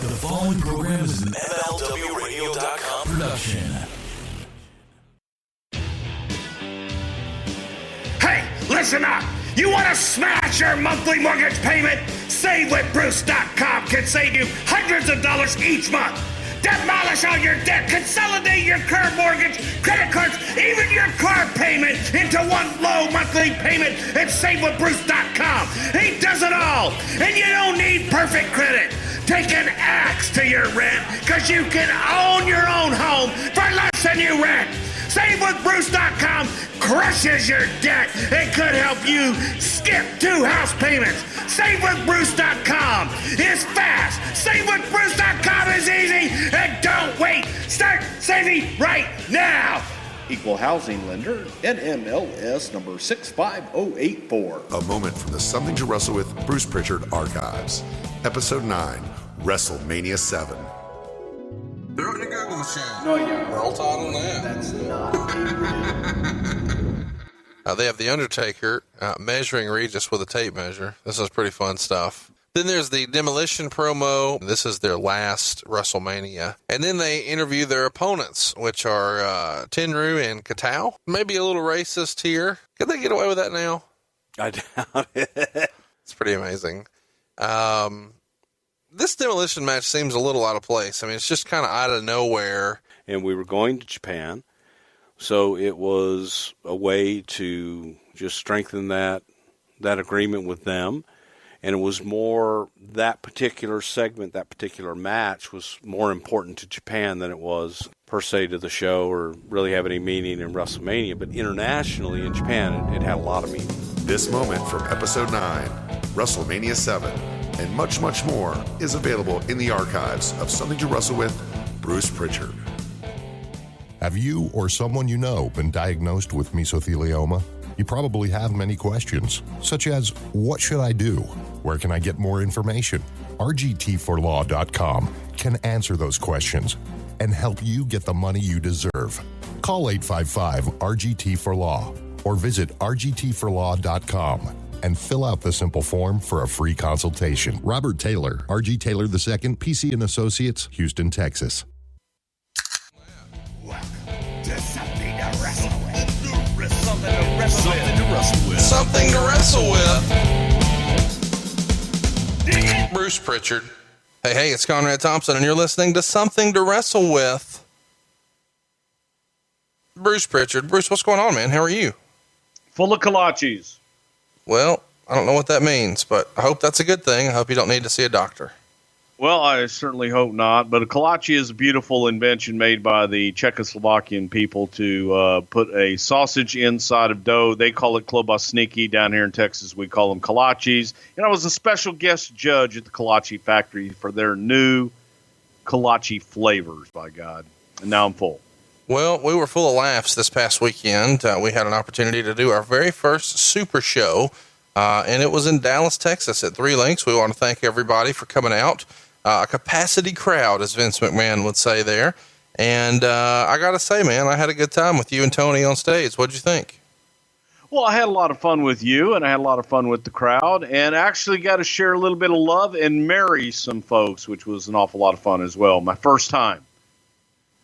The following program is an MLWRadio.com production. Hey, listen up! You want to smash your monthly mortgage payment? SaveWithBruce.com can save you hundreds of dollars each month. Demolish all your debt, consolidate your current mortgage, credit cards, even your car payment into one low monthly payment at SaveWithBruce.com. He does it all, and you don't need perfect credit. Take an axe to your rent, because you can own your own home for less than you rent. SaveWithBruce.com crushes your debt and could help you skip 2 house payments. SaveWithBruce.com is fast. SaveWithBruce.com is easy. And don't wait. Start saving right now. Equal housing lender, NMLS number 65084. A moment from the Something to Wrestle with Bruce Prichard archives. Episode 9, Wrestlemania 7. Throw it in the Google machine. No, yeah. Roll Tide on that. That's not a They have The Undertaker measuring Regis with a tape measure. This is pretty fun stuff. Then there's the Demolition promo. This is their last WrestleMania. And then they interview their opponents, which are Tenryu and Katao. Maybe a little racist here. Could they get away with that now? I doubt it. It's pretty amazing. This Demolition match seems a little out of place. I mean, it's just kind of out of nowhere. And we were going to Japan, so it was a way to just strengthen that agreement with them. And it was more, that particular segment, that particular match was more important to Japan than it was per se to the show or really have any meaning in WrestleMania. But internationally in Japan, it had a lot of meaning. This moment from Episode 9, Wrestlemania 7, and much, much more is available in the archives of Something to Wrestle with Bruce Prichard. Have you or someone you know been diagnosed with mesothelioma? You probably have many questions, such as, what should I do? Where can I get more information? RGT4Law.com can answer those questions and help you get the money you deserve. Call 855-RGT4Law or visit RGT4Law.com and fill out the simple form for a free consultation. Robert Taylor, RG Taylor II, PC and Associates, Houston, Texas. Welcome to Something to Wrestle With. Something to wrestle with. Bruce Prichard. Hey, it's Conrad Thompson, and you're listening to Something to Wrestle With. Bruce Prichard. Bruce, what's going on, man? How are you? Full of kolaches. Well, I don't know what that means, but I hope that's a good thing. I hope you don't need to see a doctor. Well, I certainly hope not. But a kolache is a beautiful invention made by the Czechoslovakian people to put a sausage inside of dough. They call it klobasniki. Down here in Texas, we call them kolaches. And I was a special guest judge at the kolache factory for their new kolache flavors, by God. And now I'm full. Well, we were full of laughs this past weekend. We had an opportunity to do our very first super show, and it was in Dallas, Texas at 3 Links. We want to thank everybody for coming out. A capacity crowd, as Vince McMahon would say there. And I got to say, man, I had a good time with you and Tony on stage. What'd you think? Well, I had a lot of fun with you, and I had a lot of fun with the crowd, and actually got to share a little bit of love and marry some folks, which was an awful lot of fun as well. My first time.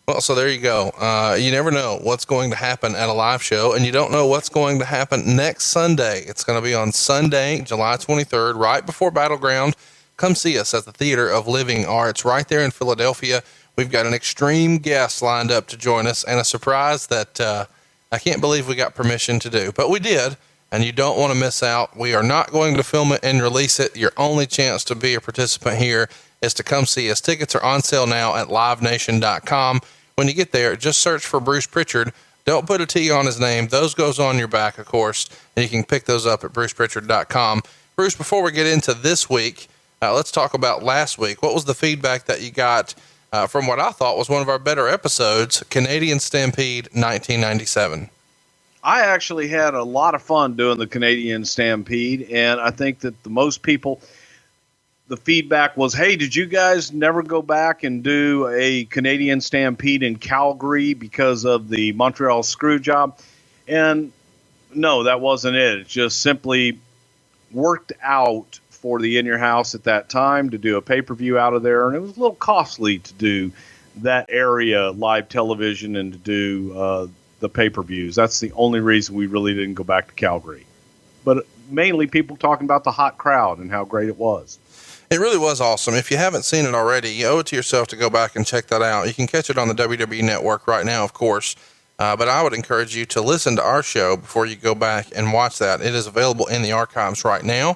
Well, so there you go. You never know what's going to happen at a live show, and you don't know what's going to happen next Sunday. It's going to be on Sunday, July 23rd, right before Battleground. Come see us at the Theater of Living Arts right there in Philadelphia. We've got an extreme guest lined up to join us and a surprise that I can't believe we got permission to do, but we did, and you don't want to miss out. We are not going to film it and release it. Your only chance to be a participant here is to come see us. Tickets are on sale now at livenation.com. When you get there, just search for Bruce Prichard. Don't put a T on his name. Those goes on your back, of course, and you can pick those up at brucepritchard.com. Bruce, before we get into this week, let's talk about last week. What was the feedback that you got from what I thought was one of our better episodes, Canadian Stampede 1997? I actually had a lot of fun doing the Canadian Stampede, and I think that the most people, the feedback was, hey, did you guys never go back and do a Canadian Stampede in Calgary because of the Montreal screw job? And no, that wasn't it. It just simply worked out for the In Your House at that time to do a pay-per-view out of there, and it was a little costly to do that area live television and to do the pay-per-views. That's the only reason we really didn't go back to Calgary. But mainly people talking about the hot crowd and how great it was. It really was awesome. If you haven't seen it already, you owe it to yourself to go back and check that out. You can catch it on the WWE Network right now, of course. But I would encourage you to listen to our show before you go back and watch that. It is available in the archives right now.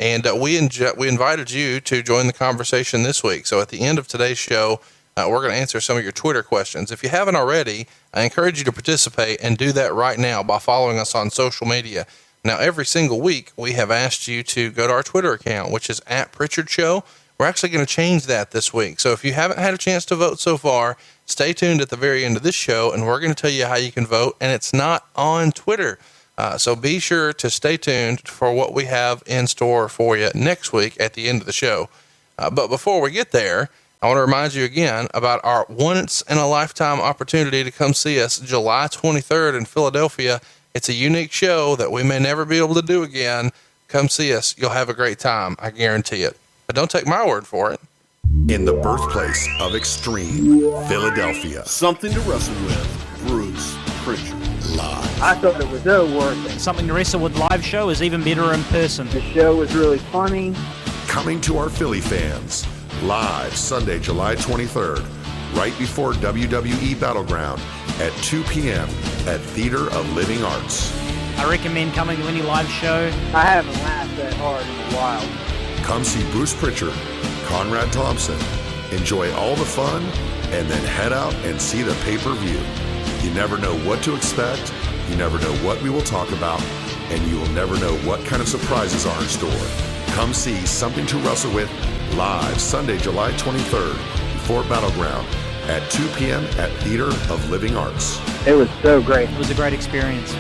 And we invited you to join the conversation this week. So at the end of today's show, we're going to answer some of your Twitter questions. If you haven't already, I encourage you to participate and do that right now by following us on social media. Now, every single week, we have asked you to go to our Twitter account, which is @Pritchard Show. We're actually going to change that this week. So if you haven't had a chance to vote so far, stay tuned at the very end of this show, and we're going to tell you how you can vote, and it's not on Twitter. So be sure to stay tuned for what we have in store for you next week at the end of the show. But before we get there, I want to remind you again about our once-in-a-lifetime opportunity to come see us July 23rd in Philadelphia. It's a unique show that we may never be able to do again. Come see us. You'll have a great time. I guarantee it. But don't take my word for it. In the birthplace of extreme, Philadelphia. Something to Wrestle with, Bruce Prichard. Live. I thought it was so worth it. Something to Wrestle with live show is even better in person. The show was really funny. Coming to our Philly fans, live Sunday, July 23rd, right before WWE Battleground at 2 p.m. at Theater of Living Arts. I recommend coming to any live show. I haven't laughed that hard in a while. Come see Bruce Prichard, Conrad Thompson, enjoy all the fun, and then head out and see the pay-per-view. You never know what to expect, you never know what we will talk about, and you will never know what kind of surprises are in store. Come see Something to Wrestle With live Sunday, July 23rd, before Battleground at 2 p.m. at Theater of Living Arts. It was so great. It was a great experience.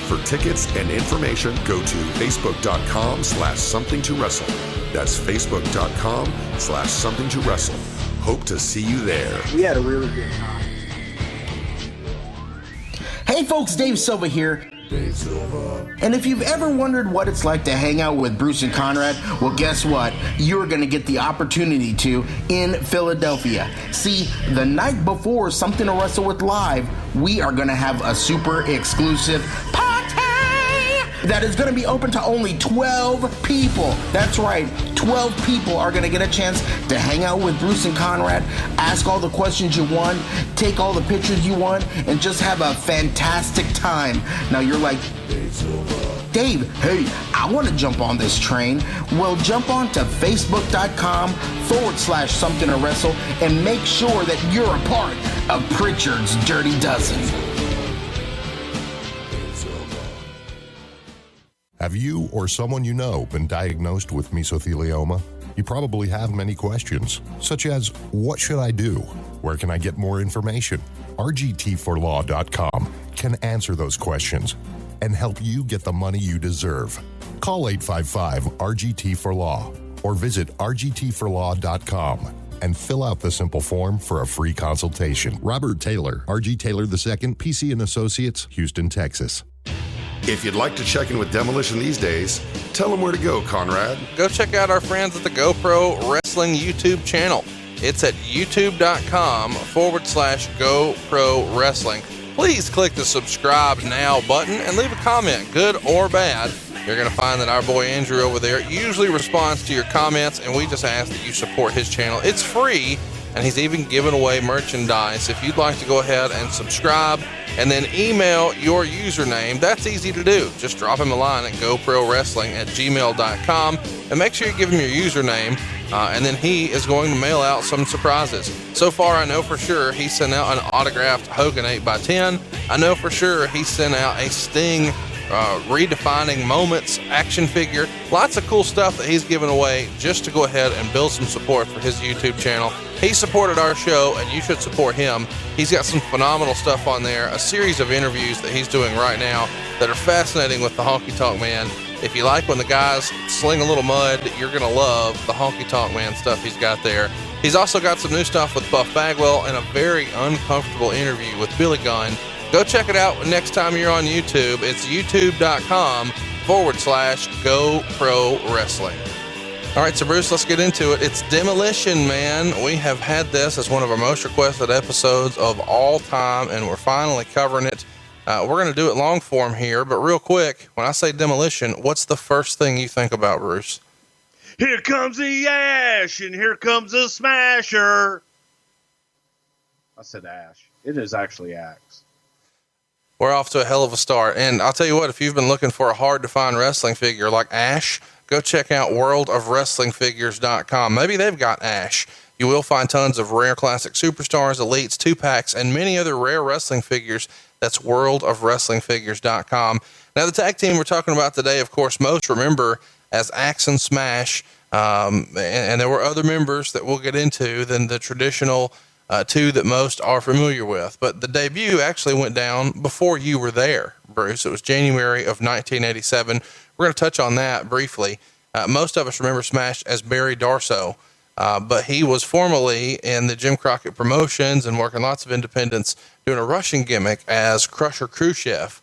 For tickets and information, go to facebook.com/somethingtowrestle. That's facebook.com/somethingtowrestle. Hope to see you there. We had a really good time. Hey folks, Dave Silva here. Dave Silva. And if you've ever wondered what it's like to hang out with Bruce and Conrad, well, guess what? You're going to get the opportunity to in Philadelphia. See, the night before Something to Wrestle With Live, we are going to have a super exclusive party that is going to be open to only 12 people. That's right, 12 people are going to get a chance to hang out with Bruce and Conrad, ask all the questions you want, take all the pictures you want, and just have a fantastic time. Now you're like, Dave, hey, I want to jump on this train. Well, jump on to facebook.com/something to wrestle and make sure that you're a part of Pritchard's Dirty Dozen. Have you or someone you know been diagnosed with mesothelioma? You probably have many questions, such as, what should I do? Where can I get more information? RGT4Law.com can answer those questions and help you get the money you deserve. Call 855-RGT4Law or visit RGT4Law.com and fill out the simple form for a free consultation. Robert Taylor, RG Taylor II, PC and Associates, Houston, Texas. If you'd like to check in with Demolition these days, tell them where to go, Conrad. Go check out our friends at the GoPro Wrestling YouTube channel. It's at youtube.com/GoPro Wrestling. Please click the subscribe now button and leave a comment, good or bad. You're going to find that our boy Andrew over there usually responds to your comments, and we just ask that you support his channel. It's free, and he's even giving away merchandise. If you'd like to go ahead and subscribe and then email your username, that's easy to do. Just drop him a line at goprowrestling@gmail.com and make sure you give him your username, and then he is going to mail out some surprises. So far, I know for sure he sent out an autographed Hogan 8x10. I know for sure he sent out a Sting redefining moments action figure. Lots of cool stuff that he's giving away just to go ahead and build some support for his YouTube channel. He supported our show, and you should support him. He's got some phenomenal stuff on there, a series of interviews that he's doing right now that are fascinating with the Honky Tonk Man. If you like when the guys sling a little mud, you're going to love the Honky Tonk Man stuff he's got there. He's also got some new stuff with Buff Bagwell and a very uncomfortable interview with Billy Gunn. Go check it out next time you're on YouTube. It's youtube.com/GoPro Wrestling. All right, so Bruce, let's get into it. It's Demolition, man. We have had this as one of our most requested episodes of all time, and we're finally covering it. We're going to do it long form here, but real quick, when I say Demolition, what's the first thing you think about, Bruce? Here comes the Ash, and here comes the Smasher. I said Ash. It is actually Axe. We're off to a hell of a start. And I'll tell you what, if you've been looking for a hard-to-find wrestling figure like Ash, go check out worldofwrestlingfigures.com. Maybe they've got Ash. You will find tons of rare classic superstars, elites, 2-packs, and many other rare wrestling figures. That's worldofwrestlingfigures.com. Now, the tag team we're talking about today, of course, most remember as Axe and Smash. And there were other members that we'll get into than the traditional two that most are familiar with. But the debut actually went down before you were there, Bruce. It was January of 1987. We're going to touch on that briefly. Most of us remember Smash as Barry Darsow, but he was formerly in the Jim Crockett Promotions and working lots of independents, doing a Russian gimmick as Crusher Khrushchev.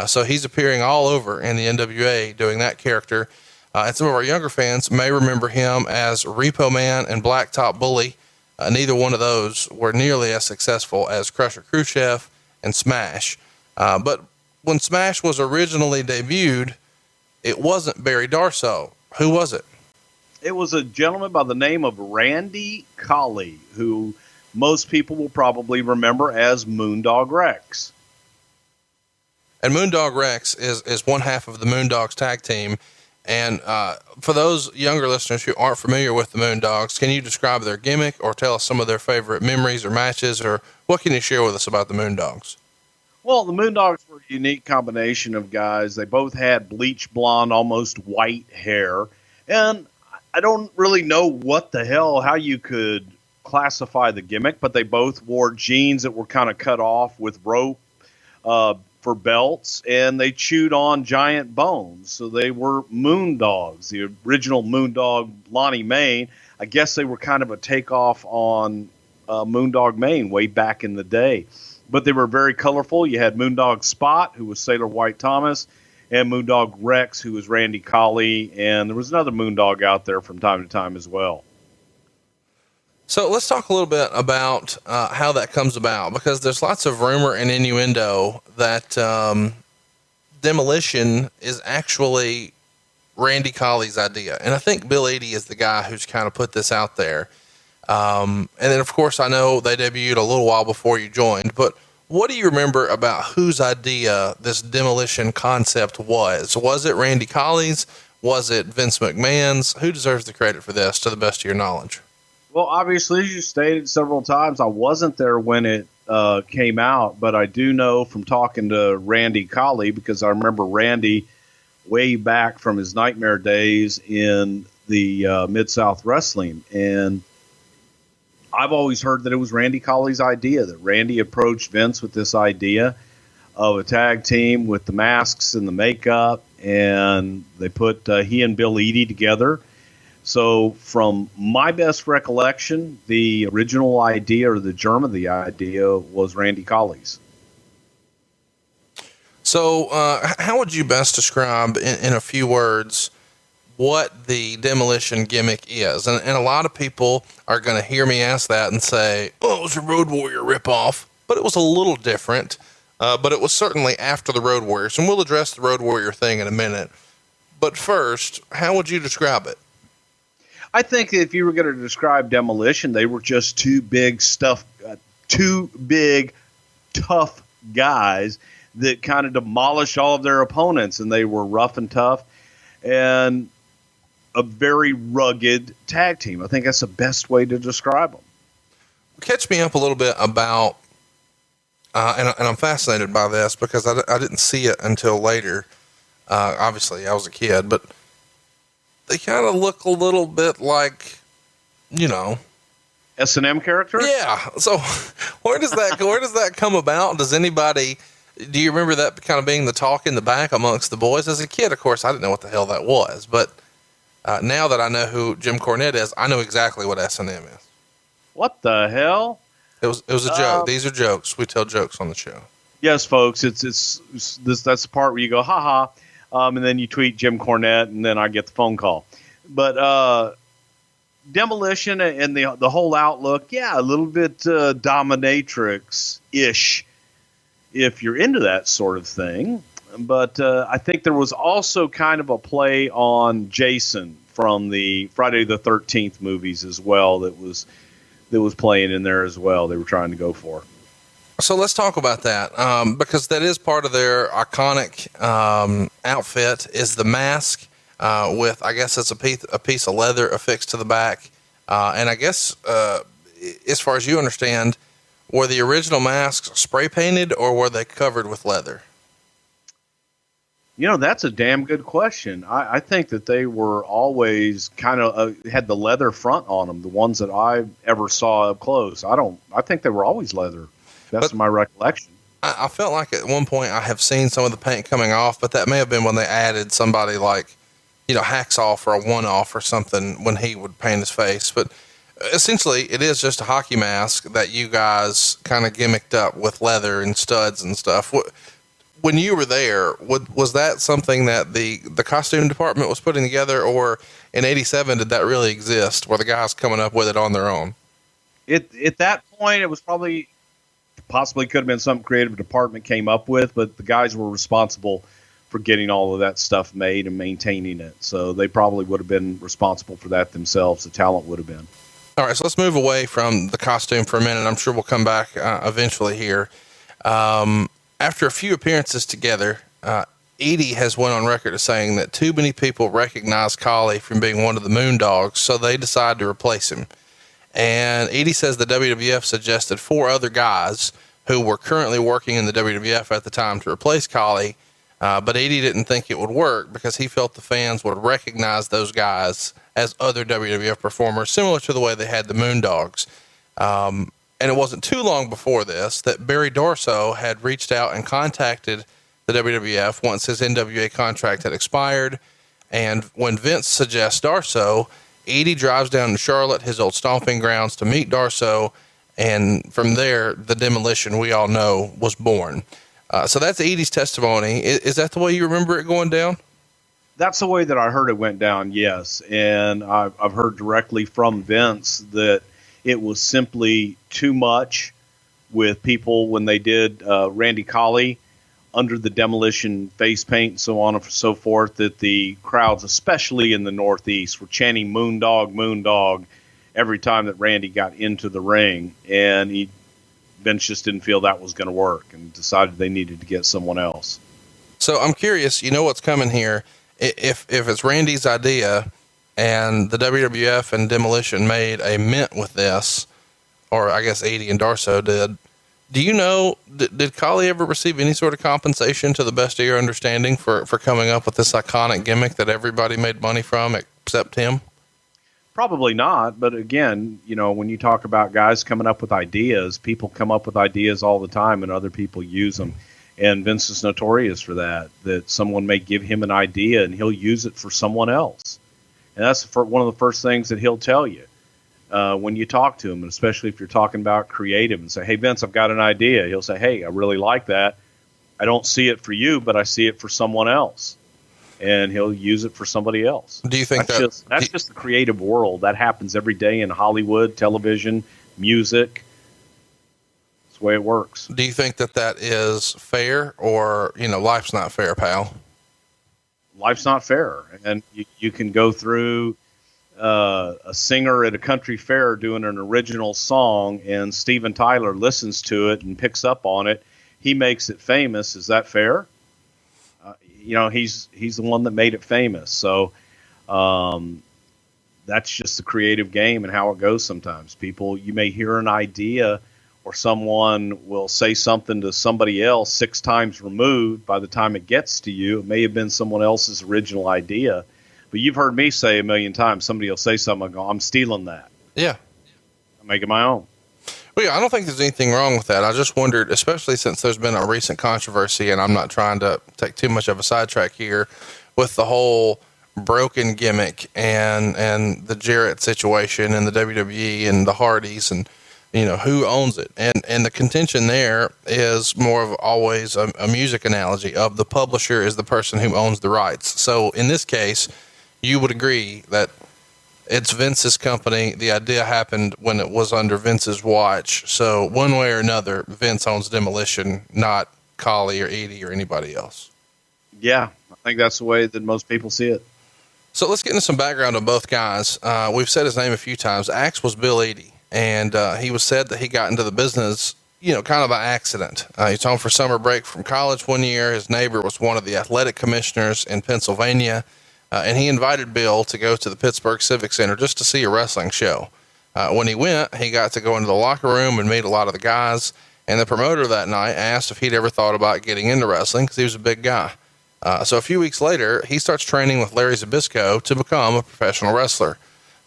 So he's appearing all over in the NWA doing that character. And some of our younger fans may remember him as Repo Man and Blacktop Bully. Neither one of those were nearly as successful as Crusher Khrushchev and Smash. But when Smash was originally debuted, it wasn't Barry Darsow. Who was it? It was a gentleman by the name of Randy Colley, who most people will probably remember as Moondog Rex. And Moondog Rex is one half of the Moondogs tag team. And for those younger listeners who aren't familiar with the Moondogs, can you describe their gimmick or tell us some of their favorite memories or matches, or what can you share with us about the Moondogs? Well, the Moondogs were a unique combination of guys. They both had bleach blonde, almost white hair. And I don't really know how you could classify the gimmick, but they both wore jeans that were kind of cut off with rope for belts, and they chewed on giant bones. So they were Moondogs. The original Moondog, Lonnie Main, I guess they were kind of a takeoff on Moondog Main way back in the day. But they were very colorful. You had Moondog Spot, who was Sailor White Thomas, and Moondog Rex, who was Randy Colley, and there was another Moondog out there from time to time as well. So let's talk a little bit about how that comes about, because there's lots of rumor and innuendo that Demolition is actually Randy Colley's idea. And I think Bill Eadie is the guy who's kind of put this out there. And then, of course, I know they debuted a little while before you joined, but what do you remember about whose idea this Demolition concept was? Was it Randy Colley's? Was it Vince McMahon's? Who deserves the credit for this, to the best of your knowledge? Well, obviously, as you stated several times, I wasn't there when it came out, but I do know from talking to Randy Colley, because I remember Randy way back from his Nightmare days in the Mid-South Wrestling. And I've always heard that it was Randy Colley's idea, that Randy approached Vince with this idea of a tag team with the masks and the makeup, and they put he and Bill Eadie together. So from my best recollection, the original idea, or the germ of the idea, was Randy Colley's. So how would you best describe in a few words what the Demolition gimmick is? And a lot of people are going to hear me ask that and say, oh, it was a Road Warrior ripoff, but it was a little different. But it was certainly after the Road Warriors, and we'll address the Road Warrior thing in a minute. But first, how would you describe it? I think if you were going to describe Demolition, they were just two big, tough guys that kind of demolished all of their opponents, and they were rough and tough and a very rugged tag team. I think that's the best way to describe them. Catch me up a little bit about, and I'm fascinated by this because I didn't see it until later. Obviously, I was a kid, but they kind of look a little bit like, S&M characters? Yeah. So where does that come about? Do you remember that kind of being the talk in the back amongst the boys? As a kid, of course, I didn't know what the hell that was, but now that I know who Jim Cornette is, I know exactly what S&M is. What the hell? It was a joke. These are jokes. We tell jokes on the show. Yes, folks. That's the part where you go, ha ha. And then you tweet Jim Cornette, and then I get the phone call. But Demolition and the whole outlook, yeah, a little bit dominatrix-ish if you're into that sort of thing. But I think there was also kind of a play on Jason from the Friday the 13th movies as well that was playing in there as well. They were trying to go for. So let's talk about that because that is part of their iconic outfit is the mask with, I guess it's a piece of leather affixed to the back. And I guess as far as you understand, were the original masks spray painted or were they covered with leather? You know, that's a damn good question. I think that they were always kind of had the leather front on them. The ones that I ever saw up close, I think they were always leather. That's my recollection. I felt like at one point I have seen some of the paint coming off, but that may have been when they added somebody like, Hacksaw for a one-off or something when he would paint his face. But essentially it is just a hockey mask that you guys kind of gimmicked up with leather and studs and stuff. When you were there, was that something that the costume department was putting together, or in '87 did that really exist? Were the guys coming up with it on their own? At that point, it was possibly could have been something creative department came up with, but the guys were responsible for getting all of that stuff made and maintaining it. So they probably would have been responsible for that themselves. The talent would have been. All right, so let's move away from the costume for a minute. I'm sure we'll come back eventually here. After a few appearances together, Edie has went on record as saying that too many people recognize Khali from being one of the Moondogs, so they decided to replace him. And Edie says the WWF suggested 4 other guys who were currently working in the WWF at the time to replace Khali, but Edie didn't think it would work because he felt the fans would recognize those guys as other WWF performers, similar to the way they had the Moondogs. And it wasn't too long before this that Barry Darsow had reached out and contacted the WWF once his NWA contract had expired. And when Vince suggests Darsow, Edie drives down to Charlotte, his old stomping grounds, to meet Darsow. And from there, the Demolition we all know was born. So that's Edie's testimony. Is that the way you remember it going down? That's the way that I heard it went down, yes. And I've heard directly from Vince that it was simply too much with people when they did Randy Khali under the Demolition face paint and so on and so forth, that the crowds, especially in the Northeast, were chanting Moondog, Moondog every time that Randy got into the ring. And Vince just didn't feel that was going to work and decided they needed to get someone else. So I'm curious, you know what's coming here. If it's Randy's idea and the WWF and Demolition made a mint with this, or I guess Edie and Darsow did, do you know, did Khali ever receive any sort of compensation to the best of your understanding for coming up with this iconic gimmick that everybody made money from except him? Probably not. But again, when you talk about guys coming up with ideas, people come up with ideas all the time and other people use them. And Vince is notorious for that someone may give him an idea and he'll use it for someone else. And that's one of the first things that he'll tell you when you talk to him, and especially if you're talking about creative and say, hey, Vince, I've got an idea. He'll say, hey, I really like that. I don't see it for you, but I see it for someone else. And he'll use it for somebody else. Do you think that's just the creative world? That happens every day in Hollywood, television, music. That's the way it works. Do you think that is fair, or, life's not fair, pal? Life's not fair. And you can go through a singer at a country fair doing an original song, and Steven Tyler listens to it and picks up on it. He makes it famous. Is that fair? He's the one that made it famous. So that's just the creative game and how it goes sometimes. You may hear an idea, or someone will say something to somebody else 6 times removed. By the time it gets to you, it may have been someone else's original idea. But you've heard me say a million times, somebody will say something, I go, I'm stealing that. Yeah. I'm making my own. Well, yeah, I don't think there's anything wrong with that. I just wondered, especially since there's been a recent controversy, and I'm not trying to take too much of a sidetrack here, with the whole broken gimmick and the Jarrett situation and the WWE and the Hardys and, who owns it. And the contention there is more of always a music analogy of the publisher is the person who owns the rights. So in this case, you would agree that it's Vince's company. The idea happened when it was under Vince's watch. So one way or another, Vince owns Demolition, not Collie or Edie or anybody else. Yeah, I think that's the way that most people see it. So let's get into some background on both guys. We've said his name a few times. Axe was Bill Edie, and he was said that he got into the business, kind of by accident. He was home for summer break from college one year. His neighbor was one of the athletic commissioners in Pennsylvania, and he invited Bill to go to the Pittsburgh Civic Center just to see a wrestling show. When he went, he got to go into the locker room and meet a lot of the guys, and the promoter that night asked if he'd ever thought about getting into wrestling because he was a big guy. So a few weeks later, he starts training with Larry Zbyszko to become a professional wrestler.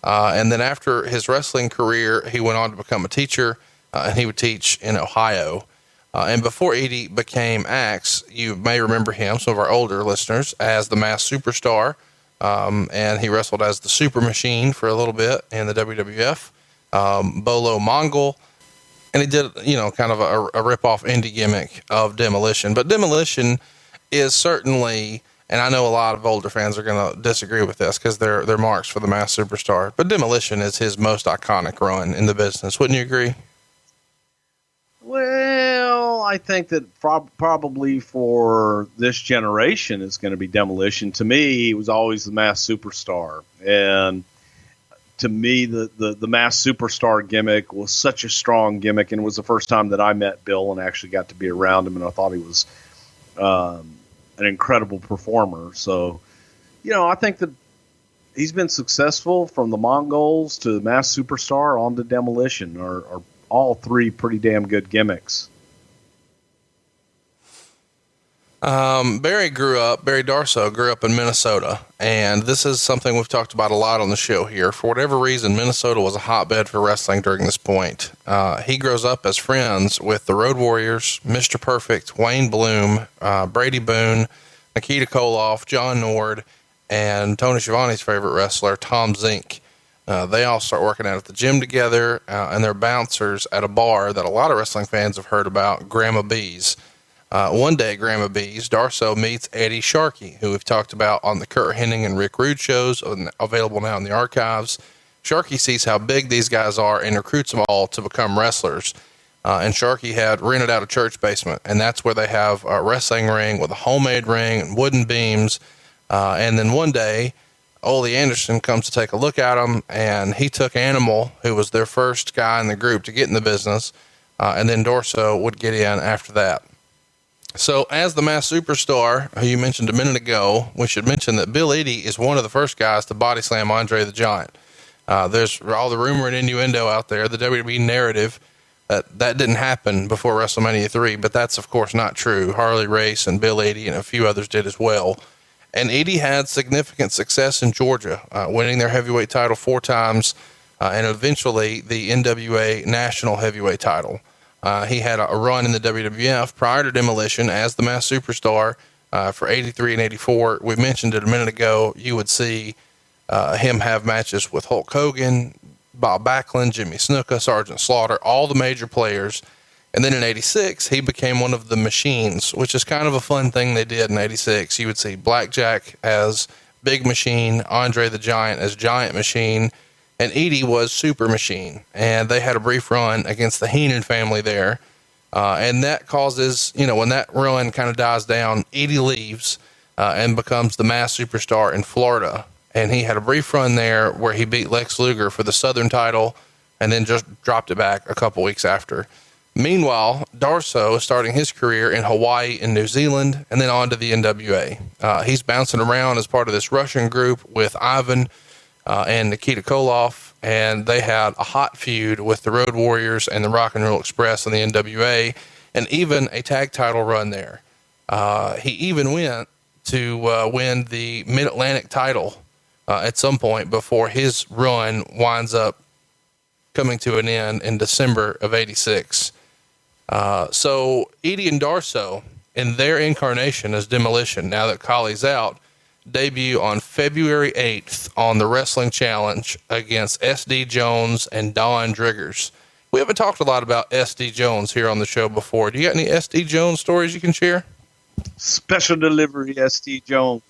And then after his wrestling career, he went on to become a teacher, and he would teach in Ohio. And before Edie became Axe, you may remember him, some of our older listeners, as the Masked Superstar. And he wrestled as the Super Machine for a little bit in the WWF, Bolo Mongol. And he did, kind of a rip-off indie gimmick of Demolition. But Demolition is certainly, and I know a lot of older fans are going to disagree with this because they're marks for the Masked Superstar, but Demolition is his most iconic run in the business. Wouldn't you agree? Well, I think that probably for this generation it's going to be Demolition. To me, he was always the Masked Superstar. And to me, the Masked Superstar gimmick was such a strong gimmick, and it was the first time that I met Bill and actually got to be around him, and I thought he was an incredible performer. So, I think that he's been successful from the Mongols to Masked Superstar on to Demolition, are all three pretty damn good gimmicks. Barry Darsow grew up in Minnesota, and this is something we've talked about a lot on the show here. For whatever reason, Minnesota was a hotbed for wrestling during this point. He grows up as friends with the Road Warriors, Mr. Perfect, Wayne Bloom, Brady Boone, Nikita Koloff, John Nord, and Tony Schiavone's favorite wrestler, Tom Zink. They all start working out at the gym together, and they're bouncers at a bar that a lot of wrestling fans have heard about, Grandma B's. One day at Grandma B's, Darsow meets Eddie Sharkey, who we've talked about on the Kurt Hennig and Rick Rude shows, available now in the archives. Sharkey sees how big these guys are and recruits them all to become wrestlers. And Sharkey had rented out a church basement, and that's where they have a wrestling ring with a homemade ring and wooden beams. And then one day, Ole Anderson comes to take a look at them, and he took Animal, who was their first guy in the group to get in the business, and then Darsow would get in after that. So as the Masked Superstar, who you mentioned a minute ago, we should mention that Bill Edie is one of the first guys to body slam Andre the Giant. There's all the rumor and innuendo out there, the WWE narrative, that didn't happen before WrestleMania 3, but that's of course not true. Harley Race and Bill Edie and a few others did as well. And Edie had significant success in Georgia, winning their heavyweight title 4 times, and eventually the NWA National Heavyweight title. He had a run in the WWF prior to Demolition as the Masked Superstar for 83 and 84. We mentioned it a minute ago. You would see him have matches with Hulk Hogan, Bob Backlund, Jimmy Snuka, Sergeant Slaughter, all the major players. And then in 86, he became one of the Machines, which is kind of a fun thing they did in 86. You would see Blackjack as Big Machine, Andre the Giant as Giant Machine, and Edie was Super Machine. And they had a brief run against the Heenan family there. And that causes, when that run kind of dies down, Edie leaves and becomes the Masked Superstar in Florida. And he had a brief run there where he beat Lex Luger for the Southern title and then just dropped it back a couple weeks after. Meanwhile, Darsow is starting his career in Hawaii and New Zealand and then on to the NWA. He's bouncing around as part of this Russian group with Ivan and Nikita Koloff, and they had a hot feud with the Road Warriors and the Rock and Roll Express in the NWA, and even a tag title run there. He even went to win the Mid-Atlantic title at some point before his run winds up coming to an end in December of 86. So Edie and Darsow, in their incarnation as Demolition, now that Collie's out, debut on February 8th on the Wrestling Challenge against S.D. Jones and Don Driggers. We haven't talked a lot about S.D. Jones here on the show before. Do you got any S.D. Jones stories you can share? Special delivery S.D. Jones.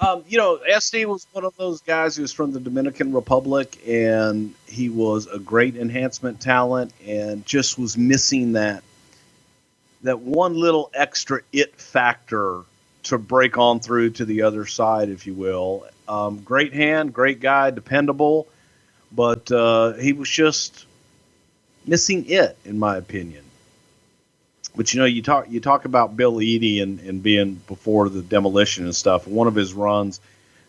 SD was one of those guys who was from the Dominican Republic, and he was a great enhancement talent, and just was missing that one little extra it factor to break on through to the other side, if you will. Great hand, great guy, dependable, but he was just missing it, in my opinion. But you talk about Bill Eadie and being before the Demolition and stuff. One of his runs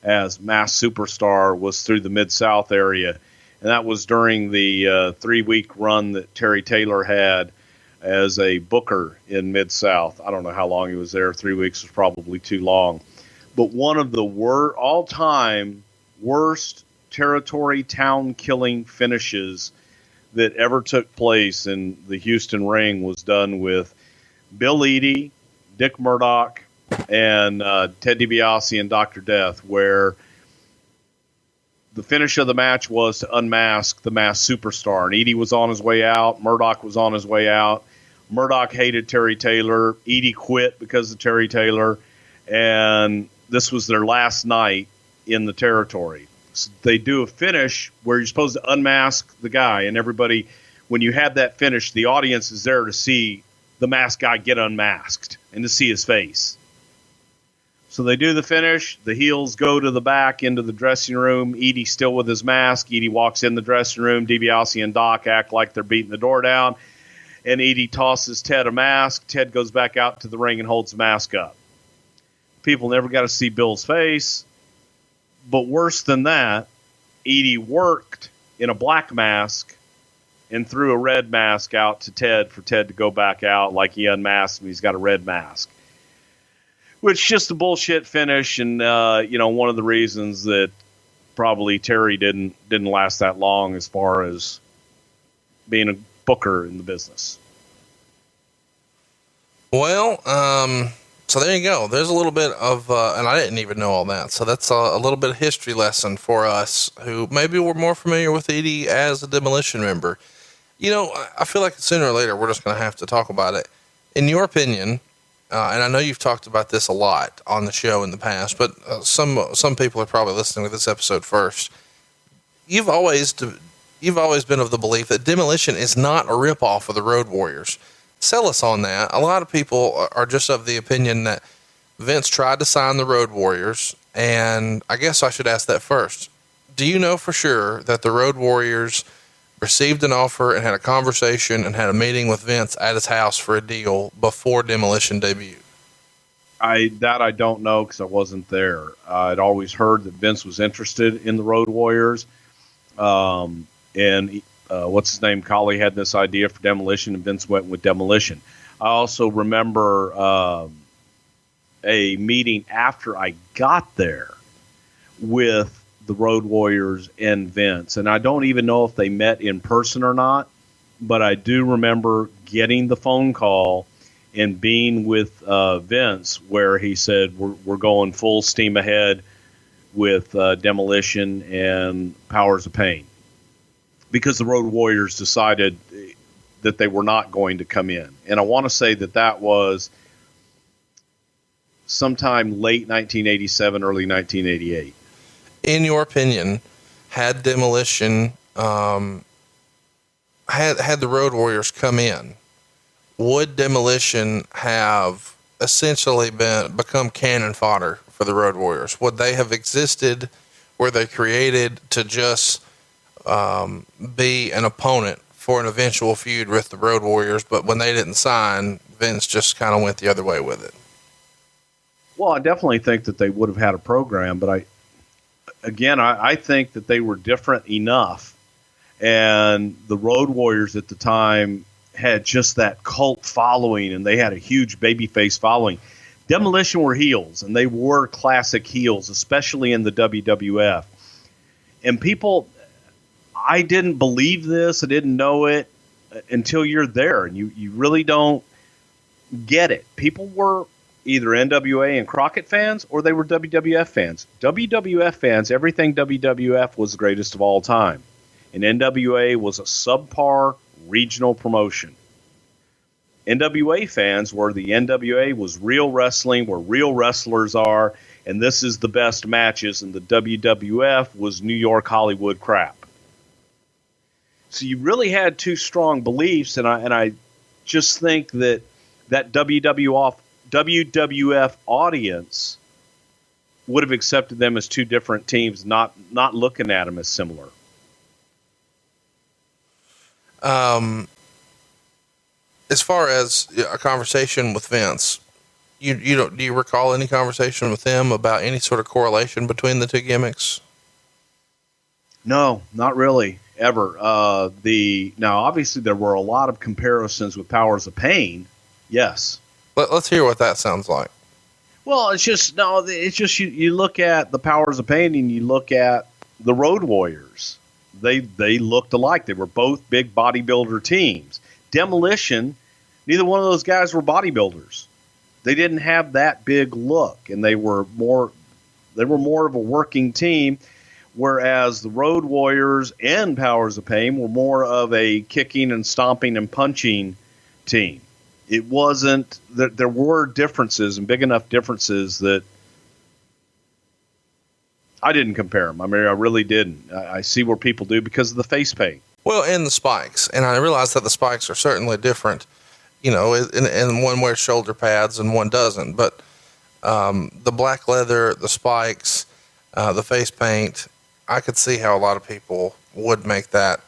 as Mass Superstar was through the Mid-South area, and that was during the 3-week run that Terry Taylor had as a booker in Mid-South. I don't know how long he was there. 3 weeks was probably too long. But one of the all-time worst territory town-killing finishes that ever took place in the Houston ring was done with Bill Eadie, Dick Murdoch, and Ted DiBiase and Dr. Death, where the finish of the match was to unmask the Masked Superstar. And Eadie was on his way out. Murdoch was on his way out. Murdoch hated Terry Taylor. Eadie quit because of Terry Taylor. And this was their last night in the territory. So they do a finish where you're supposed to unmask the guy. And everybody, when you have that finish, the audience is there to see the masked guy get unmasked and to see his face. So they do the finish. The heels go to the back into the dressing room. Eadie still with his mask. Eadie walks in the dressing room. DiBiase and Doc act like they're beating the door down. And Eadie tosses Ted a mask. Ted goes back out to the ring and holds the mask up. People never got to see Bill's face. But worse than that, Eadie worked in a black mask and threw a red mask out to Ted for Ted to go back out like he unmasked him. He's got a red mask. Which is just a bullshit finish, and one of the reasons that probably Terry didn't last that long as far as being a booker in the business. Well, so there you go. There's a little bit of, and I didn't even know all that. So that's a little bit of history lesson for us who maybe were more familiar with Eadie as a Demolition member. I feel like sooner or later we're just going to have to talk about it. In your opinion, and I know you've talked about this a lot on the show in the past, but some people are probably listening to this episode first. You've always been of the belief that Demolition is not a ripoff of the Road Warriors. Sell us on that. A lot of people are just of the opinion that Vince tried to sign the Road Warriors, and I guess I should ask that first. Do you know for sure that the Road Warriors received an offer and had a conversation and had a meeting with Vince at his house for a deal before Demolition debuted? I don't know because I wasn't there. I'd always heard that Vince was interested in the Road Warriors. And what's his name? Collie had this idea for Demolition, and Vince went with Demolition. I also remember a meeting after I got there with the Road Warriors and Vince. And I don't even know if they met in person or not, but I do remember getting the phone call and being with Vince where he said, we're going full steam ahead with Demolition and Powers of Pain. Because the Road Warriors decided that they were not going to come in. And I want to say that was sometime late 1987, early 1988. In your opinion, had Demolition, had the Road Warriors come in, would Demolition have essentially become cannon fodder for the Road Warriors? Would they have existed? Were they created to just be an opponent for an eventual feud with the Road Warriors? But when they didn't sign, Vince just kind of went the other way with it. Well, I definitely think that they would have had a program, but I think that they were different enough, and the Road Warriors at the time had just that cult following, and they had a huge babyface following. Demolition were heels, and they were classic heels, especially in the WWF. And people, I didn't believe this, I didn't know it until you're there, and you really don't get it. People were either NWA and Crockett fans, or they were WWF fans. WWF fans, everything WWF was the greatest of all time. And NWA was a subpar regional promotion. NWA fans were the NWA was real wrestling, where real wrestlers are, and this is the best matches, and the WWF was New York Hollywood crap. So you really had two strong beliefs, and I just think that WWF audience would have accepted them as two different teams, not looking at them as similar. As far as a conversation with Vince, do you recall any conversation with him about any sort of correlation between the two gimmicks? No, not really, ever. Now obviously there were a lot of comparisons with Powers of Pain. Yes. Let's hear what that sounds like. Well, it's just you look at the Powers of Pain and you look at the Road Warriors. They looked alike. They were both big bodybuilder teams. Demolition, neither one of those guys were bodybuilders. They didn't have that big look, and they were more of a working team, whereas the Road Warriors and Powers of Pain were more of a kicking and stomping and punching team. It wasn't that there were differences, and big enough differences that I didn't compare them. I mean, I really didn't. I see where people do because of the face paint. Well, and the spikes. And I realize that the spikes are certainly different, and one wears shoulder pads and one doesn't. But the black leather, the spikes, the face paint, I could see how a lot of people would make that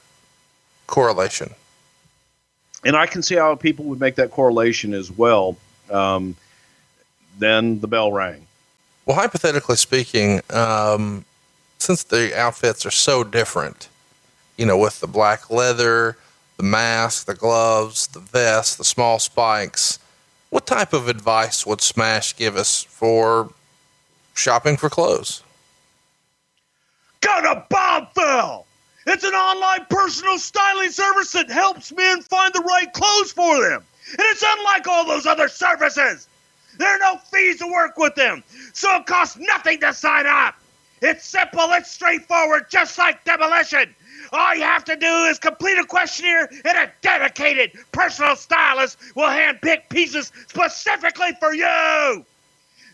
correlation. And I can see how people would make that correlation as well. Then the bell rang. Well, hypothetically speaking, since the outfits are so different, with the black leather, the mask, the gloves, the vest, the small spikes, what type of advice would Smash give us for shopping for clothes? Go to Bombfell! It's an online personal styling service that helps men find the right clothes for them. And it's unlike all those other services. There are no fees to work with them, so it costs nothing to sign up. It's simple, it's straightforward, just like Demolition. All you have to do is complete a questionnaire, and a dedicated personal stylist will handpick pieces specifically for you.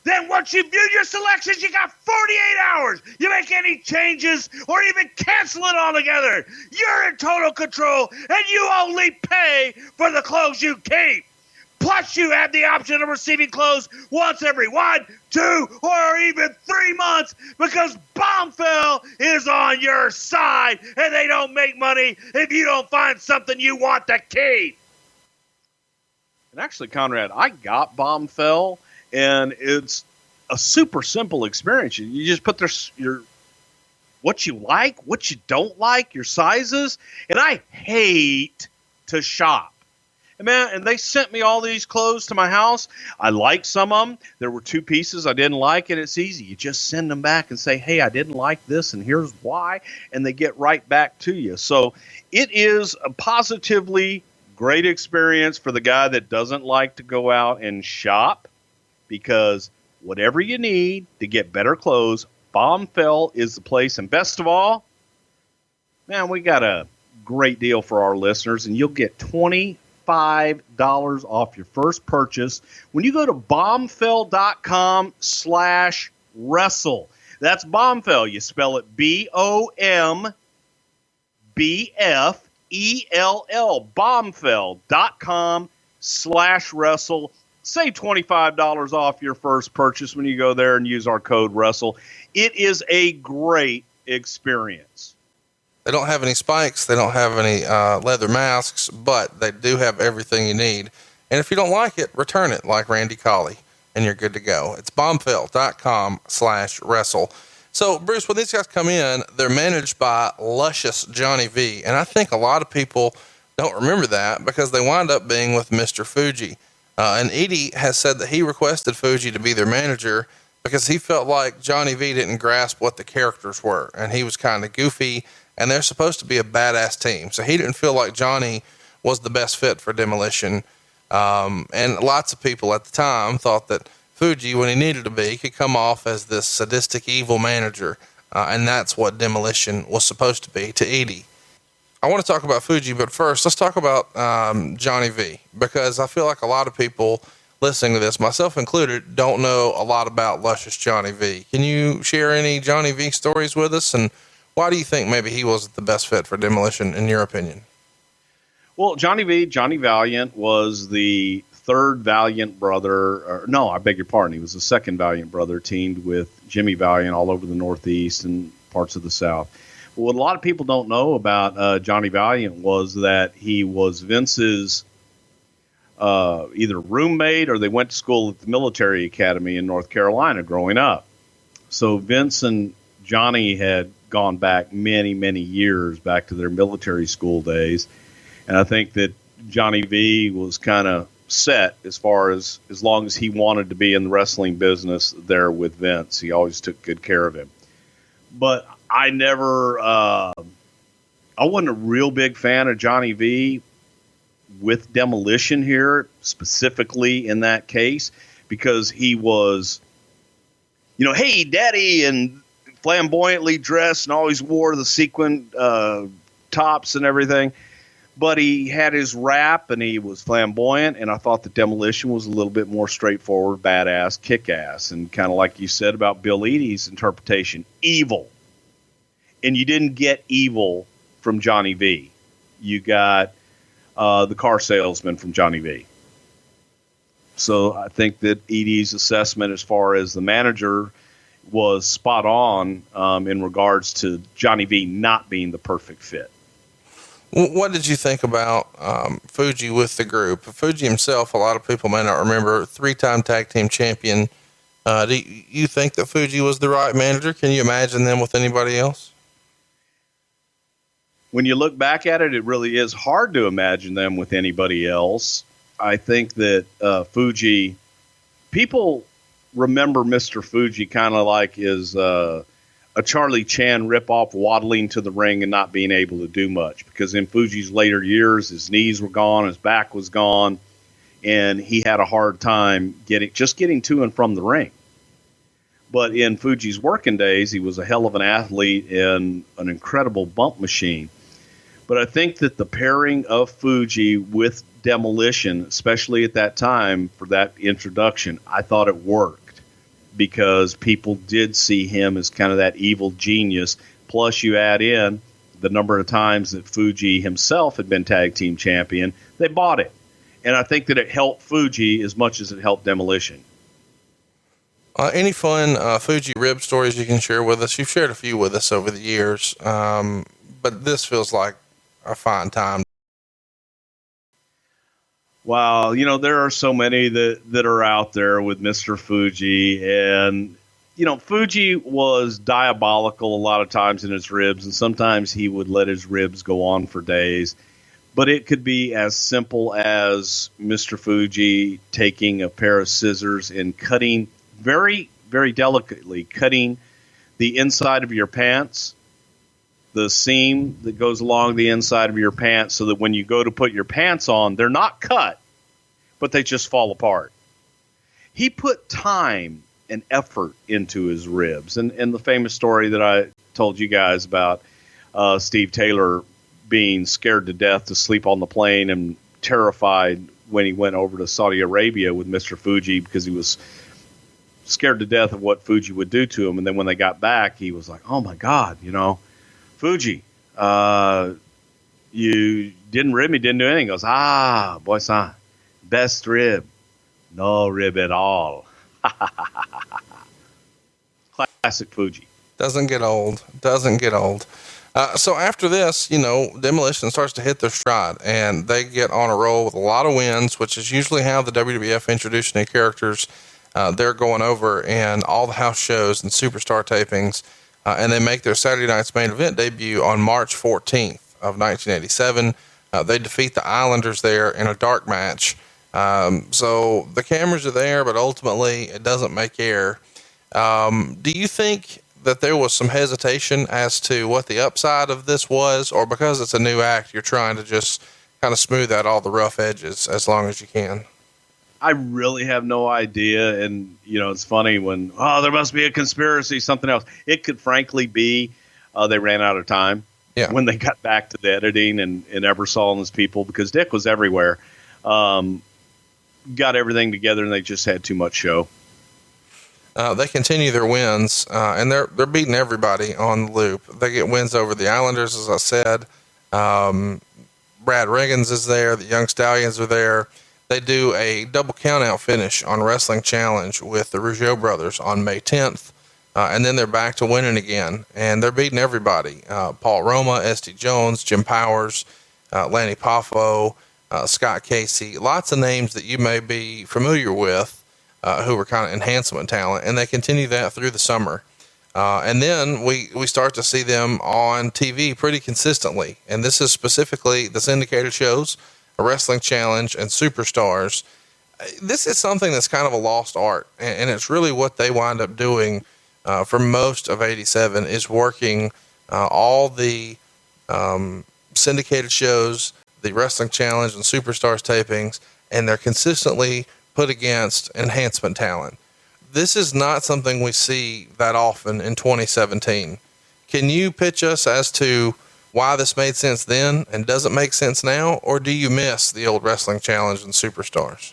Then once you've viewed your selections, you got 48 hours. You make any changes or even cancel it altogether. You're in total control, and you only pay for the clothes you keep. Plus, you have the option of receiving clothes once every 1, 2, or even 3 months because Bombfell is on your side, and they don't make money if you don't find something you want to keep. And actually, Conrad, I got Bombfell, and it's a super simple experience. You just put your what you like, what you don't like, your sizes, and I hate to shop. And they sent me all these clothes to my house. I liked some of them. There were 2 pieces I didn't like, and it's easy. You just send them back and say, hey, I didn't like this, and here's why, and they get right back to you. So it is a positively great experience for the guy that doesn't like to go out and shop, because whatever you need to get better clothes, Bombfell is the place. And best of all, man, we got a great deal for our listeners, and you'll get $25 off your first purchase when you go to bombfell.com/wrestle. That's Bombfell. You spell it BOMBFELL. Bombfell.com/wrestle. Save $25 off your first purchase when you go there and use our code WRESTLE. It is a great experience. They don't have any spikes. They don't have any leather masks, but they do have everything you need. And if you don't like it, return it like Randy Colley, and you're good to go. It's bombfell.com/wrestle. So, Bruce, when these guys come in, they're managed by luscious Johnny V. And I think a lot of people don't remember that because they wind up being with Mr. Fuji. And Edie has said that he requested Fuji to be their manager because he felt like Johnny V didn't grasp what the characters were. And he was kind of goofy, and they're supposed to be a badass team. So he didn't feel like Johnny was the best fit for Demolition. And lots of people at the time thought that Fuji, when he needed to be, could come off as this sadistic, evil manager. And that's what Demolition was supposed to be to Edie. I want to talk about Fuji, but first let's talk about Johnny V, because I feel like a lot of people listening to this, myself included, don't know a lot about Luscious Johnny V. Can you share any Johnny V stories with us? And why do you think maybe he wasn't the best fit for Demolition, in your opinion? Well, Johnny Valiant, was the third Valiant brother. Or, no, I beg your pardon. He was the second Valiant brother, teamed with Jimmy Valiant all over the Northeast and parts of the South. But what a lot of people don't know about Johnny Valiant was that he was Vince's either roommate or they went to school at the military academy in North Carolina growing up. So Vince and Johnny had gone back many, many years back to their military school days. And I think that Johnny V was kind of set as far as long as he wanted to be in the wrestling business there with Vince. He always took good care of him. But I wasn't a real big fan of Johnny V with Demolition here, specifically in that case, because he was, hey, daddy, and flamboyantly dressed and always wore the sequin tops and everything. But he had his rap and he was flamboyant, and I thought the Demolition was a little bit more straightforward, badass, kick-ass, and kind of like you said about Bill Eadie's interpretation, evil. And you didn't get evil from Johnny V. You got the car salesman from Johnny V. So I think that Eadie's assessment as far as the manager was spot on in regards to Johnny V not being the perfect fit. What did you think about Fuji with the group? Fuji himself, a lot of people may not remember, 3-time tag team champion. Do you think that Fuji was the right manager? Can you imagine them with anybody else? When you look back at it, it really is hard to imagine them with anybody else. I think that Fuji, people remember Mr. Fuji kind of like is a Charlie Chan ripoff, waddling to the ring and not being able to do much, because in Fuji's later years, his knees were gone, his back was gone, and he had a hard time getting to and from the ring. But in Fuji's working days, he was a hell of an athlete and an incredible bump machine. But I think that the pairing of Fuji with Demolition, especially at that time for that introduction, I thought it worked because people did see him as kind of that evil genius. Plus you add in the number of times that Fuji himself had been tag team champion, they bought it. And I think that it helped Fuji as much as it helped Demolition. Any fun Fuji rib stories you can share with us? You've shared a few with us over the years, but this feels like a fine time. Wow, there are so many that are out there with Mr. Fuji, and Fuji was diabolical a lot of times in his ribs, and sometimes he would let his ribs go on for days. But it could be as simple as Mr. Fuji taking a pair of scissors and cutting very, very delicately, cutting the inside of your pants, the seam that goes along the inside of your pants, so that when you go to put your pants on, they're not cut, but they just fall apart. He put time and effort into his ribs. And the famous story that I told you guys about Steve Taylor being scared to death to sleep on the plane and terrified when he went over to Saudi Arabia with Mr. Fuji because he was scared to death of what Fuji would do to him. And then when they got back, he was like, oh my God, Fuji, you didn't rib me, didn't do anything. He goes, boy-san, best rib, no rib at all. Classic Fuji. Doesn't get old. So after this, Demolition starts to hit their stride, and they get on a roll with a lot of wins, which is usually how the WWF introduced new characters. They're going over in all the house shows and superstar tapings. And they make their Saturday night's main event debut on March 14th of 1987. They defeat the Islanders there in a dark match. So the cameras are there, but ultimately it doesn't make air. Do you think that there was some hesitation as to what the upside of this was, or because it's a new act, you're trying to just kind of smooth out all the rough edges as long as you can? I really have no idea. And, it's funny when, there must be a conspiracy, something else. It could frankly be they ran out of time when they got back to the editing and Ebersol and his people, because Dick was everywhere. got everything together and they just had too much show. They continue their wins, and they're beating everybody on the loop. They get wins over the Islanders, as I said. Brad Riggins is there. The Young Stallions are there. They do a double countout finish on Wrestling Challenge with the Rougeau brothers on May 10th. And then they're back to winning again, and they're beating everybody. Paul Roma, SD Jones, Jim Powers, Lanny Poffo, Scott Casey, lots of names that you may be familiar with, who were kind of enhancement talent, and they continue that through the summer. And then we start to see them on TV pretty consistently. And this is specifically the syndicated shows, a Wrestling Challenge, and Superstars. This is something that's kind of a lost art, and it's really what they wind up doing for most of 87 is working all the syndicated shows, the Wrestling Challenge and Superstars tapings, and they're consistently put against enhancement talent. This is not something we see that often in 2017. Can you pitch us as to why this made sense then and doesn't make sense now, or do you miss the old Wrestling Challenge and Superstars?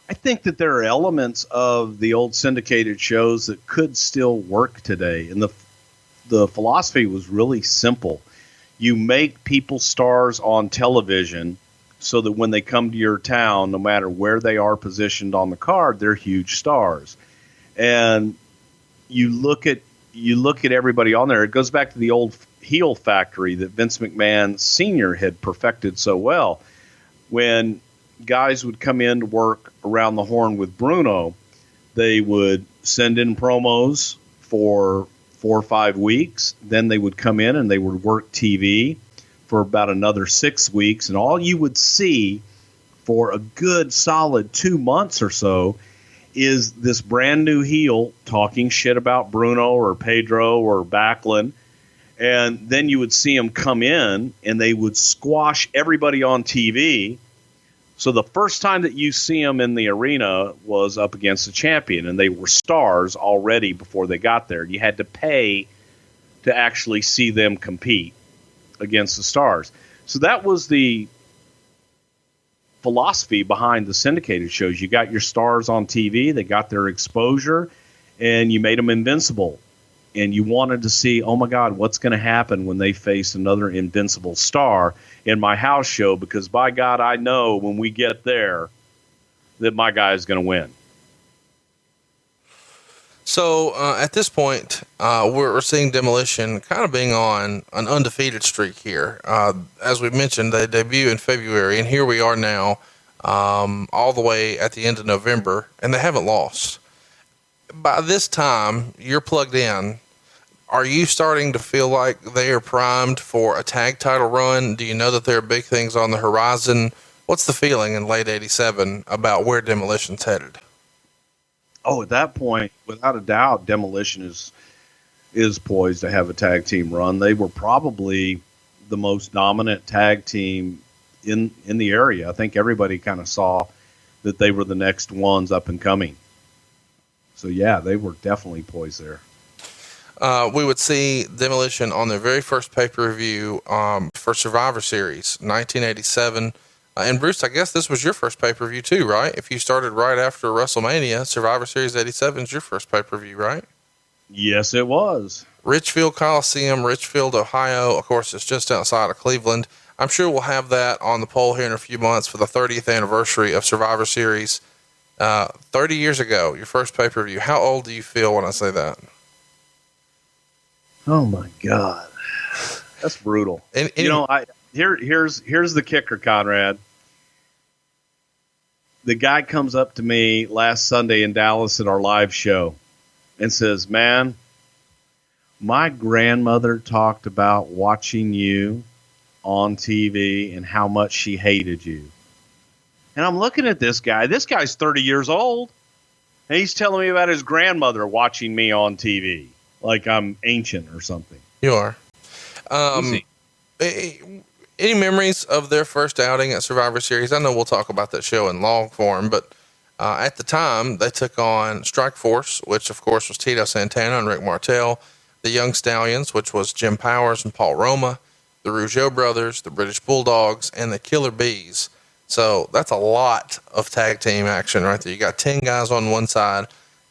I think that there are elements of the old syndicated shows that could still work today. And the philosophy was really simple. You make people stars on television so that when they come to your town, no matter where they are positioned on the card, they're huge stars. And you look at everybody on there. It goes back to the old heel factory that Vince McMahon Sr. had perfected so well. When guys would come in to work around the horn with Bruno, they would send in promos for 4 or 5 weeks. Then they would come in and they would work TV for about another 6 weeks. And all you would see for a good solid 2 months or so is this brand new heel talking shit about Bruno or Pedro or Backlund. And then you would see them come in and they would squash everybody on TV. So the first time that you see them in the arena was up against the champion, and they were stars already before they got there. You had to pay to actually see them compete against the stars. So that was the philosophy behind the syndicated shows. You got your stars on TV, they got their exposure, and you made them invincible. And you wanted to see, oh my God, what's going to happen when they face another invincible star in my house show? Because by God, I know when we get there that my guy is going to win. So at this point, we're seeing Demolition kind of being on an undefeated streak here. As we mentioned, they debut in February, and here we are now, all the way at the end of November, and they haven't lost. By this time, you're plugged in. Are you starting to feel like they are primed for a tag title run? Do you know that there are big things on the horizon? What's the feeling in late 87 about where Demolition's headed? Oh, at that point, without a doubt, Demolition is poised to have a tag team run. They were probably the most dominant tag team in the area. I think everybody kind of saw that they were the next ones up and coming. So, yeah, they were definitely poised there. We would see Demolition on their very first pay-per-view for Survivor Series, 1987. And, Bruce, I guess this was your first pay-per-view too, right? If you started right after WrestleMania, Survivor Series 87 is your first pay-per-view, right? Yes, it was. Richfield Coliseum, Richfield, Ohio. Of course, it's just outside of Cleveland. I'm sure we'll have that on the poll here in a few months for the 30th anniversary of Survivor Series. 30 years ago, your first pay-per-view. How old do you feel when I say that? Oh my God, that's brutal. Here's the kicker, Conrad. The guy comes up to me last Sunday in Dallas at our live show and says, "Man, my grandmother talked about watching you on TV and how much she hated you." And I'm looking at this guy. This guy's 30 years old, and he's telling me about his grandmother watching me on TV. Like I'm ancient or something. You are. Any memories of their first outing at Survivor Series? I know we'll talk about that show in long form, but at the time they took on Strike Force, which of course was Tito Santana and Rick Martel, the Young Stallions, which was Jim Powers and Paul Roma, the Rougeau brothers, the British Bulldogs, and the Killer Bees. So that's a lot of tag team action right there. You got 10 guys on one side,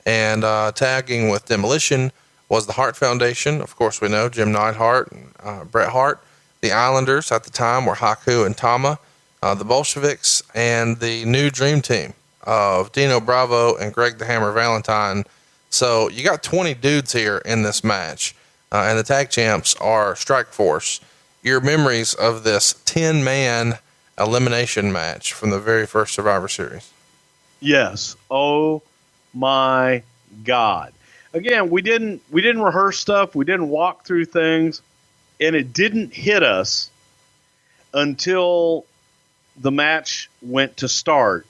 and tagging with Demolition was the Hart Foundation. Of course, we know Jim Neidhart and Bret Hart. The Islanders at the time were Haku and Tama, the Bolsheviks, and the new Dream Team of Dino Bravo and Greg the Hammer Valentine. So you got 20 dudes here in this match, and the tag champs are Strike Force. Your memories of this 10-man elimination match from the very first Survivor Series? Yes. Oh my God. Again, we didn't rehearse stuff. We didn't walk through things, and it didn't hit us until the match went to start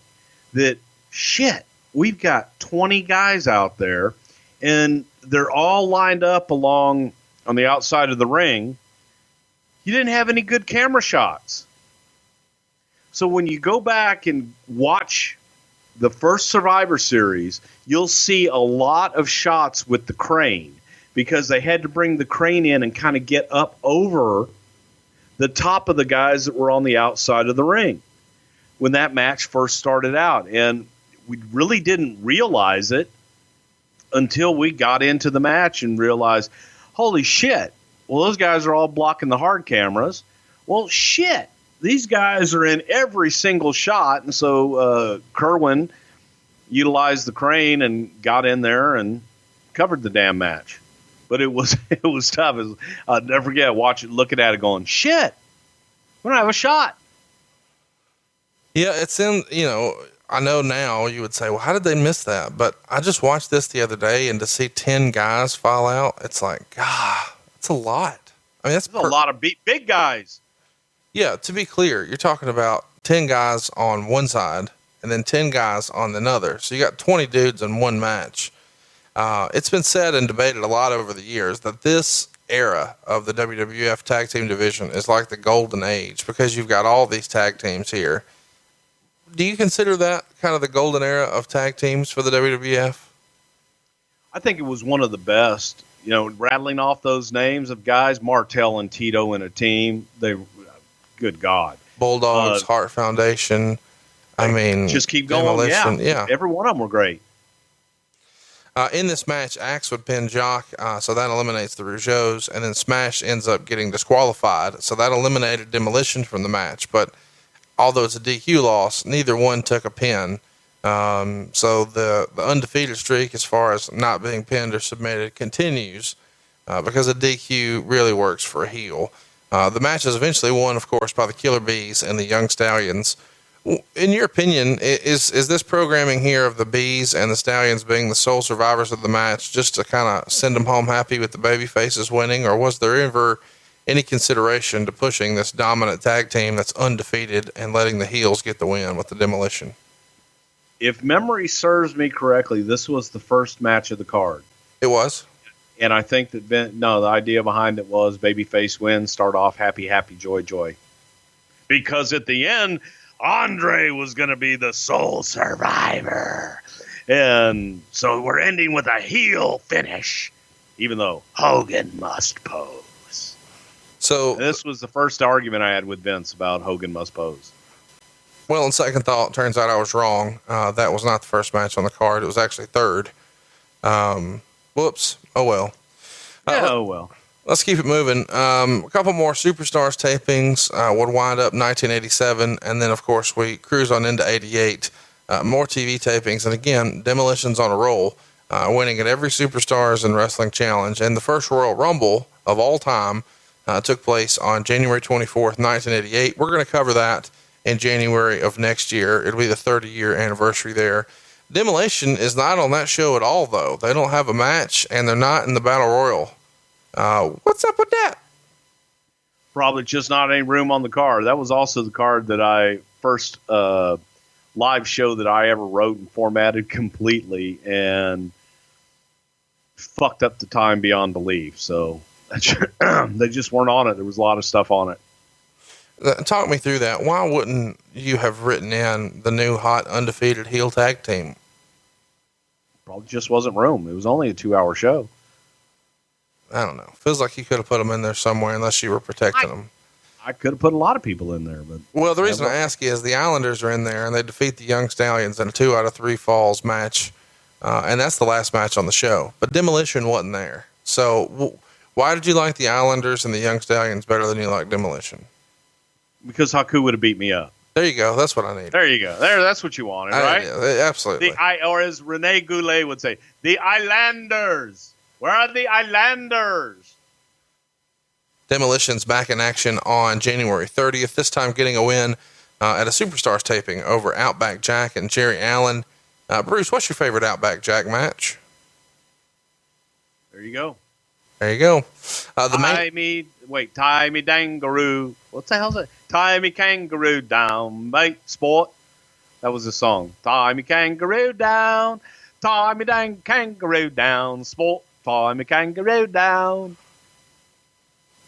that shit, we've got 20 guys out there, and they're all lined up along on the outside of the ring. You didn't have any good camera shots. So when you go back and watch the first Survivor Series, you'll see a lot of shots with the crane because they had to bring the crane in and kind of get up over the top of the guys that were on the outside of the ring when that match first started out. And we really didn't realize it until we got into the match and realized, holy shit, well, those guys are all blocking the hard cameras. Well, shit, these guys are in every single shot. And so Kerwin utilized the crane and got in there and covered the damn match. But it was tough. I'll never forget looking at it going, shit, we don't have a shot. Yeah, it's in, I know now you would say, well, how did they miss that? But I just watched this the other day, and to see 10 guys file out, it's like, God, that's a lot. I mean, that's a lot of big guys. Yeah, to be clear, you're talking about 10 guys on one side and then 10 guys on another. So you got 20 dudes in one match. It's been said and debated a lot over the years that this era of the WWF tag team division is like the golden age because you've got all these tag teams here. Do you consider that kind of the golden era of tag teams for the WWF? I think it was one of the best. Rattling off those names of guys, Martel and Tito in a team, good God. Bulldogs, Hart Foundation. I mean, just keep going. Demolition, yeah. Every one of them were great. In this match, Axe would pin Jock, so that eliminates the Rougeaus, and then Smash ends up getting disqualified, so that eliminated Demolition from the match. But although it's a DQ loss, neither one took a pin. So the undefeated streak, as far as not being pinned or submitted, continues because a DQ really works for a heel. The match is eventually won, of course, by the Killer Bees and the Young Stallions. In your opinion, is this programming here of the Bees and the Stallions being the sole survivors of the match just to kind of send them home happy with the baby faces winning, or was there ever any consideration to pushing this dominant tag team that's undefeated and letting the heels get the win with the Demolition? If memory serves me correctly, this was the first match of the card. It was. And I think that the idea behind it was babyface wins, start off happy, happy, joy, joy. Because at the end, Andre was going to be the sole survivor. And so we're ending with a heel finish, even though Hogan must pose. So and this was the first argument I had with Vince about Hogan must pose. Well, on second thought, turns out I was wrong. That was not the first match on the card. It was actually third. Whoops. Oh, well. Oh, well. Let's keep it moving. A couple more Superstars tapings would wind up 1987. And then, of course, we cruise on into 88. More TV tapings. And again, Demolition's on a roll, winning at every Superstars and Wrestling Challenge. And the first Royal Rumble of all time took place on January 24th, 1988. We're going to cover that in January of next year. It'll be the 30-year anniversary there. Demolition is not on that show at all, though. They don't have a match, and they're not in the Battle Royal. What's up with that? Probably just not any room on the card. That was also the card that I first live show that I ever wrote and formatted completely and fucked up the time beyond belief. So they just weren't on it. There was a lot of stuff on it. Talk me through that. Why wouldn't you have written in the new hot undefeated heel tag team? Probably just wasn't room. It was only a 2-hour show. I don't know. Feels like you could have put them in there somewhere unless you were protecting them. I could have put a lot of people in there, but well, the reason I ask you is the Islanders are in there and they defeat the Young Stallions in a 2 out of 3 falls match. And that's the last match on the show, but Demolition wasn't there. So why did you like the Islanders and the Young Stallions better than you like Demolition? because Haku would have beat me up. There you go. That's what I need. There you go. That's what you wanted, right? Yeah, absolutely. Or as Rene Goulet would say, the Islanders. Where are the Islanders? Demolition's back in action on January 30th, this time getting a win at a Superstars taping over Outback Jack and Jerry Allen. Bruce, what's your favorite Outback Jack match? There you go. There you go. Tie me dangaroo. What the hell's that? Tie me kangaroo down, mate, sport. That was the song. Tie me kangaroo down. Tie me kangaroo down, sport. Tie me kangaroo down.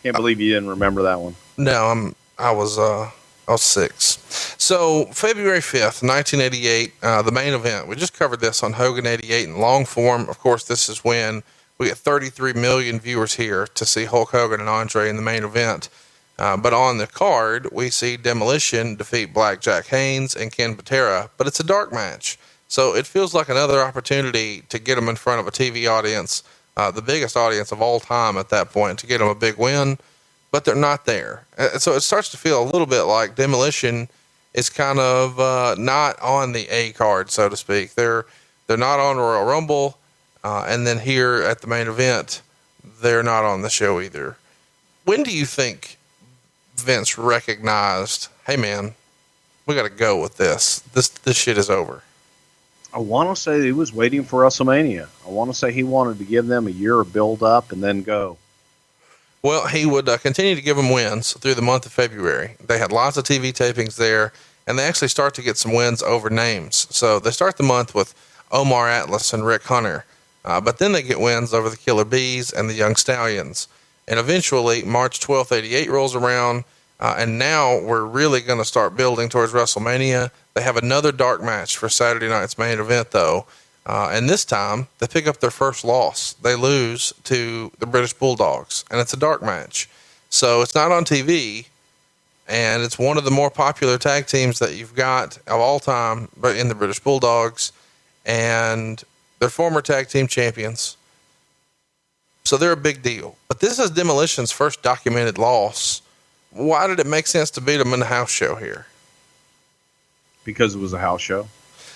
Can't believe you didn't remember that one. No, I was 6. So February 5th, 1988, the main event. We just covered this on Hogan 88 in long form. Of course, this is when we get 33 million viewers here to see Hulk Hogan and Andre in the main event. But on the card, we see Demolition defeat Blackjack Haynes and Ken Patera, but it's a dark match. So it feels like another opportunity to get them in front of a TV audience, the biggest audience of all time at that point, to get them a big win, but they're not there. So it starts to feel a little bit like Demolition is kind of not on the A card, so to speak. They're not on Royal Rumble, and then here at the main event, they're not on the show either. When do you think Vince recognized, hey man, we got to go with this. This shit is over? I want to say he was waiting for WrestleMania. I want to say he wanted to give them a year of build up and then go. Well, he would continue to give them wins through the month of February. They had lots of TV tapings there, and they actually start to get some wins over names. So they start the month with Omar Atlas and Rick Hunter, but then they get wins over the Killer Bees and the Young Stallions. And eventually, March 12th, 88 rolls around, and now we're really going to start building towards WrestleMania. They have another dark match for Saturday night's main event, though. And this time, they pick up their first loss. They lose to the British Bulldogs, and it's a dark match. So it's not on TV, and it's one of the more popular tag teams that you've got of all time, but in the British Bulldogs, and they're former tag team champions. So they're a big deal. But this is Demolition's first documented loss. Why did it make sense to beat them in the house show here? Because it was a house show.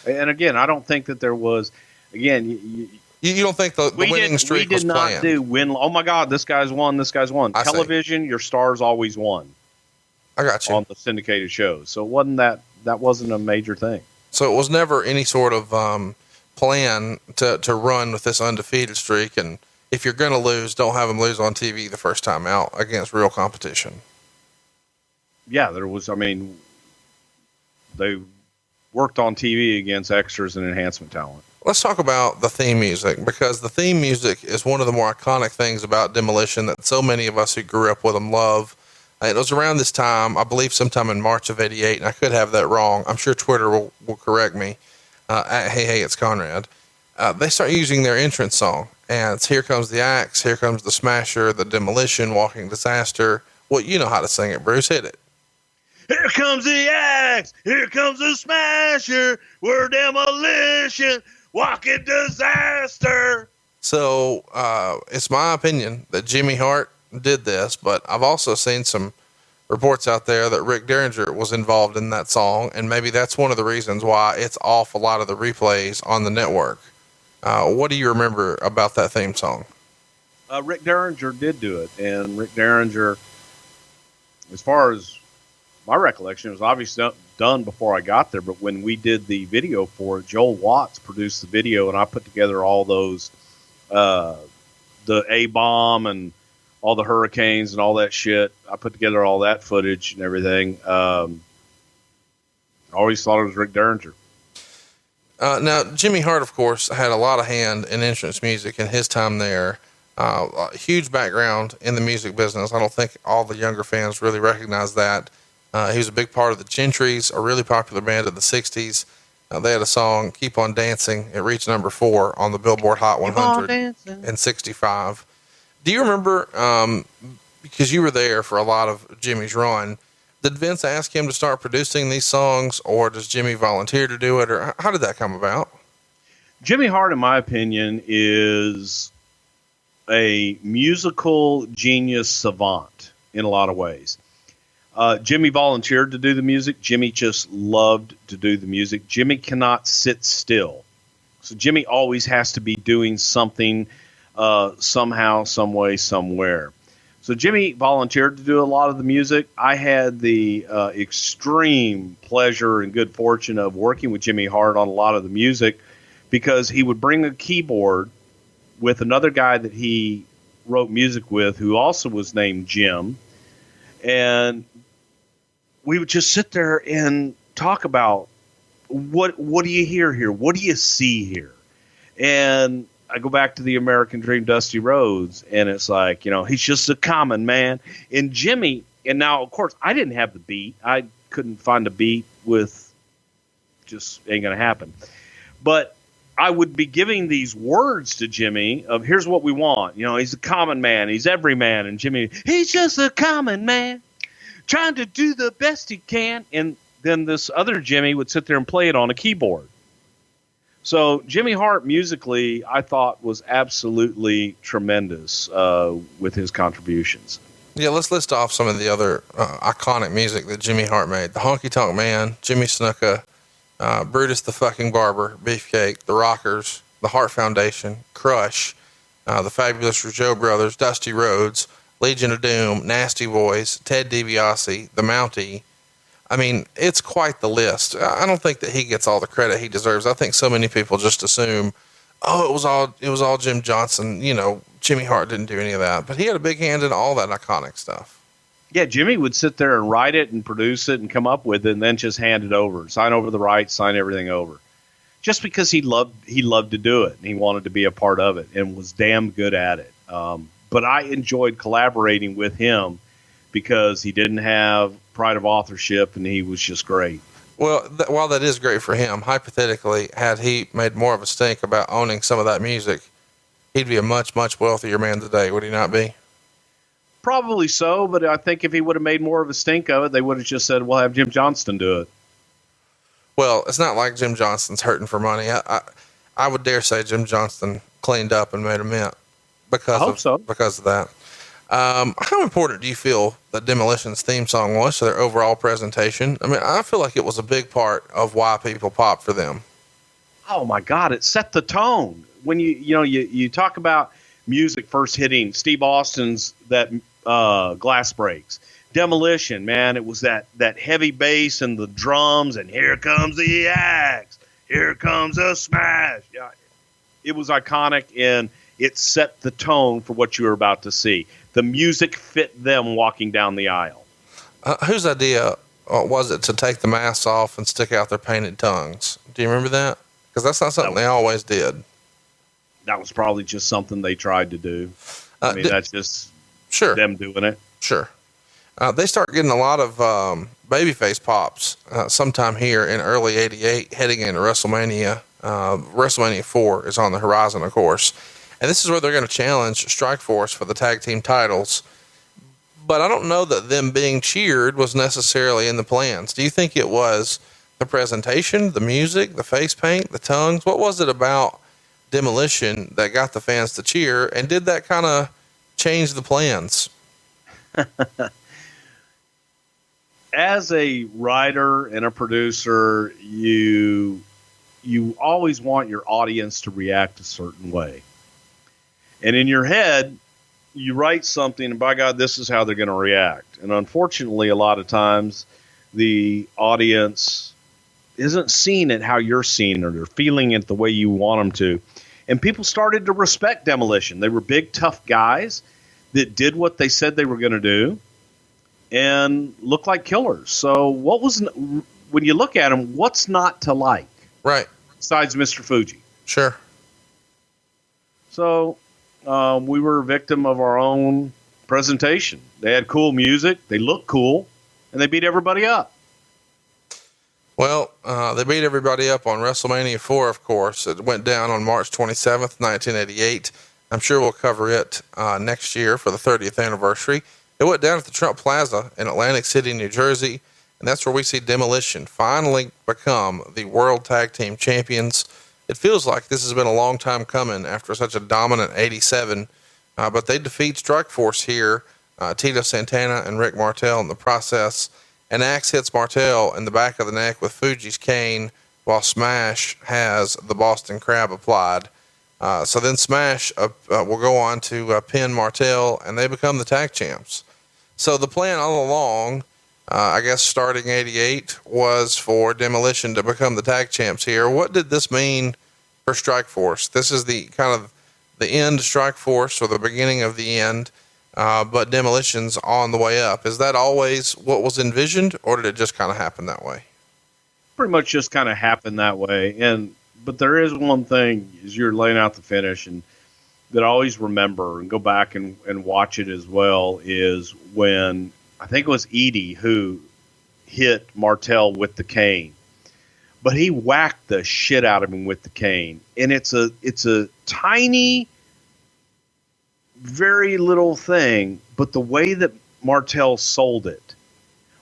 And again, I don't think that there was, again, you don't think the winning streak was planned? We did not do win. Oh my God, this guy's won. This guy's won. Television, your stars always won. I got you. On the syndicated shows. So it wasn't that wasn't a major thing. So it was never any sort of plan to run with this undefeated streak. And if you're going to lose, don't have them lose on TV the first time out against real competition. Yeah, there was, they worked on TV against extras and enhancement talent. Let's talk about the theme music, because the theme music is one of the more iconic things about Demolition that so many of us who grew up with them love. It was around this time, I believe sometime in March of 88, and I could have that wrong. I'm sure Twitter will correct me. Hey, it's Conrad. They start using their entrance song, and it's Here Comes the Axe, Here Comes the Smasher, the Demolition, Walking Disaster. Well, you know how to sing it, Bruce. Hit it. Here comes the axe. Here comes the smasher. We're Demolition. Walking disaster. So it's my opinion that Jimmy Hart did this, but I've also seen some reports out there that Rick Derringer was involved in that song, and maybe that's one of the reasons why it's off a lot of the replays on the network. What do you remember about that theme song? Rick Derringer did do it, and Rick Derringer, as far as my recollection, it was obviously done before I got there, but when we did the video for it, Joel Watts produced the video, and I put together all those, the A-bomb and all the hurricanes and all that shit. I put together all that footage and everything. I always thought it was Rick Derringer. Now, Jimmy Hart, of course, had a lot of hand in entrance music in his time there. A huge background in the music business. I don't think all the younger fans really recognize that. He was a big part of the Gentrys, a really popular band of the 60s. They had a song, Keep on Dancing. It reached number 4 on the Billboard Hot 100 in 65. Do you remember because you were there for a lot of Jimmy's run. Did Vince ask him to start producing these songs, or does Jimmy volunteer to do it, or how did that come about? Jimmy Hart, in my opinion, is a musical genius savant in a lot of ways. Jimmy volunteered to do the music. Jimmy just loved to do the music. Jimmy cannot sit still. So Jimmy always has to be doing something somehow, some way, somewhere. So Jimmy volunteered to do a lot of the music. I had the extreme pleasure and good fortune of working with Jimmy Hart on a lot of the music, because he would bring a keyboard with another guy that he wrote music with, who also was named Jim. And we would just sit there and talk about what do you hear here? What do you see here? And I go back to the American Dream, Dusty Rhodes, and it's like, he's just a common man. And Jimmy, and now, of course, I didn't have the beat. I couldn't find a beat with, just ain't going to happen. But I would be giving these words to Jimmy of, here's what we want. He's a common man. He's every man. And Jimmy, he's just a common man trying to do the best he can. And then this other Jimmy would sit there and play it on a keyboard. So Jimmy Hart musically, I thought, was absolutely tremendous with his contributions. Yeah, let's list off some of the other iconic music that Jimmy Hart made. The Honky Tonk Man, Jimmy Snuka, Brutus the fucking Barber, Beefcake, The Rockers, The Hart Foundation, Crush, The Fabulous Rougeau Brothers, Dusty Rhodes, Legion of Doom, Nasty Boys, Ted DiBiase, The Mountie. I mean, it's quite the list. I don't think that he gets all the credit he deserves. I think so many people just assume, it was all Jim Johnson. Jimmy Hart didn't do any of that, but he had a big hand in all that iconic stuff. Yeah, Jimmy would sit there and write it and produce it and come up with it and then just hand it over, sign over the rights, sign everything over. Just because he loved to do it and he wanted to be a part of it and was damn good at it. But I enjoyed collaborating with him because he didn't have pride of authorship and he was just great. Well, while that is great for him, hypothetically, had he made more of a stink about owning some of that music, he'd be a much, much wealthier man today, would he not be? Probably so, but I think if he would have made more of a stink of it, they would have just said, we'll have Jim Johnston do it. Well, it's not like Jim Johnston's hurting for money. I would dare say Jim Johnston cleaned up and made a mint because of that. How important do you feel that Demolition's theme song was to their overall presentation? I mean, I feel like it was a big part of why people popped for them. Oh my God, it set the tone. When you talk about music first hitting Steve Austin's that Glass Breaks, Demolition, man, it was that heavy bass and the drums, and here comes the axe, here comes a smash. Yeah, it was iconic, and it set the tone for what you were about to see. The music fit them walking down the aisle. Whose idea was it to take the masks off and stick out their painted tongues? Do you remember that? Because that's not something they always did. That was probably just something they tried to do. I mean, that's just them doing it. Sure. They start getting a lot of babyface pops sometime here in early '88, heading into WrestleMania. WrestleMania 4 is on the horizon, of course. And this is where they're going to challenge Strikeforce for the tag team titles. But I don't know that them being cheered was necessarily in the plans. Do you think it was the presentation, the music, the face paint, the tongues? What was it about Demolition that got the fans to cheer? And did that kind of change the plans? As a writer and a producer, you always want your audience to react a certain way. And in your head, you write something, and by God, this is how they're going to react. And unfortunately, a lot of times, the audience isn't seeing it how you're seeing it, or they're feeling it the way you want them to. And people started to respect Demolition. They were big, tough guys that did what they said they were going to do and looked like killers. So when you look at them, what's not to like? Right. Besides Mr. Fuji. Sure. So we were a victim of our own presentation. They had cool music, they looked cool, and they beat everybody up. Well, they beat everybody up on WrestleMania 4, of course. It went down on March 27th, 1988. I'm sure we'll cover it next year for the 30th anniversary. It went down at the Trump Plaza in Atlantic City, New Jersey, and that's where we see Demolition finally become the World Tag Team Champions. It feels like this has been a long time coming after such a dominant 87, but they defeat Strikeforce here, Tito Santana and Rick Martel in the process, and Axe hits Martel in the back of the neck with Fuji's cane, while Smash has the Boston Crab applied. So then Smash will go on to pin Martel, and they become the tag champs. So the plan all along, I guess starting 88, was for Demolition to become the tag champs here. What did this mean for Strikeforce? This is the kind of the end Strikeforce, or the beginning of the end, but Demolition's on the way up. Is that always what was envisioned, or did it just kind of happen that way? Pretty much just kind of happened that way. But there is one thing, as you're laying out the finish, and that I always remember and go back and watch it as well, is when I think it was Edie who hit Martel with the cane, but he whacked the shit out of him with the cane. And it's a tiny, very little thing, but the way that Martel sold it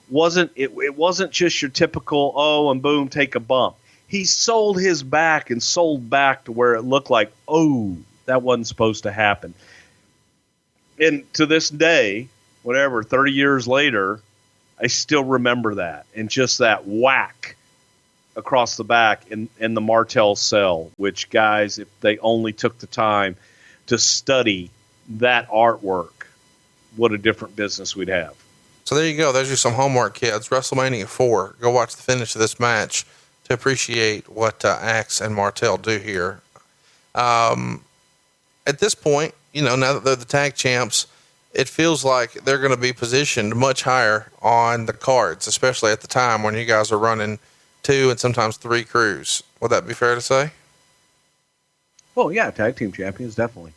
wasn't just your typical, oh, and boom, take a bump. He sold his back and sold back to where it looked like, oh, that wasn't supposed to happen. And to this day, 30 years later, I still remember that. And just that whack across the back in the Martel cell, which, guys, if they only took the time to study that artwork, what a different business we'd have. So there you go. There's your some homework, kids. WrestleMania 4. Go watch the finish of this match to appreciate what Axe and Martel do here. At this point, now that they're the tag champs, it feels like they're going to be positioned much higher on the cards, especially at the time when you guys are running 2 and sometimes 3 crews. Would that be fair to say? Well, yeah, tag team champions, definitely.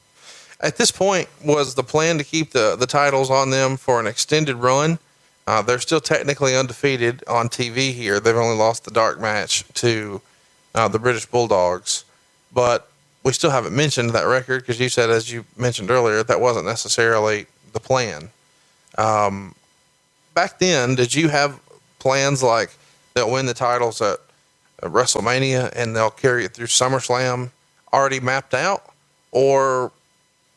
At this point, was the plan to keep the titles on them for an extended run? They're still technically undefeated on TV here. They've only lost the dark match to the British Bulldogs, but we still haven't mentioned that record because you said, as you mentioned earlier, that wasn't necessarily the plan. Back then, did you have plans like they'll win the titles at WrestleMania and they'll carry it through SummerSlam already mapped out? Or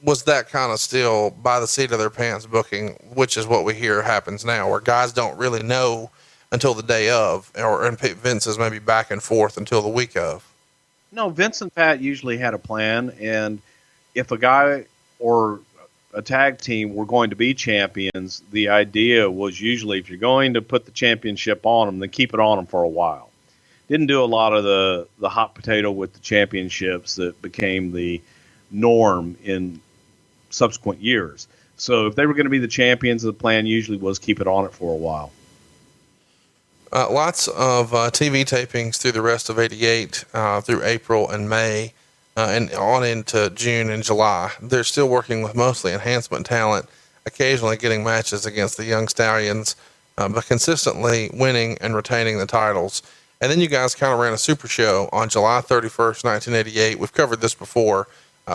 was that kind of still by the seat of their pants booking, which is what we hear happens now, where guys don't really know until the day of, and Vince is maybe back and forth until the week of? No, Vince and Pat usually had a plan, and if a guy or a tag team were going to be champions, the idea was usually if you're going to put the championship on them, then keep it on them for a while. Didn't do a lot of the hot potato with the championships that became the norm in subsequent years. So if they were going to be the champions, the plan usually was keep it on it for a while. Lots of TV tapings through the rest of 88, through April and May, and on into June and July. They're still working with mostly enhancement talent, occasionally getting matches against the Young Stallions, but consistently winning and retaining the titles. And then you guys kind of ran a super show on July 31st, 1988. We've covered this before.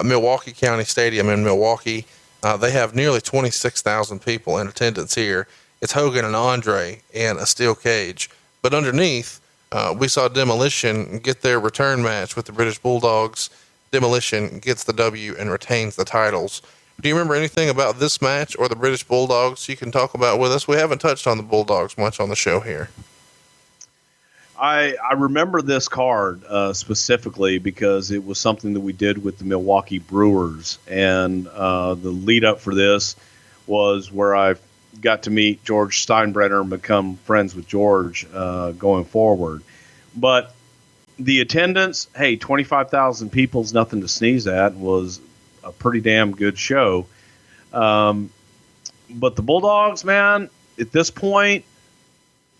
Milwaukee County Stadium in Milwaukee. They have nearly 26,000 people in attendance here. It's Hogan and Andre in a steel cage. But underneath, we saw Demolition get their return match with the British Bulldogs. Demolition gets the W and retains the titles. Do you remember anything about this match or the British Bulldogs you can talk about with us? We haven't touched on the Bulldogs much on the show here. I remember this card specifically because it was something that we did with the Milwaukee Brewers, and the lead up for this was where I got to meet George Steinbrenner and become friends with George going forward. But the attendance, 25,000 people is nothing to sneeze at, was a pretty damn good show. But the Bulldogs, man, at this point,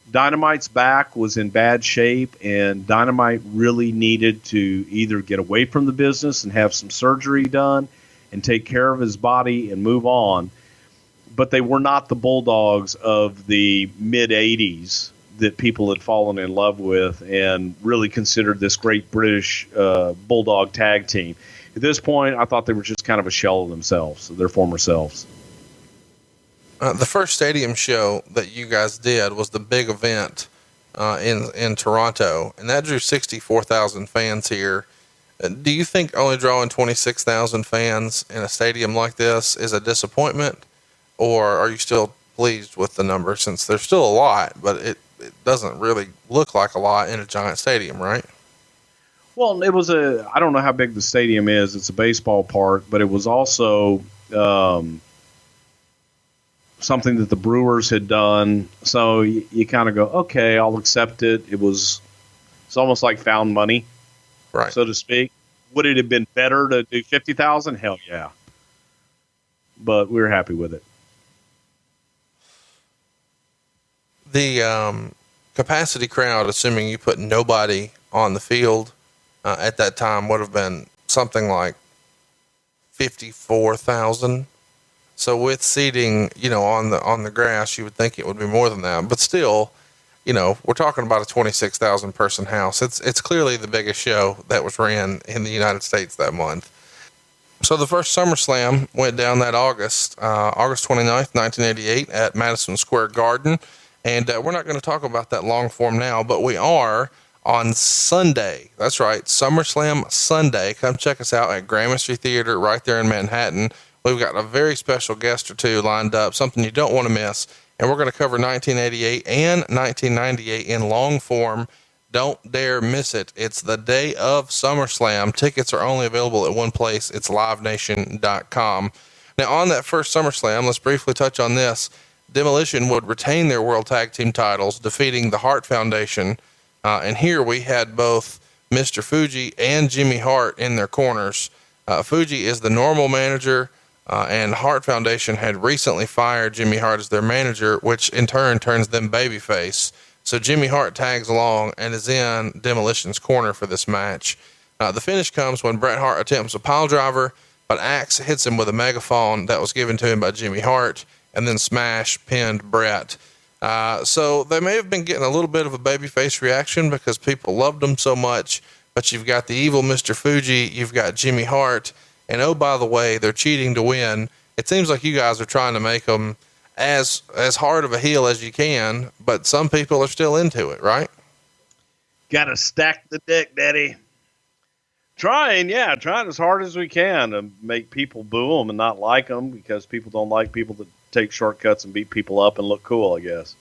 Dynamite's back was in bad shape, and Dynamite really needed to either get away from the business and have some surgery done and take care of his body and move on. But they were not the Bulldogs of the mid-'80s that people had fallen in love with and really considered this great British Bulldog tag team. At this point, I thought they were just kind of a shell of themselves, of their former selves. The first stadium show that you guys did was the big event in Toronto, and that drew 64,000 fans here. Do you think only drawing 26,000 fans in a stadium like this is a disappointment, or are you still pleased with the number, since there's still a lot, but it doesn't really look like a lot in a giant stadium, right? Well, it was I don't know how big the stadium is. It's a baseball park, but it was also something that the Brewers had done. So you kind of go, okay, I'll accept it. It's almost like found money, right, so to speak. Would it have been better to do 50,000? Hell yeah. But we were happy with it. The capacity crowd, assuming you put nobody on the field at that time, would have been something like 54,000. So with seating, on the grass, you would think it would be more than that, but still, we're talking about a 26,000 person house. It's clearly the biggest show that was ran in the United States that month. So the first SummerSlam went down that August 29th, 1988 at Madison Square Garden. And we're not going to talk about that long form now, but we are on Sunday. That's right, SummerSlam Sunday. Come check us out at Gramercy Theater right there in Manhattan. We've got a very special guest or two lined up, something you don't want to miss. And we're going to cover 1988 and 1998 in long form. Don't dare miss it. It's the day of SummerSlam. Tickets are only available at one place. It's livenation.com. Now, on that first SummerSlam, let's briefly touch on this. Demolition would retain their World Tag Team titles, defeating the Hart Foundation. And here we had both Mr. Fuji and Jimmy Hart in their corners. Fuji is the normal manager, and Hart Foundation had recently fired Jimmy Hart as their manager, which in turn turns them babyface. So Jimmy Hart tags along and is in Demolition's corner for this match. The finish comes when Bret Hart attempts a pile driver, but Axe hits him with a megaphone that was given to him by Jimmy Hart, and then Smash pinned Bret. So they may have been getting a little bit of a babyface reaction because people loved them so much, but you've got the evil Mr. Fuji, you've got Jimmy Hart, and oh, by the way, they're cheating to win. It seems like you guys are trying to make them as hard of a heel as you can, but some people are still into it, right? Got to stack the deck, Daddy. Trying as hard as we can to make people boo them and not like them, because people don't like people that take shortcuts and beat people up and look cool, I guess.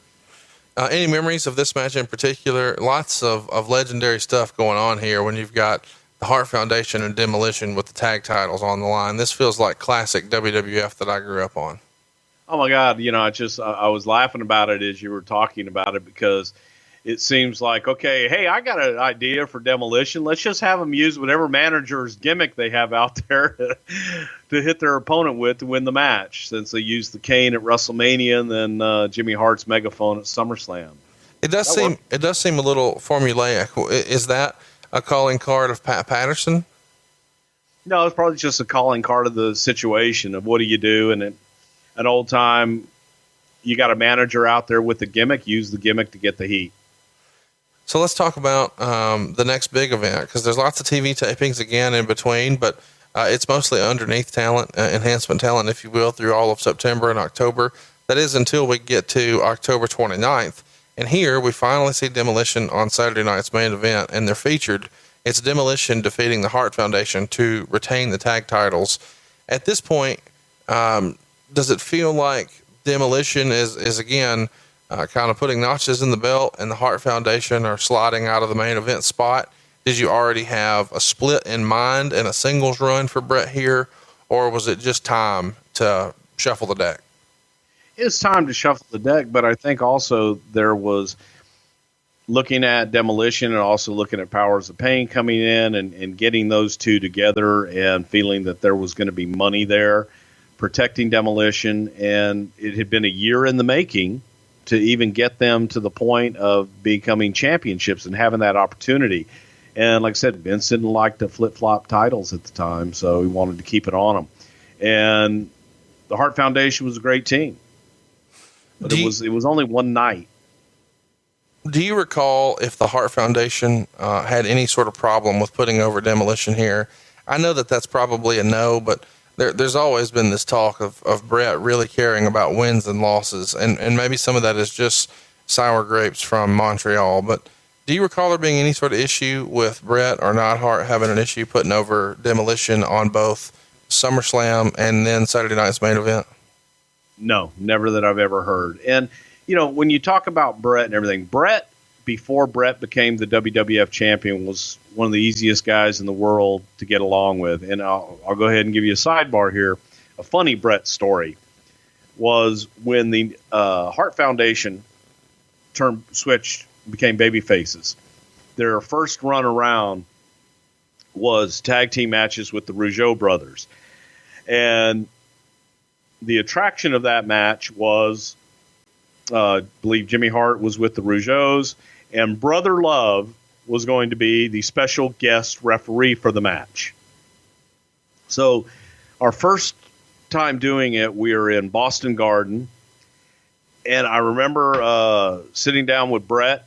Any memories of this match in particular? Lots of legendary stuff going on here when you've got the Hart Foundation and Demolition with the tag titles on the line. This feels like classic WWF that I grew up on. Oh my God. I was laughing about it as you were talking about it, because it seems like, okay, hey, I got an idea for Demolition. Let's just have them use whatever manager's gimmick they have out there to hit their opponent with to win the match, since they used the cane at WrestleMania and then Jimmy Hart's megaphone at SummerSlam. It does seem a little formulaic. Is that a calling card of Pat Patterson? No, it's probably just a calling card of the situation of what do you do. And an old time, you got a manager out there with the gimmick, use the gimmick to get the heat. So let's talk about the next big event, because there's lots of TV tapings again in between, but it's mostly underneath talent, enhancement talent, if you will, through all of September and October. That is until we get to October 29th. And here we finally see Demolition on Saturday night's main event, and they're featured. It's Demolition defeating the Hart Foundation to retain the tag titles. At this point, does it feel like Demolition is again kind of putting notches in the belt, and the Hart Foundation are sliding out of the main event spot? Did you already have a split in mind and a singles run for Bret here, or was it just time to shuffle the deck? It's time to shuffle the deck, but I think also there was looking at Demolition and also looking at Powers of Pain coming in and getting those two together and feeling that there was going to be money there, protecting Demolition. And it had been a year in the making to even get them to the point of becoming championships and having that opportunity. And like I said, Vince didn't like to flip-flop titles at the time, so he wanted to keep it on them. And the Hart Foundation was a great team. But it was only one night. Do you recall if the Hart Foundation had any sort of problem with putting over Demolition here? I know that that's probably a no, but there's always been this talk of Brett really caring about wins and losses, and maybe some of that is just sour grapes from Montreal. But do you recall there being any sort of issue with Brett or Neidhart having an issue putting over Demolition on both SummerSlam and then Saturday night's main event? No, never that I've ever heard. And, when you talk about Brett and everything, Brett, before Brett became the WWF champion, was one of the easiest guys in the world to get along with. And I'll go ahead and give you a sidebar here. A funny Brett story was when the Hart Foundation became baby faces. Their first run around was tag team matches with the Rougeau brothers. And the attraction of that match was, I believe Jimmy Hart was with the Rougeaus, and Brother Love was going to be the special guest referee for the match. So our first time doing it, we were in Boston Garden, and I remember sitting down with Brett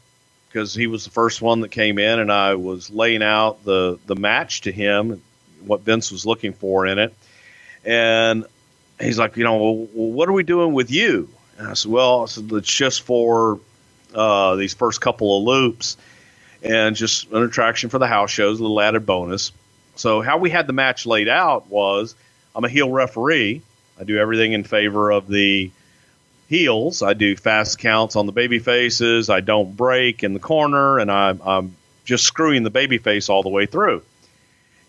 because he was the first one that came in, and I was laying out the match to him, what Vince was looking for in it. And he's like, what are we doing with you? And I said, it's just for these first couple of loops and just an attraction for the house shows, a little added bonus. So how we had the match laid out was, I'm a heel referee. I do everything in favor of the heels. I do fast counts on the baby faces. I don't break in the corner, and I'm just screwing the baby face all the way through.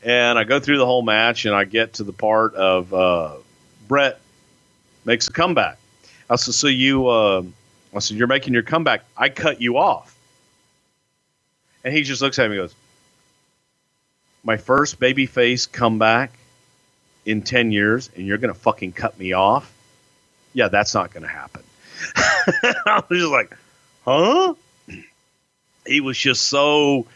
And I go through the whole match, and I get to the part of Brett makes a comeback. I said, you're making your comeback. I cut you off. And he just looks at me and goes, my first babyface comeback in 10 years, and you're going to fucking cut me off? Yeah, that's not going to happen. I was just like, huh? He was just so,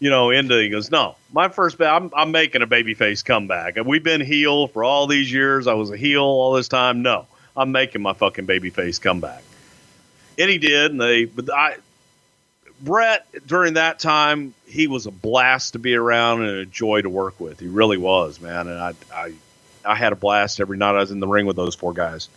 into it. He goes, no, my first, I'm making a babyface comeback. And we've been heel for all these years. I was a heel all this time. No, I'm making my fucking babyface comeback. And he did. And Brett, during that time, he was a blast to be around and a joy to work with. He really was, man. And I had a blast every night I was in the ring with those four guys.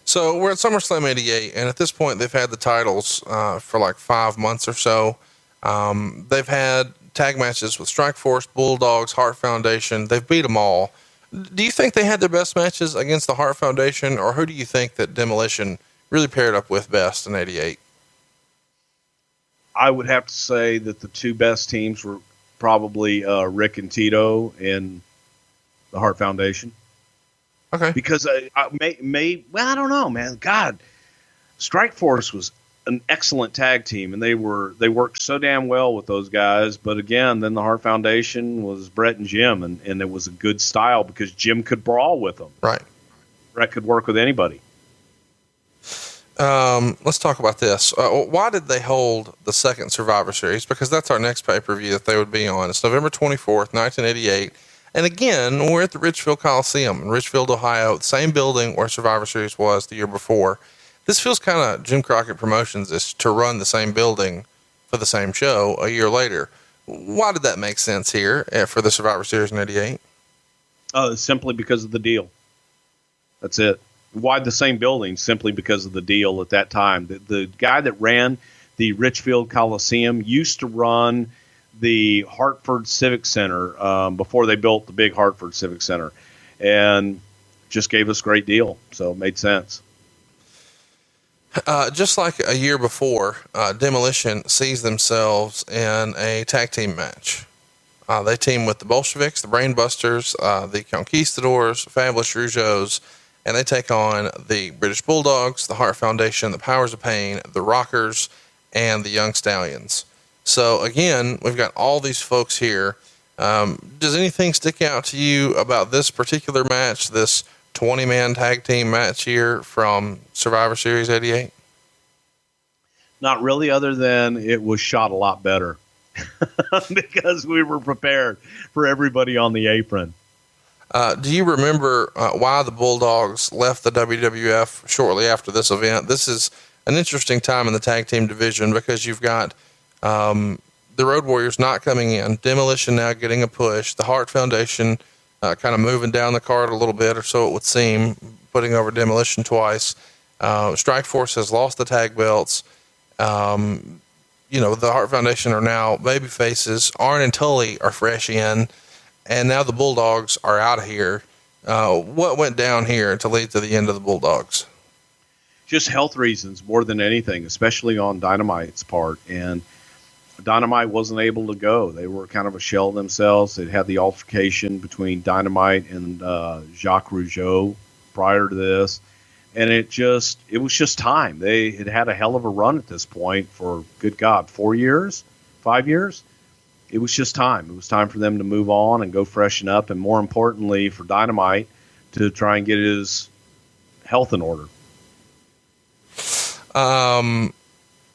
So we're at SummerSlam 88, and at this point they've had the titles for like 5 months or so. They've had tag matches with Strikeforce, Bulldogs, Hart Foundation. They've beat them all. Do you think they had their best matches against the Hart Foundation, or who do you think that Demolition really paired up with best in 88? I would have to say that the two best teams were probably Rick and Tito and the Hart Foundation. Okay. Because I don't know, man. God, Strikeforce was an excellent tag team, and they worked so damn well with those guys. But again, then the Hart Foundation was Brett and Jim, and it was a good style because Jim could brawl with them. Right. Brett could work with anybody. Let's talk about this. Why did they hold the second Survivor Series? Because that's our next pay-per-view that they would be on. It's November 24th, 1988. And again, we're at the Richfield Coliseum in Richfield, Ohio, the same building where Survivor Series was the year before. This feels kind of Jim Crockett Promotions is to run the same building for the same show a year later. Why did that make sense here for the Survivor Series in 88? Simply because of the deal. That's it. Why the same building? Simply because of the deal at that time. The guy that ran the Richfield Coliseum used to run the Hartford Civic Center before they built the big Hartford Civic Center, and just gave us a great deal. So it made sense. Just like a year before, Demolition sees themselves in a tag team match. They team with the Bolsheviks, the Brainbusters, the Conquistadors, Fabulous Rougeaus, and they take on the British Bulldogs, the Hart Foundation, the Powers of Pain, the Rockers, and the Young Stallions. So again, we've got all these folks here. Does anything stick out to you about this particular match, this 20-man tag team match here from Survivor Series 88? Not really, other than it was shot a lot better because we were prepared for everybody on the apron. Do you remember why the Bulldogs left the WWF shortly after this event? This is an interesting time in the tag team division because you've got the Road Warriors not coming in, Demolition now getting a push, the Hart Foundation kind of moving down the card a little bit, or so it would seem, putting over Demolition twice. Strikeforce has lost the tag belts. The Hart Foundation are now baby faces. Arn and Tully are fresh in, and now the Bulldogs are out of here. What went down here to lead to the end of the Bulldogs? Just health reasons more than anything, especially on Dynamite's part. And Dynamite wasn't able to go. They were kind of a shell of themselves. They'd had the altercation between Dynamite and Jacques Rougeau prior to this. And it was just time. They had a hell of a run at this point for, good God, 4 years, 5 years. It was just time. It was time for them to move on and go freshen up. And more importantly, for Dynamite to try and get his health in order.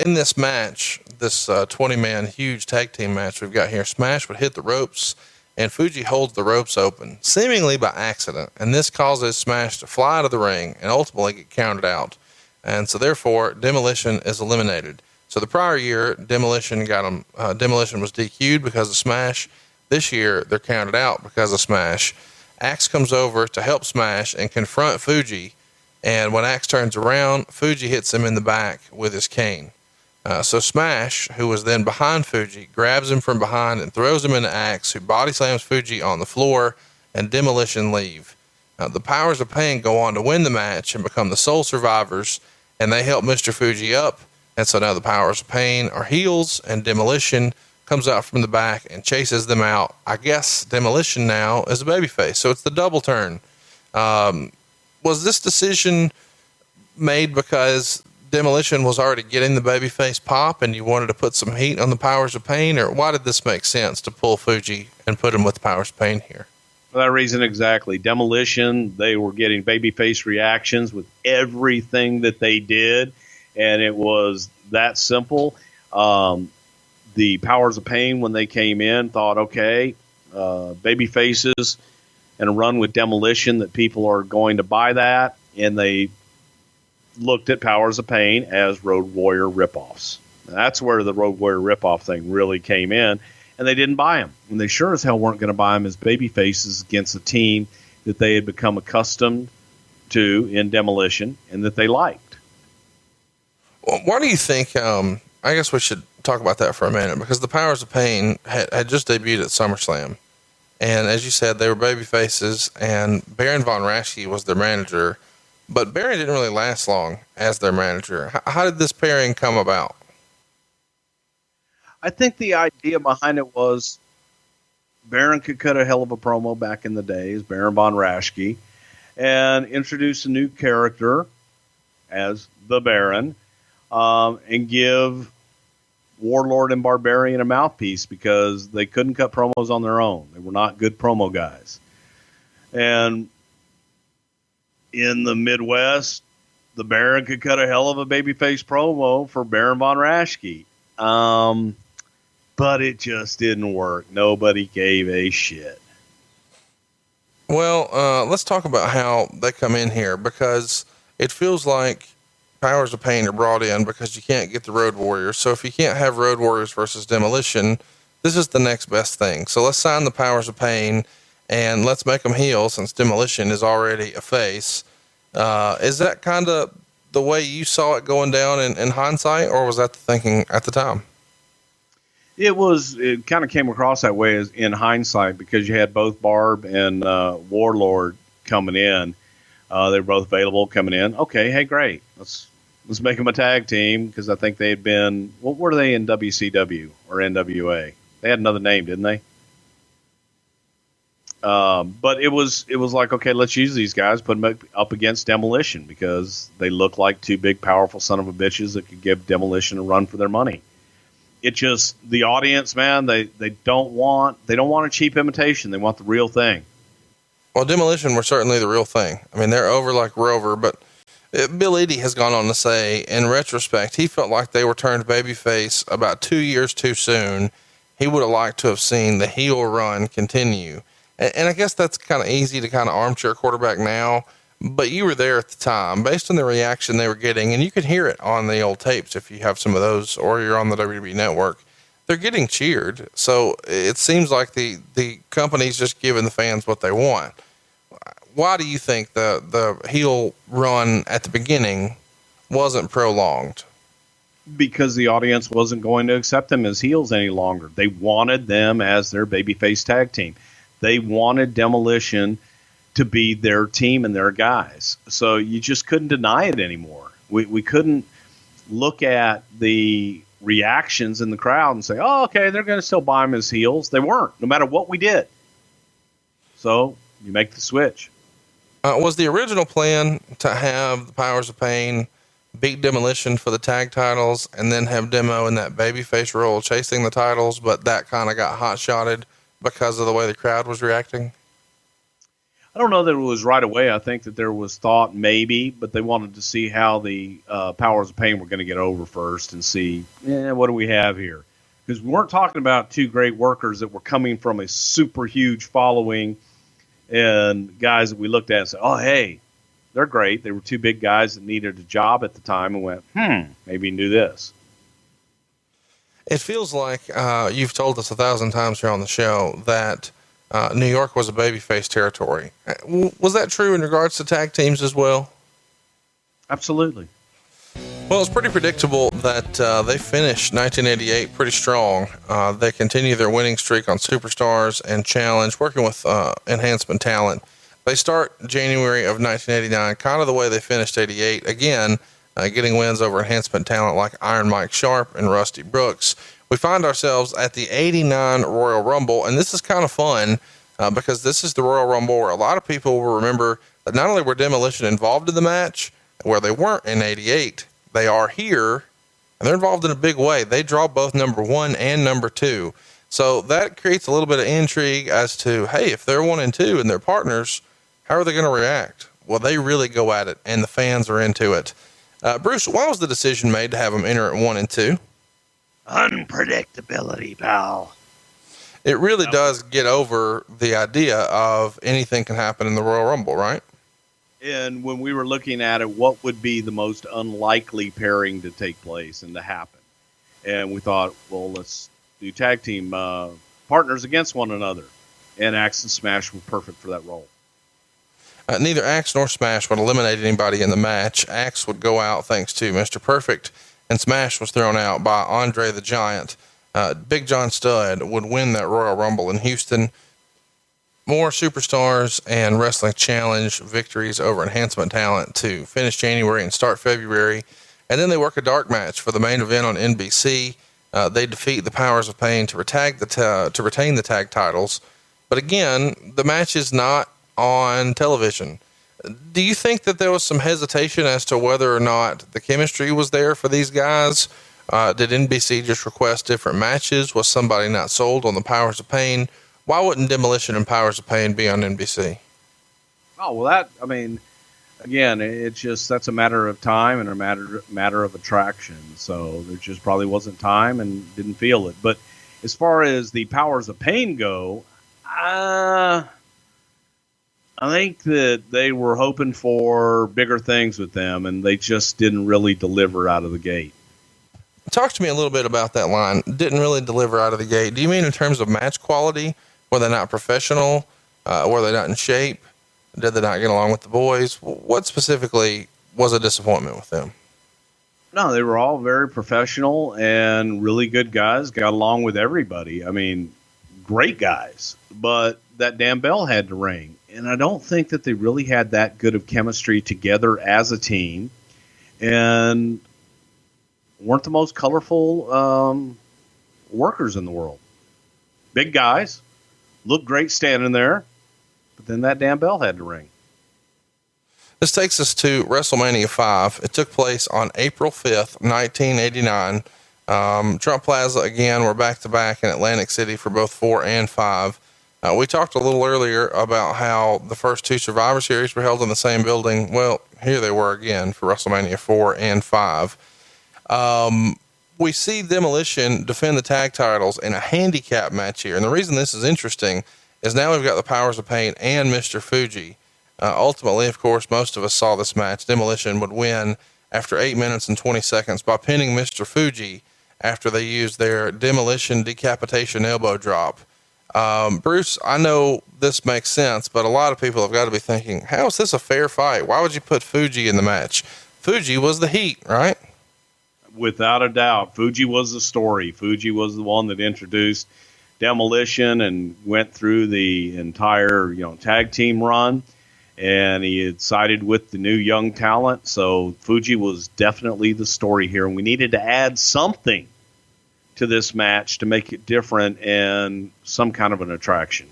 In this match, this 20-man huge tag team match we've got here, Smash would hit the ropes, and Fuji holds the ropes open, seemingly by accident, and this causes Smash to fly out of the ring and ultimately get counted out. And so therefore, Demolition is eliminated. So the prior year, Demolition was DQ'd because of Smash. This year, they're counted out because of Smash. Axe comes over to help Smash and confront Fuji, and when Axe turns around, Fuji hits him in the back with his cane. So Smash, who was then behind Fuji, grabs him from behind and throws him into Axe, who body slams Fuji on the floor, and Demolition leave. The Powers of Pain go on to win the match and become the sole survivors, and they help Mr. Fuji up. And so now the Powers of Pain are heels, and Demolition comes out from the back and chases them out. I guess Demolition now is a babyface, so it's the double turn. Was this decision made because Demolition was already getting the babyface pop and you wanted to put some heat on the Powers of Pain, or why did this make sense to pull Fuji and put him with the Powers of Pain here? For that reason, exactly. Demolition, they were getting babyface reactions with everything that they did, and it was that simple. The Powers of Pain, when they came in, thought, okay, babyfaces and a run with Demolition, that people are going to buy that, and they looked at Powers of Pain as Road Warrior ripoffs. That's where the Road Warrior ripoff thing really came in, and they didn't buy them. And they sure as hell weren't going to buy them as baby faces against a team that they had become accustomed to in Demolition and that they liked. Well, why do you think, I guess we should talk about that for a minute, because the Powers of Pain had just debuted at SummerSlam. And as you said, they were baby faces, and Baron Von Raschke was their manager. But Baron didn't really last long as their manager. How did this pairing come about? I think the idea behind it was Baron could cut a hell of a promo back in the days, Baron Von Raschke, and introduce a new character as the Baron, and give Warlord and Barbarian a mouthpiece because they couldn't cut promos on their own. They were not good promo guys. And in the Midwest, the Baron could cut a hell of a babyface promo for Baron Von Raschke. But it just didn't work. Nobody gave a shit. Well, let's talk about how they come in here, because it feels like Powers of Pain are brought in because you can't get the Road Warriors. So if you can't have Road Warriors versus Demolition, this is the next best thing. So let's sign the Powers of Pain and let's make them heel since Demolition is already a face. Is that kind of the way you saw it going down in hindsight, or was that the thinking at the time? It kind of came across that way as in hindsight, because you had both Barb and Warlord coming in. They were both available coming in. Okay, hey, great. Let's make them a tag team, because I think they had been, what were they in WCW or NWA? They had another name, didn't they? But it was like, okay, let's use these guys, put them up against Demolition, because they look like two big, powerful son of a bitches that could give Demolition a run for their money. It just, the audience, man, they don't want a cheap imitation. They want the real thing. Well, Demolition were certainly the real thing. I mean, they're over like Rover, but Bill Eadie has gone on to say, in retrospect, he felt like they were turned babyface about 2 years too soon. He would have liked to have seen the heel run continue. And I guess that's kind of easy to kind of armchair quarterback now, but you were there at the time based on the reaction they were getting. And you could hear it on the old tapes if you have some of those, or you're on the WWE network. they're getting cheered. So it seems like the company's just giving the fans what they want. Why do you think the heel run at the beginning wasn't prolonged? Because the audience wasn't going to accept them as heels any longer. They wanted them as their babyface tag team. They wanted Demolition to be their team and their guys. So you just couldn't deny it anymore. We couldn't look at the reactions in the crowd and say, oh, okay, they're going to still buy them as heels. They weren't, no matter what we did. So you make the switch. Was the original plan to have the Powers of Pain beat Demolition for the tag titles and then have Demo in that babyface role chasing the titles, but that kind of got hot-shotted because of the way the crowd was reacting? I don't know that it was right away. I think that there was thought maybe, but they wanted to see how the Powers of Pain were going to get over first and see, what do we have here? Because we weren't talking about two great workers that were coming from a super huge following and guys that we looked at and said, oh, hey, they're great. They were two big guys that needed a job at the time and went, maybe you can do this. It feels like you've told us 1,000 times here on the show that New York was a babyface territory. Was that true in regards to tag teams as well? Absolutely. Well, it's pretty predictable that they finished 1988 pretty strong. They continue their winning streak on Superstars and Challenge, working with enhancement talent. They start January of 1989, kind of the way they finished 88. Again, getting wins over enhancement talent like Iron Mike Sharp and Rusty Brooks. We find ourselves at the 89 Royal Rumble, and this is kind of fun because this is the Royal Rumble where a lot of people will remember that not only were Demolition involved in the match, where they weren't in 88, they are here, and they're involved in a big way. They draw both number 1 and number 2. So that creates a little bit of intrigue as to, hey, if they're 1 and 2 and they're partners, how are they going to react? Well, they really go at it, and the fans are into it. Bruce, why was the decision made to have them enter at 1 and 2? Unpredictability, pal. It really does get over the idea of anything can happen in the Royal Rumble, right? And when we were looking at it, what would be the most unlikely pairing to take place and to happen? And we thought, well, let's do tag team partners against one another. And Axe and Smash were perfect for that role. Neither Axe nor Smash would eliminate anybody in the match. Axe would go out thanks to Mr. Perfect, and Smash was thrown out by Andre the Giant. Big John Studd would win that Royal Rumble in Houston. More Superstars and Wrestling Challenge victories over enhancement talent to finish January and start February. And then they work a dark match for the main event on NBC. They defeat the Powers of Pain to retain the tag titles. But again, the match is not on television. Do you think that there was some hesitation as to whether or not the chemistry was there for these guys? Did NBC just request different matches? Was somebody not sold on the Powers of Pain? Why wouldn't Demolition and Powers of Pain be on NBC? Oh, well, again, it's just, that's a matter of time and a matter of attraction. So there just probably wasn't time and didn't feel it. But as far as the Powers of Pain go, I think that they were hoping for bigger things with them, and they just didn't really deliver out of the gate. Talk to me a little bit about that line. Didn't really deliver out of the gate. Do you mean in terms of match quality? Were they not professional? Were they not in shape? Did they not get along with the boys? What specifically was a disappointment with them? No, they were all very professional and really good guys. Got along with everybody. I mean, great guys. But that damn bell had to ring. And I don't think that they really had that good of chemistry together as a team. And weren't the most colorful workers in the world. Big guys. Looked great standing there. But then that damn bell had to ring. This takes us to Wrestlemania 5. It took place on April 5th, 1989. Trump Plaza, again, we're back-to-back in Atlantic City for both 4 and 5. We talked a little earlier about how the first 2 Survivor Series were held in the same building. Well, here they were again for Wrestlemania 4 and 5. We see Demolition defend the tag titles in a handicap match here. And the reason this is interesting is now we've got the Powers of Pain and Mr. Fuji. Ultimately, of course, most of us saw this match. Demolition would win after 8 minutes and 20 seconds by pinning Mr. Fuji after they used their Demolition Decapitation elbow drop. Bruce, I know this makes sense, but a lot of people have got to be thinking, how is this a fair fight? Why would you put Fuji in the match? Fuji was the heat, right? Without a doubt. Fuji was the story. Fuji was the one that introduced Demolition and went through the entire, tag team run. And he had sided with the new young talent. So Fuji was definitely the story here. And we needed to add something to this match to make it different and some kind of an attraction.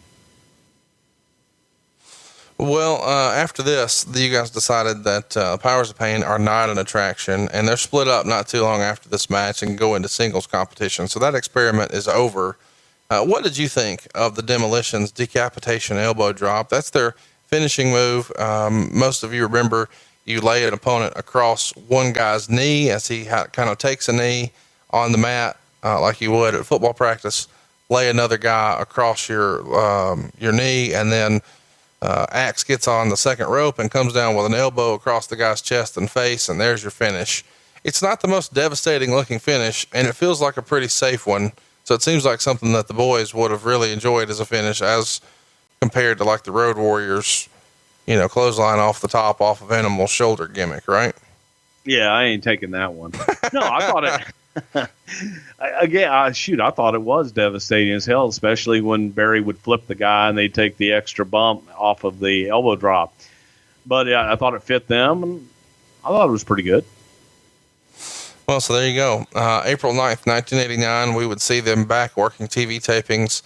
Well, after this, you guys decided that Powers of Pain are not an attraction, and they're split up not too long after this match and go into singles competition. So that experiment is over. What did you think of the Demolition's Decapitation elbow drop? That's their finishing move. Most of you remember you lay an opponent across one guy's knee as he kind of takes a knee on the mat, like you would at football practice. Lay another guy across your knee, and then Axe gets on the second rope and comes down with an elbow across the guy's chest and face, and there's your finish. It's not the most devastating looking finish, and it feels like a pretty safe one. So it seems like something that the boys would have really enjoyed as a finish, as compared to like the Road Warriors, clothesline off the top off of Animal's shoulder gimmick, right? Yeah, I ain't taking that one. No, I thought it. I thought it was devastating as hell, especially when Barry would flip the guy and they'd take the extra bump off of the elbow drop. But I thought it fit them, and I thought it was pretty good. Well, so there you go. April 9th, 1989, we would see them back working TV tapings,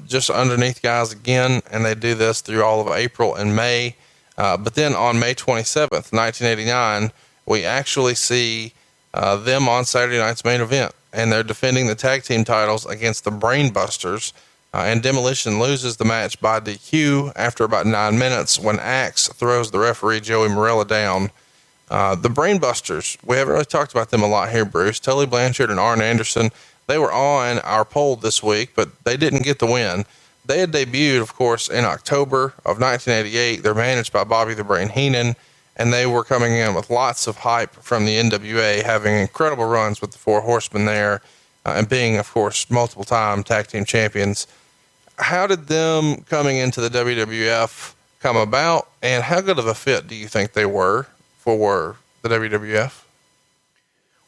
just underneath guys again, and they do this through all of April and May. But then on May 27th, 1989, we actually see them on Saturday night's main event, and they're defending the tag team titles against the Brainbusters. And Demolition loses the match by DQ after about 9 minutes when Axe throws the referee Joey Morella down. The Brainbusters, we haven't really talked about them a lot here, Bruce. Tully Blanchard and Arn Anderson, they were on our poll this week, but they didn't get the win. They had debuted, of course, in October of 1988. They're managed by Bobby the Brain Heenan, and they were coming in with lots of hype from the NWA, having incredible runs with the Four Horsemen there, and being, of course, multiple-time tag team champions. How did them coming into the WWF come about, and how good of a fit do you think they were for the WWF?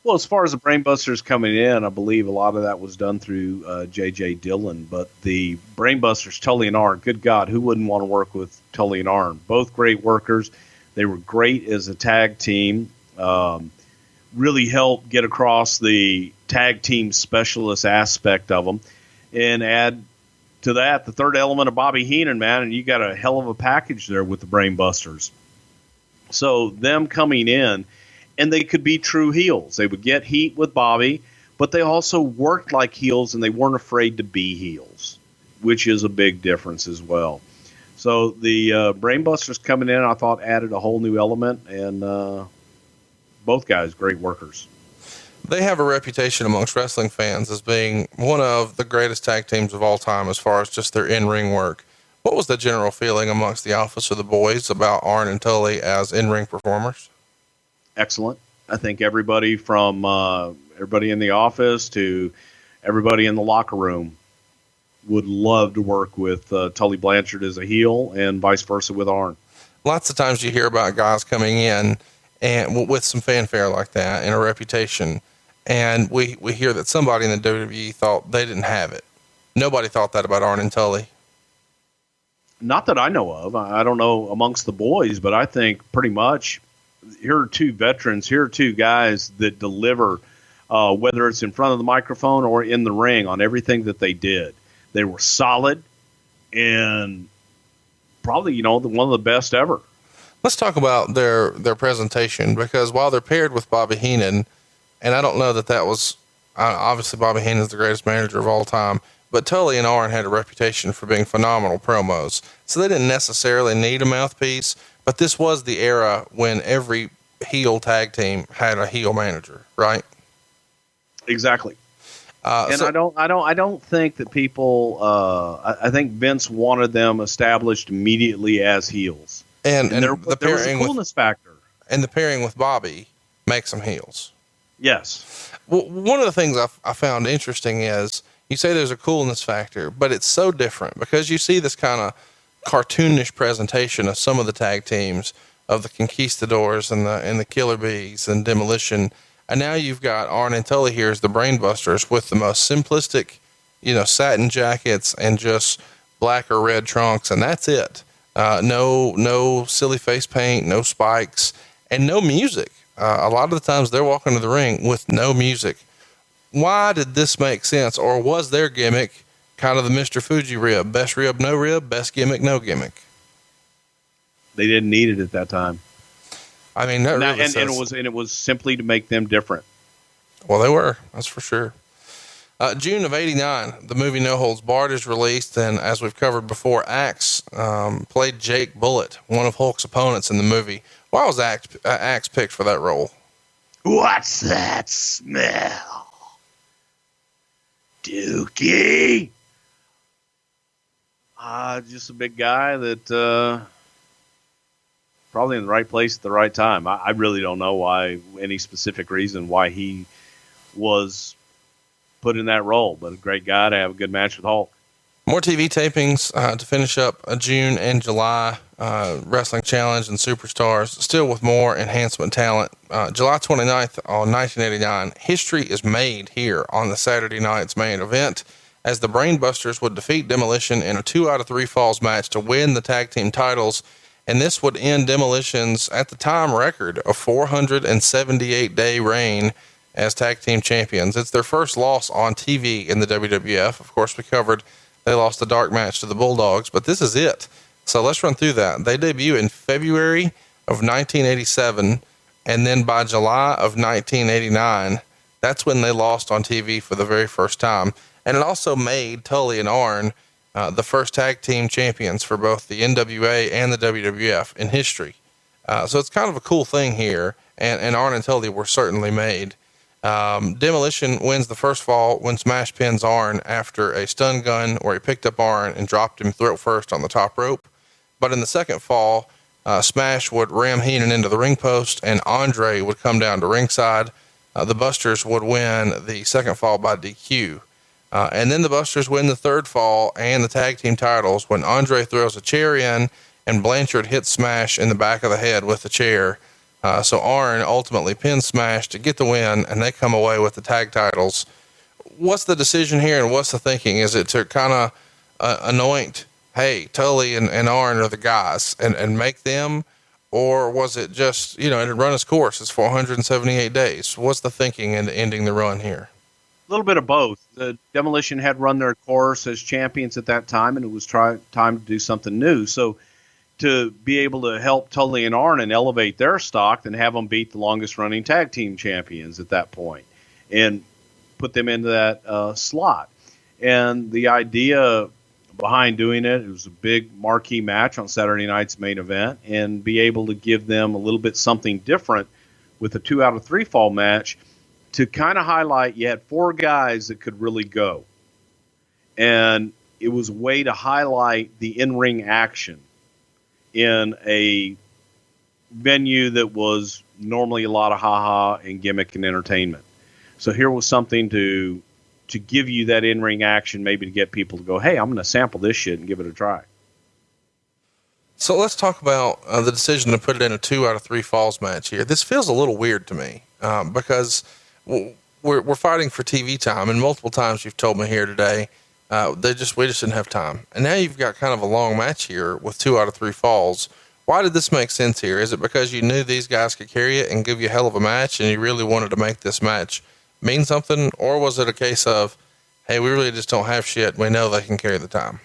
Well, as far as the Brainbusters coming in, I believe a lot of that was done through J.J. Dillon. But the Brainbusters, Tully and Arn, good God, who wouldn't want to work with Tully and Arn? Both great workers. They were great as a tag team. Really helped get across the tag team specialist aspect of them. And add to that the third element of Bobby Heenan, man, and you got a hell of a package there with the Brainbusters. So them coming in, and they could be true heels. They would get heat with Bobby, but they also worked like heels, and they weren't afraid to be heels, which is a big difference as well. So the Brainbusters coming in, I thought, added a whole new element, and both guys, great workers. They have a reputation amongst wrestling fans as being one of the greatest tag teams of all time as far as just their in-ring work. What was the general feeling amongst the office of the boys about Arn and Tully as in-ring performers? Excellent. I think everybody from everybody in the office to everybody in the locker room would love to work with Tully Blanchard as a heel, and vice versa with Arn. Lots of times you hear about guys coming in and with some fanfare like that and a reputation, and we hear that somebody in the WWE thought they didn't have it. Nobody thought that about Arn and Tully. Not that I know of. I don't know amongst the boys, but I think pretty much here are two veterans. Here are two guys that deliver, whether it's in front of the microphone or in the ring, on everything that they did. They were solid and probably, one of the best ever. Let's talk about their presentation, because while they're paired with Bobby Heenan, and I don't know that was, obviously Bobby Heenan is the greatest manager of all time, but Tully and Arn had a reputation for being phenomenal promos. So they didn't necessarily need a mouthpiece, but this was the era when every heel tag team had a heel manager, right? Exactly. And I don't think that people, I think Vince wanted them established immediately as heels. And there was a coolness factor. And the pairing with Bobby makes them heels. Yes. Well, one of the things I found interesting is you say there's a coolness factor, but it's so different because you see this kind of cartoonish presentation of some of the tag teams of the Conquistadors and the Killer Bees and Demolition. And now you've got Arn and Tully here as the Brainbusters with the most simplistic, satin jackets and just black or red trunks. And that's it. No silly face paint, no spikes, and no music. A lot of the times they're walking to the ring with no music. Why did this make sense? Or was their gimmick kind of the Mr. Fuji rib? Best rib, no rib, best gimmick, no gimmick. They didn't need it at that time. I mean, it was simply to make them different. Well, they were, that's for sure. June of '89, the movie No Holds Barred is released. And as we've covered before, Axe, played Jake Bullet, one of Hulk's opponents in the movie. Why was Axe picked for that role? What's that smell? Dookie? Just a big guy that probably in the right place at the right time. I really don't know any specific reason why he was put in that role, but a great guy to have a good match with Hulk. More TV tapings to finish up June and July, Wrestling Challenge and Superstars, still with more enhancement talent. July 29th on 1989, history is made here on the Saturday night's main event as the Brainbusters would defeat Demolition in a 2 out of 3 falls match to win the tag team titles. And this would end Demolition's, at the time, record of 478-day reign as tag team champions. It's their first loss on TV in the WWF. Of course, we covered they lost the dark match to the Bulldogs, but this is it. So let's run through that. They debut in February of 1987, and then by July of 1989, that's when they lost on TV for the very first time. And it also made Tully and Arn the first tag team champions for both the NWA and the WWF in history. So it's kind of a cool thing here, and Arn and Tully were certainly made. Demolition wins the first fall when Smash pins Arn after a stun gun where he picked up Arn and dropped him throat first on the top rope. But in the second fall, Smash would ram Heenan into the ring post and Andre would come down to ringside. The Busters would win the second fall by DQ. And then the Busters win the third fall and the tag team titles when Andre throws a chair in and Blanchard hits Smash in the back of the head with the chair. So Arn ultimately pins Smash to get the win, and they come away with the tag titles. What's the decision here, and what's the thinking? Is it to kind of anoint, hey, Tully and Arn are the guys, and make them? Or was it just, it had run its course? It's 478 days. What's the thinking in ending the run here? A little bit of both. The Demolition had run their course as champions at that time, and it was time to do something new. So to be able to help Tully and Arn and elevate their stock and have them beat the longest running tag team champions at that point and put them into that slot. And the idea behind doing it was a big marquee match on Saturday night's main event and be able to give them a little bit something different with a 2 out of 3 fall match to kind of highlight you had 4 guys that could really go. And it was a way to highlight the in-ring action in a venue that was normally a lot of ha-ha and gimmick and entertainment. So here was something to give you that in-ring action, maybe to get people to go, hey, I'm going to sample this shit and give it a try. So let's talk about the decision to put it in a 2 out of 3 falls match here. This feels a little weird to me because we're fighting for TV time, and multiple times you've told me here today, we just didn't have time. And now you've got kind of a long match here with 2 out of 3 falls. Why did this make sense here? Is it because you knew these guys could carry it and give you a hell of a match and you really wanted to make this match mean something? Or was it a case of, hey, we really just don't have shit. We know they can carry the time?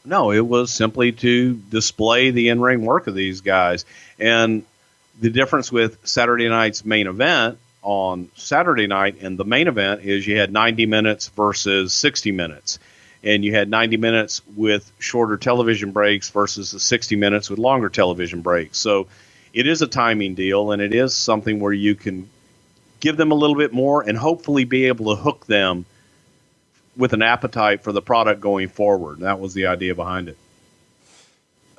No, it was simply to display the in-ring work of these guys. And the difference with Saturday night's main event on Saturday night and the main event is you had 90 minutes versus 60 minutes. And you had 90 minutes with shorter television breaks versus the 60 minutes with longer television breaks. So it is a timing deal, and it is something where you can give them a little bit more and hopefully be able to hook them with an appetite for the product going forward. That was the idea behind it.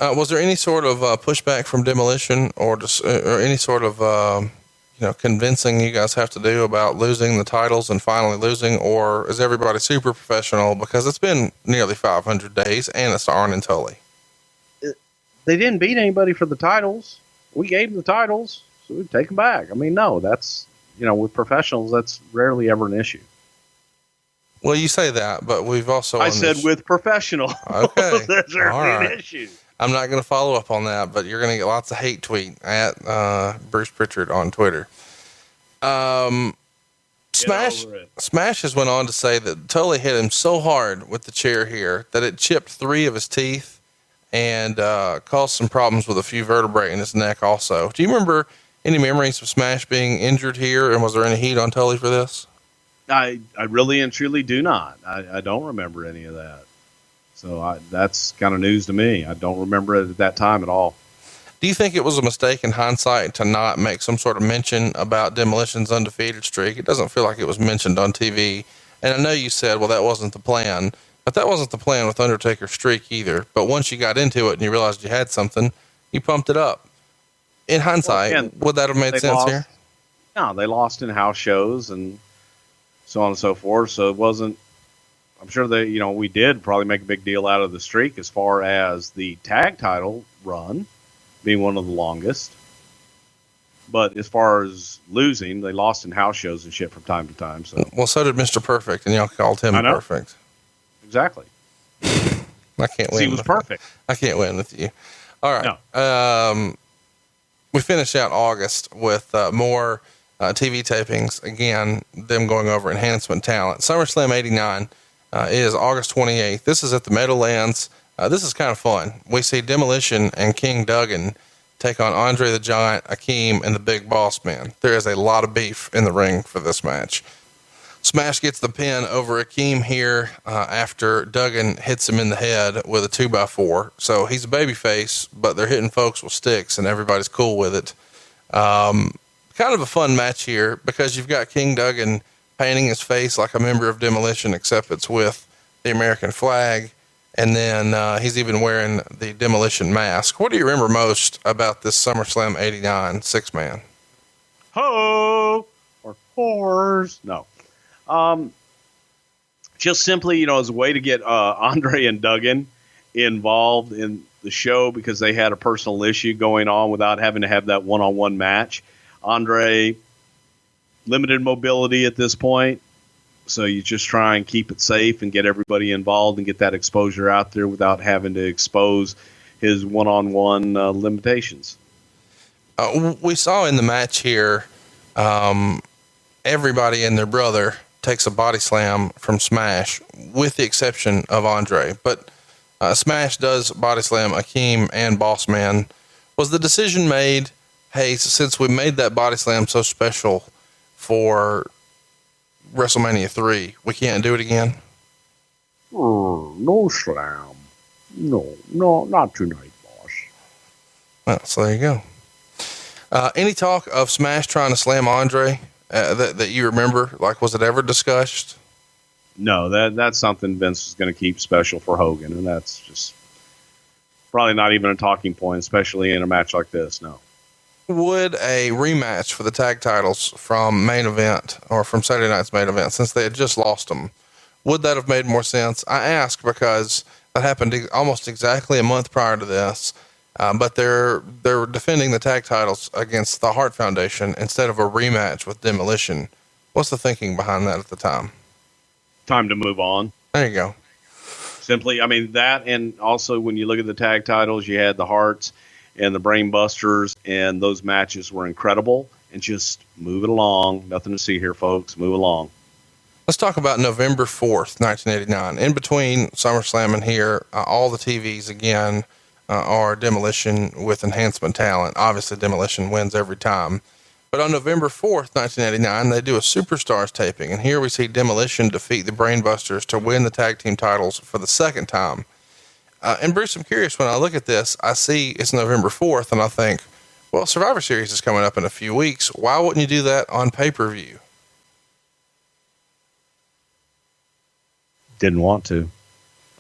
Was there any sort of pushback from Demolition or any sort of convincing you guys have to do about losing the titles and finally losing, or is everybody super professional because it's been nearly 500 days and it's Arn and Tully? They didn't beat anybody for the titles. We gave them the titles, so we take them back. I mean, no, that's, with professionals, that's rarely ever an issue. Well, you say that, but we've also... I said with professional. Okay. That's rarely an Right. issue. I'm not going to follow up on that, but you're going to get lots of hate tweet at Bruce Prichard on Twitter. Smash has went on to say that Tully hit him so hard with the chair here that it chipped 3 of his teeth and caused some problems with a few vertebrae in his neck also. Do you remember any memories of Smash being injured here, and was there any heat on Tully for this? I really and truly do not. I don't remember any of that. So that's kind of news to me. I don't remember it at that time at all. Do you think it was a mistake in hindsight to not make some sort of mention about Demolition's undefeated streak? It doesn't feel like it was mentioned on TV. And I know you said, well, that wasn't the plan, but that wasn't the plan with Undertaker's streak either. But once you got into it and you realized you had something, you pumped it up. In hindsight, would that have made sense here? No, they lost in house shows and so on and so forth. So it wasn't, I'm sure that, we did probably make a big deal out of the streak as far as the tag title run being one of the longest. But as far as losing, they lost in house shows and shit from time to time. So, well, so did Mr. Perfect, and y'all called him perfect. Exactly. I can't win. He was perfect. I can't win with you. All right. No. We finish out August with more TV tapings. Again, them going over enhancement talent. SummerSlam 89 is August 28th. This is at the Meadowlands. This is kind of fun. We see Demolition and King Duggan take on Andre the Giant, Akeem, and the Big Boss Man. There is a lot of beef in the ring for this match. Smash gets the pin over Akeem here after Duggan hits him in the head with a 2x4. So he's a babyface, but they're hitting folks with sticks and everybody's cool with it. Kind of a fun match here because you've got King Duggan painting his face like a member of Demolition, except it's with the American flag. And then he's even wearing the Demolition mask. What do you remember most about this SummerSlam 89 6-man? Ho! Or whores. No. Just simply, as a way to get Andre and Duggan involved in the show because they had a personal issue going on without having to have that one-on-one match. Andre, limited mobility at this point, so you just try and keep it safe and get everybody involved and get that exposure out there without having to expose his one-on-one limitations. We saw in the match here, everybody and their brother takes a body slam from Smash, with the exception of Andre. But Smash does body slam Akeem and Boss Man. Was the decision made, hey, since we made that body slam so special for WrestleMania 3, we can't do it again? No slam. No, not tonight, boss. Well, so there you go. Any talk of Smash trying to slam Andre that you remember? Like, was it ever discussed? No, that's something Vince is going to keep special for Hogan, and that's just probably not even a talking point, especially in a match like this. No. Would a rematch for the tag titles from main event or from Saturday night's main event, since they had just lost them, would that have made more sense? I ask because that happened almost exactly a month prior to this. But they're defending the tag titles against the Hart Foundation instead of a rematch with Demolition. What's the thinking behind that at the time? Time to move on. There you go. Simply, I mean, that, and also when you look at the tag titles, you had the Harts and the Brain Busters, and those matches were incredible. And just move it along. Nothing to see here, folks. Move along. Let's talk about November 4th, 1989. In between SummerSlam and here, all the TVs again are Demolition with enhancement talent. Obviously, Demolition wins every time. But on November 4th, 1989, they do a Superstars taping. And here we see Demolition defeat the Brainbusters to win the tag team titles for the second time. And Bruce, I'm curious, when I look at this, I see it's November 4th, and I think, well, Survivor Series is coming up in a few weeks. Why wouldn't you do that on pay-per-view? Didn't want to.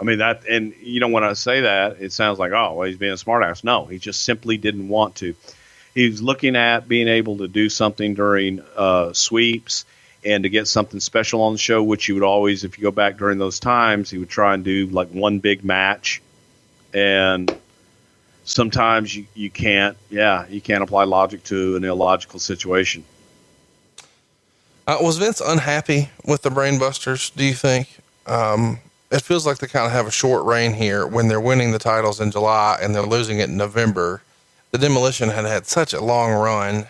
I mean, that, and when I say that, it sounds like, oh, well, he's being a smartass. No, he just simply didn't want to. He's looking at being able to do something during sweeps and to get something special on the show, which he would always, if you go back during those times, he would try and do like one big match. And sometimes you can't apply logic to an illogical situation. Was Vince unhappy with the Brainbusters, do you think? It feels like they kind of have a short reign here when they're winning the titles in July and they're losing it in November. The Demolition had such a long run.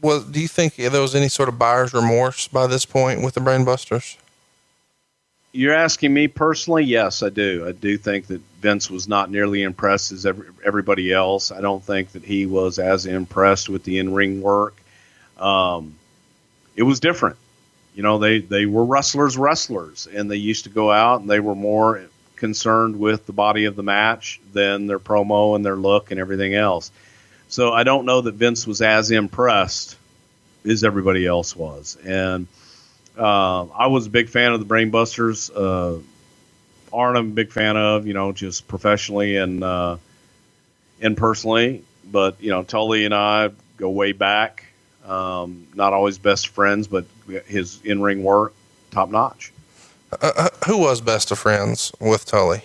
Do you think there was any sort of buyer's remorse by this point with the Brainbusters? You're asking me personally? Yes, I do. I do think that Vince was not nearly impressed as everybody else. I don't think that he was as impressed with the in-ring work. It was different. They were wrestlers, and they used to go out and they were more concerned with the body of the match than their promo and their look and everything else. So I don't know that Vince was as impressed as everybody else was. And I was a big fan of the Brainbusters. Arn, I'm a big fan of, just professionally and personally. But, Tully and I go way back. Not always best friends, but his in-ring work, top notch. Who was best of friends with Tully?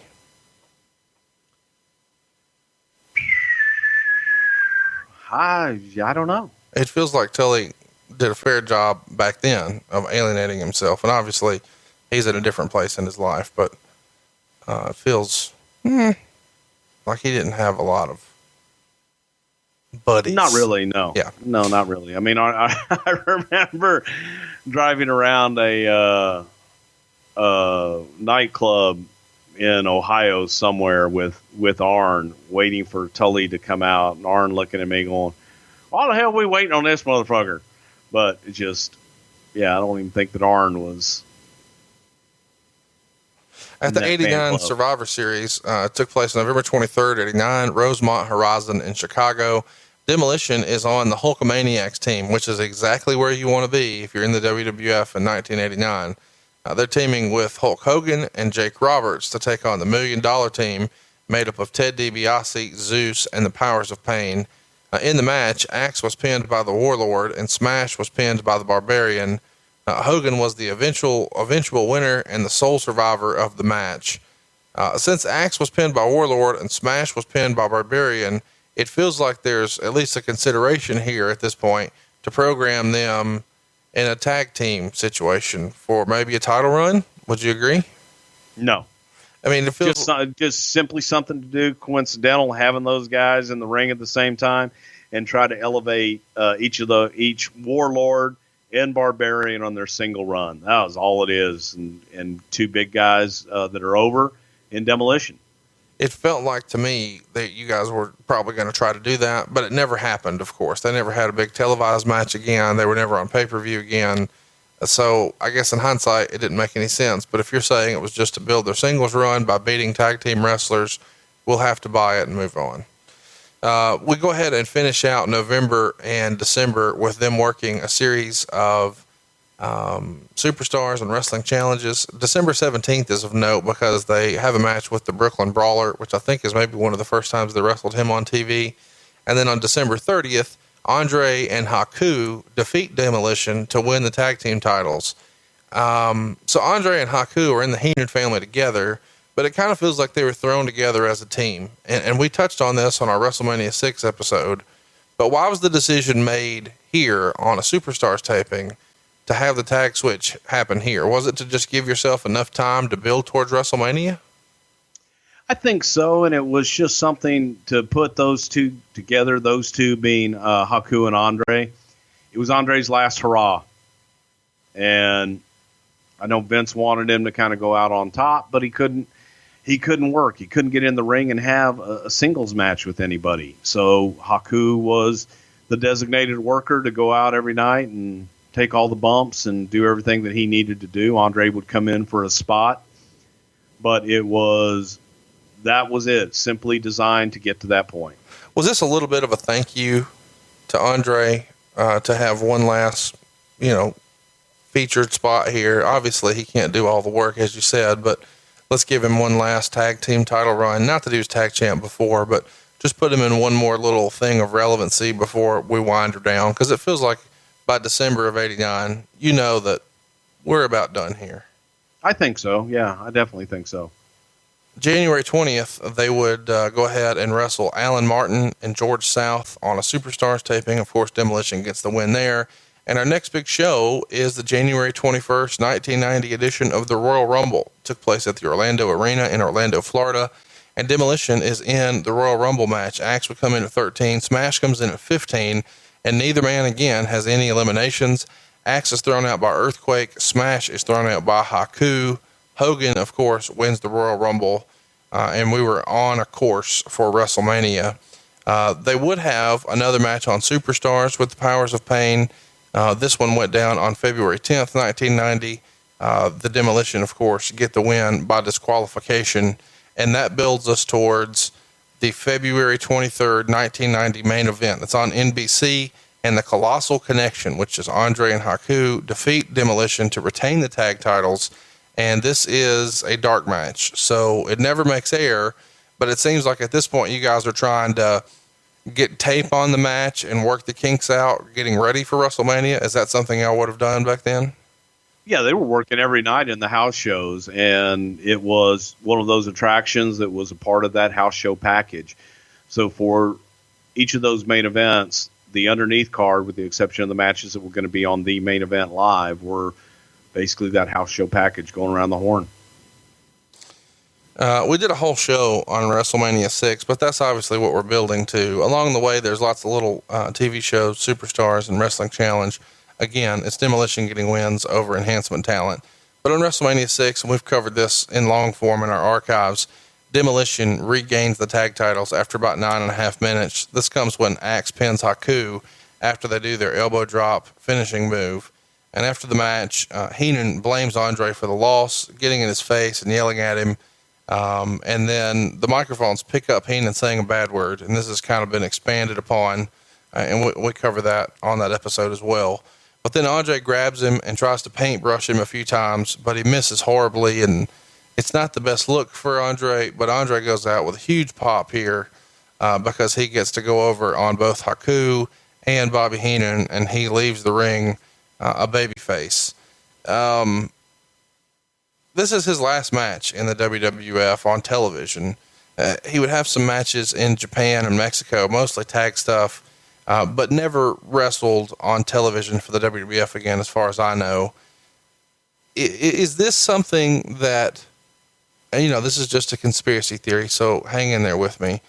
I don't know. It feels like Tully did a fair job back then of alienating himself. And obviously he's at a different place in his life, but it feels like he didn't have a lot of buddies. Not really, no. Yeah. No, not really. I mean, I remember driving around a nightclub in Ohio somewhere with Arn, waiting for Tully to come out, and Arn looking at me going, why the hell are we waiting on this motherfucker? But it just, I don't even think that Arn was. At the 89 Survivor Series, it took place November 23rd, 89, Rosemont Horizon in Chicago. Demolition is on the Hulkamaniacs team, which is exactly where you want to be if you're in the WWF in 1989. They're teaming with Hulk Hogan and Jake Roberts to take on the $1 Million team made up of Ted DiBiase, Zeus, and the Powers of Pain. In the match, Axe was pinned by the Warlord and Smash was pinned by the Barbarian. Hogan was the eventual winner and the sole survivor of the match. Since Axe was pinned by Warlord and Smash was pinned by Barbarian, it feels like there's at least a consideration here at this point to program them in a tag team situation for maybe a title run. Would you agree? No. I mean, it feels just simply something to do, coincidental, having those guys in the ring at the same time and try to elevate each Warlord and Barbarian on their single run. That was all it is. And two big guys that are over in Demolition. It felt like to me that you guys were probably going to try to do that, but it never happened, of course. They never had a big televised match again. They were never on pay-per-view again. So I guess in hindsight, it didn't make any sense. But if you're saying it was just to build their singles run by beating tag team wrestlers, we'll have to buy it and move on. We go ahead and finish out November and December with them working a series of Superstars and Wrestling Challenges. December 17th is of note because they have a match with the Brooklyn Brawler, which I think is maybe one of the first times they wrestled him on TV. And then on December 30th, Andre and Haku defeat Demolition to win the tag team titles. So Andre and Haku are in the Heenan family together, but it kind of feels like they were thrown together as a team. And we touched on this on our WrestleMania 6 episode, but why was the decision made here on a Superstars taping to have the tag switch happen here? Was it to just give yourself enough time to build towards WrestleMania? I think so, and it was just something to put those two together, those two being Haku and Andre. It was Andre's last hurrah. And I know Vince wanted him to kind of go out on top, but he couldn't work. He couldn't get in the ring and have a singles match with anybody. So Haku was the designated worker to go out every night and take all the bumps and do everything that he needed to do. Andre would come in for a spot, but that was it, simply designed to get to that point. Was this a little bit of a thank you to Andre to have one last, featured spot here? Obviously, he can't do all the work, as you said, but let's give him one last tag team title run. Not that he was tag champ before, but just put him in one more little thing of relevancy before we wind her down? Because it feels like by December of '89, you know that we're about done here. I think so. Yeah, I definitely think so. January 20th, they would go ahead and wrestle Alan Martin and George South on a Superstars taping. Of course, Demolition gets the win there. And our next big show is the January 21st, 1990 edition of the Royal Rumble. It took place at the Orlando Arena in Orlando, Florida. And Demolition is in the Royal Rumble match. Axe would come in at 13. Smash comes in at 15. And neither man, again, has any eliminations. Axe is thrown out by Earthquake. Smash is thrown out by Haku. Hogan, of course, wins the Royal Rumble, and we were on a course for WrestleMania. They would have another match on Superstars with the Powers of Pain. This one went down on February 10th, 1990. The Demolition, of course, get the win by disqualification, and that builds us towards the February 23rd, 1990 main event. It's on NBC, and the Colossal Connection, which is Andre and Haku, defeat Demolition to retain the tag titles. And this is a dark match, so it never makes air, but it seems like at this point you guys are trying to get tape on the match and work the kinks out, getting ready for WrestleMania. Is that something y'all would have done back then? Yeah, they were working every night in the house shows, and it was one of those attractions that was a part of that house show package. So for each of those main events, the underneath card, with the exception of the matches that were going to be on the main event live, were basically that house show package going around the horn. We did a whole show on WrestleMania 6, but that's obviously what we're building to. Along the way, there's lots of little TV shows, Superstars and Wrestling Challenge. Again, it's Demolition getting wins over Enhancement Talent. But on WrestleMania 6, and we've covered this in long form in our archives, Demolition regains the tag titles after about 9.5 minutes. This comes when Axe pins Haku after they do their elbow drop finishing move. And after the match, Heenan blames Andre for the loss, getting in his face and yelling at him. And then the microphones pick up Heenan saying a bad word. And this has kind of been expanded upon. And we cover that on that episode as well. But then Andre grabs him and tries to paintbrush him a few times, but he misses horribly. And it's not the best look for Andre, but Andre goes out with a huge pop here because he gets to go over on both Haku and Bobby Heenan, and he leaves the ring a babyface. This is his last match in the WWF on television. He would have some matches in Japan and Mexico, mostly tag stuff, but never wrestled on television for the WWF again, as far as I know. Is this something that, you know, this is just a conspiracy theory, so hang in there with me.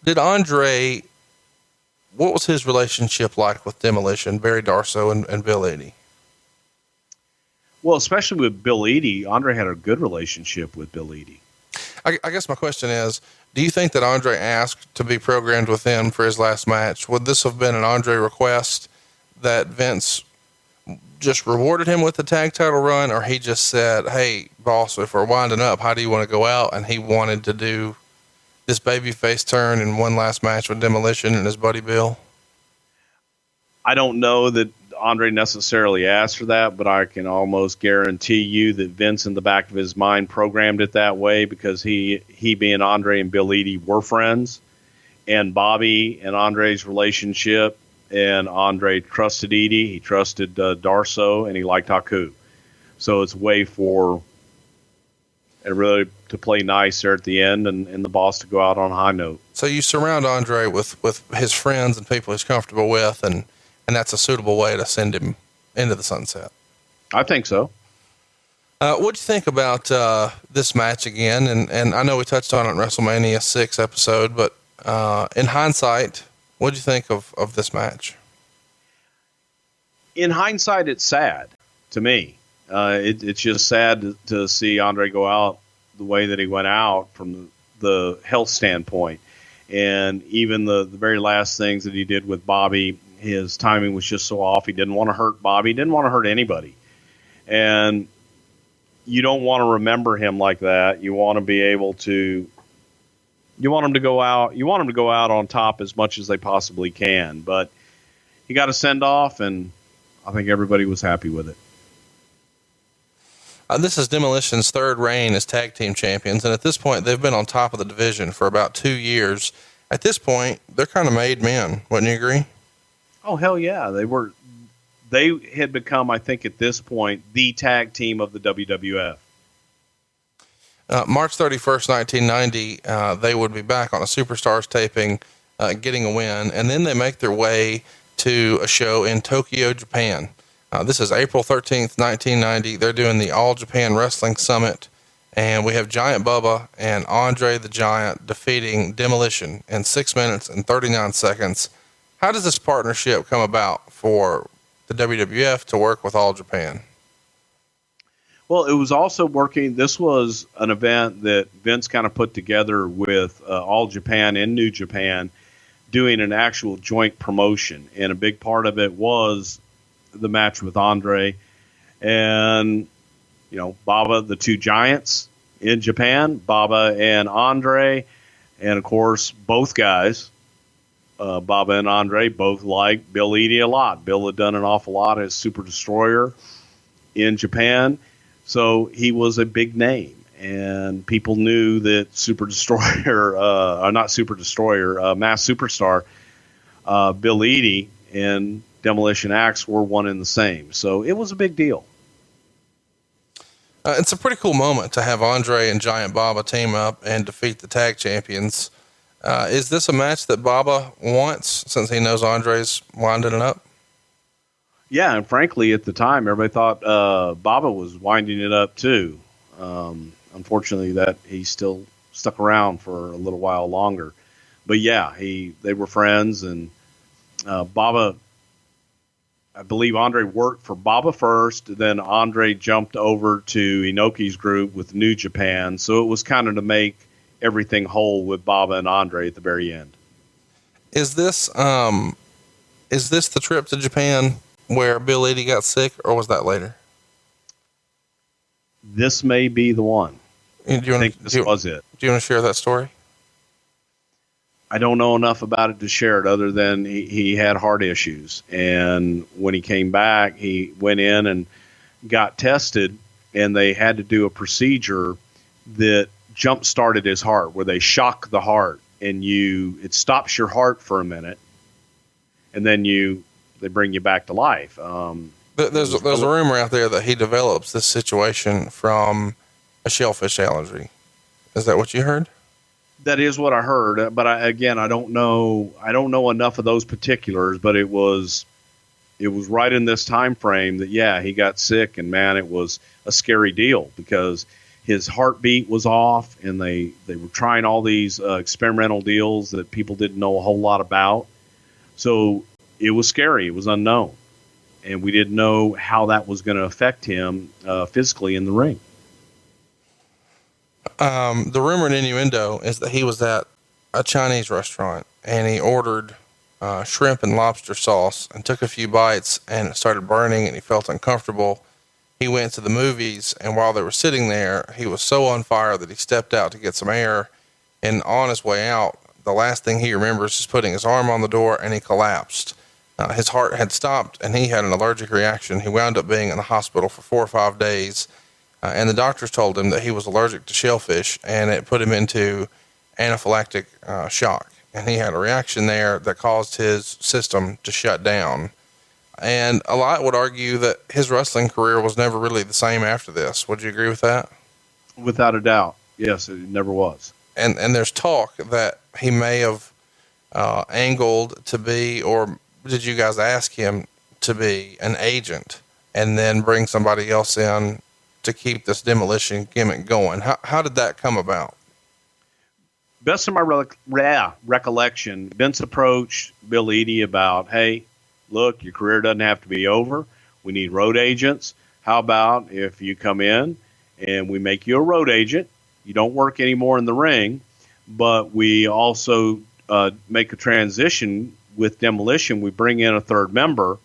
Did Andre, what was his relationship like with Demolition, Barry Darsow and Bill Eadie? Well, especially with Bill Eadie, Andre had a good relationship with Bill Eadie. I guess my question is, do you think that Andre asked to be programmed with him for his last match? Would this have been an Andre request that Vince just rewarded him with the tag title run, or he just said, hey, boss, if we're winding up, how do you want to go out? And he wanted to do this babyface turn in one last match with Demolition and his buddy Bill? I don't know that Andre necessarily asked for that, but I can almost guarantee you that Vince, in the back of his mind, programmed it that way because he being Andre and Bill Eadie were friends, and Bobby and Andre's relationship, and Andre trusted Eadie, he trusted Darsow, and he liked Haku. So it's a way for it really to play nice there at the end, and the boss to go out on a high note. So you surround Andre with his friends and people he's comfortable with, and that's a suitable way to send him into the sunset. I think so. What'd you think about this match again? And I know we touched on it in WrestleMania 6 episode, but in hindsight, what'd you think of this match? In hindsight, it's sad to me. It's just sad to see Andre go out the way that he went out from the health standpoint. And even the very last things that he did with Bobby, his timing was just so off. He didn't want to hurt Bobby, didn't want to hurt anybody. And you don't want to remember him like that. You want to be able to, you want him to go out on top as much as they possibly can. But he got a send off, and I think everybody was happy with it. This is Demolition's third reign as tag team champions, and at this point, they've been on top of the division for about 2 years. at this point, they're kind of made men. Wouldn't you agree? Oh, hell yeah. They had become, I think at this point, the tag team of the WWF. March 31st, 1990, they would be back on a Superstars taping, getting a win. And then they make their way to a show in Tokyo, Japan. This is April 13th, 1990. They're doing the All Japan Wrestling Summit. And we have Giant Bubba and Andre the Giant defeating Demolition in 6 minutes and 39 seconds. How does this partnership come about for the WWF to work with All Japan? Well, it was also working. This was an event that Vince kind of put together with All Japan and New Japan, doing an actual joint promotion. And a big part of it was the match with Andre and, Baba, the two giants in Japan, Baba and Andre. And of course, both guys, Baba and Andre, both liked Bill Eadie a lot. Bill had done an awful lot as Super Destroyer in Japan. So he was a big name, and people knew that Super Destroyer, Mass Superstar, Bill Eadie and Demolition Axe were one and the same. So it was a big deal. It's a pretty cool moment to have Andre and Giant Baba team up and defeat the tag champions. Is this a match that Baba wants since he knows Andre's winding it up? Yeah, and frankly, at the time, everybody thought Baba was winding it up too. Unfortunately, that he still stuck around for a little while longer. But yeah, they were friends, and Baba, I believe Andre worked for Baba first, then Andre jumped over to Inoki's group with New Japan. So it was kind of to make everything whole with Baba and Andre at the very end. Is this the trip to Japan where Bill Eadie got sick, or was that later? This may be the one. I think this was it. Do you want to share that story? I don't know enough about it to share it, other than he had heart issues. And when he came back, he went in and got tested, and they had to do a procedure that jump-started his heart, where they shock the heart, and it stops your heart for a minute, and then they bring you back to life. There's a rumor out there that he develops this situation from a shellfish allergy. Is that what you heard? That is what I heard, but I don't know enough of those particulars. But it was right in this time frame that he got sick, and man, it was a scary deal because his heartbeat was off, and they were trying all these experimental deals that people didn't know a whole lot about. So it was scary. It was unknown. And we didn't know how that was going to affect him physically in the ring. The rumor and innuendo is that he was at a Chinese restaurant, and he ordered shrimp and lobster sauce and took a few bites, and it started burning, and he felt uncomfortable. He went to the movies, and while they were sitting there, he was so on fire that he stepped out to get some air. And on his way out, the last thing he remembers is putting his arm on the door, and he collapsed. His heart had stopped, and he had an allergic reaction. He wound up being in the hospital for 4 or 5 days, and the doctors told him that he was allergic to shellfish, and it put him into anaphylactic shock. And he had a reaction there that caused his system to shut down. And a lot would argue that his wrestling career was never really the same after this. Would you agree with that? Without a doubt. Yes, it never was. And there's talk that he may have angled to be, or did you guys ask him to be an agent and then bring somebody else in to keep this Demolition gimmick going? How did that come about? Best of my recollection, Vince approached Bill Eadie about, hey, look, your career doesn't have to be over. We need road agents. How about if you come in and we make you a road agent? You don't work anymore in the ring, but we also make a transition with Demolition. We bring in a third member,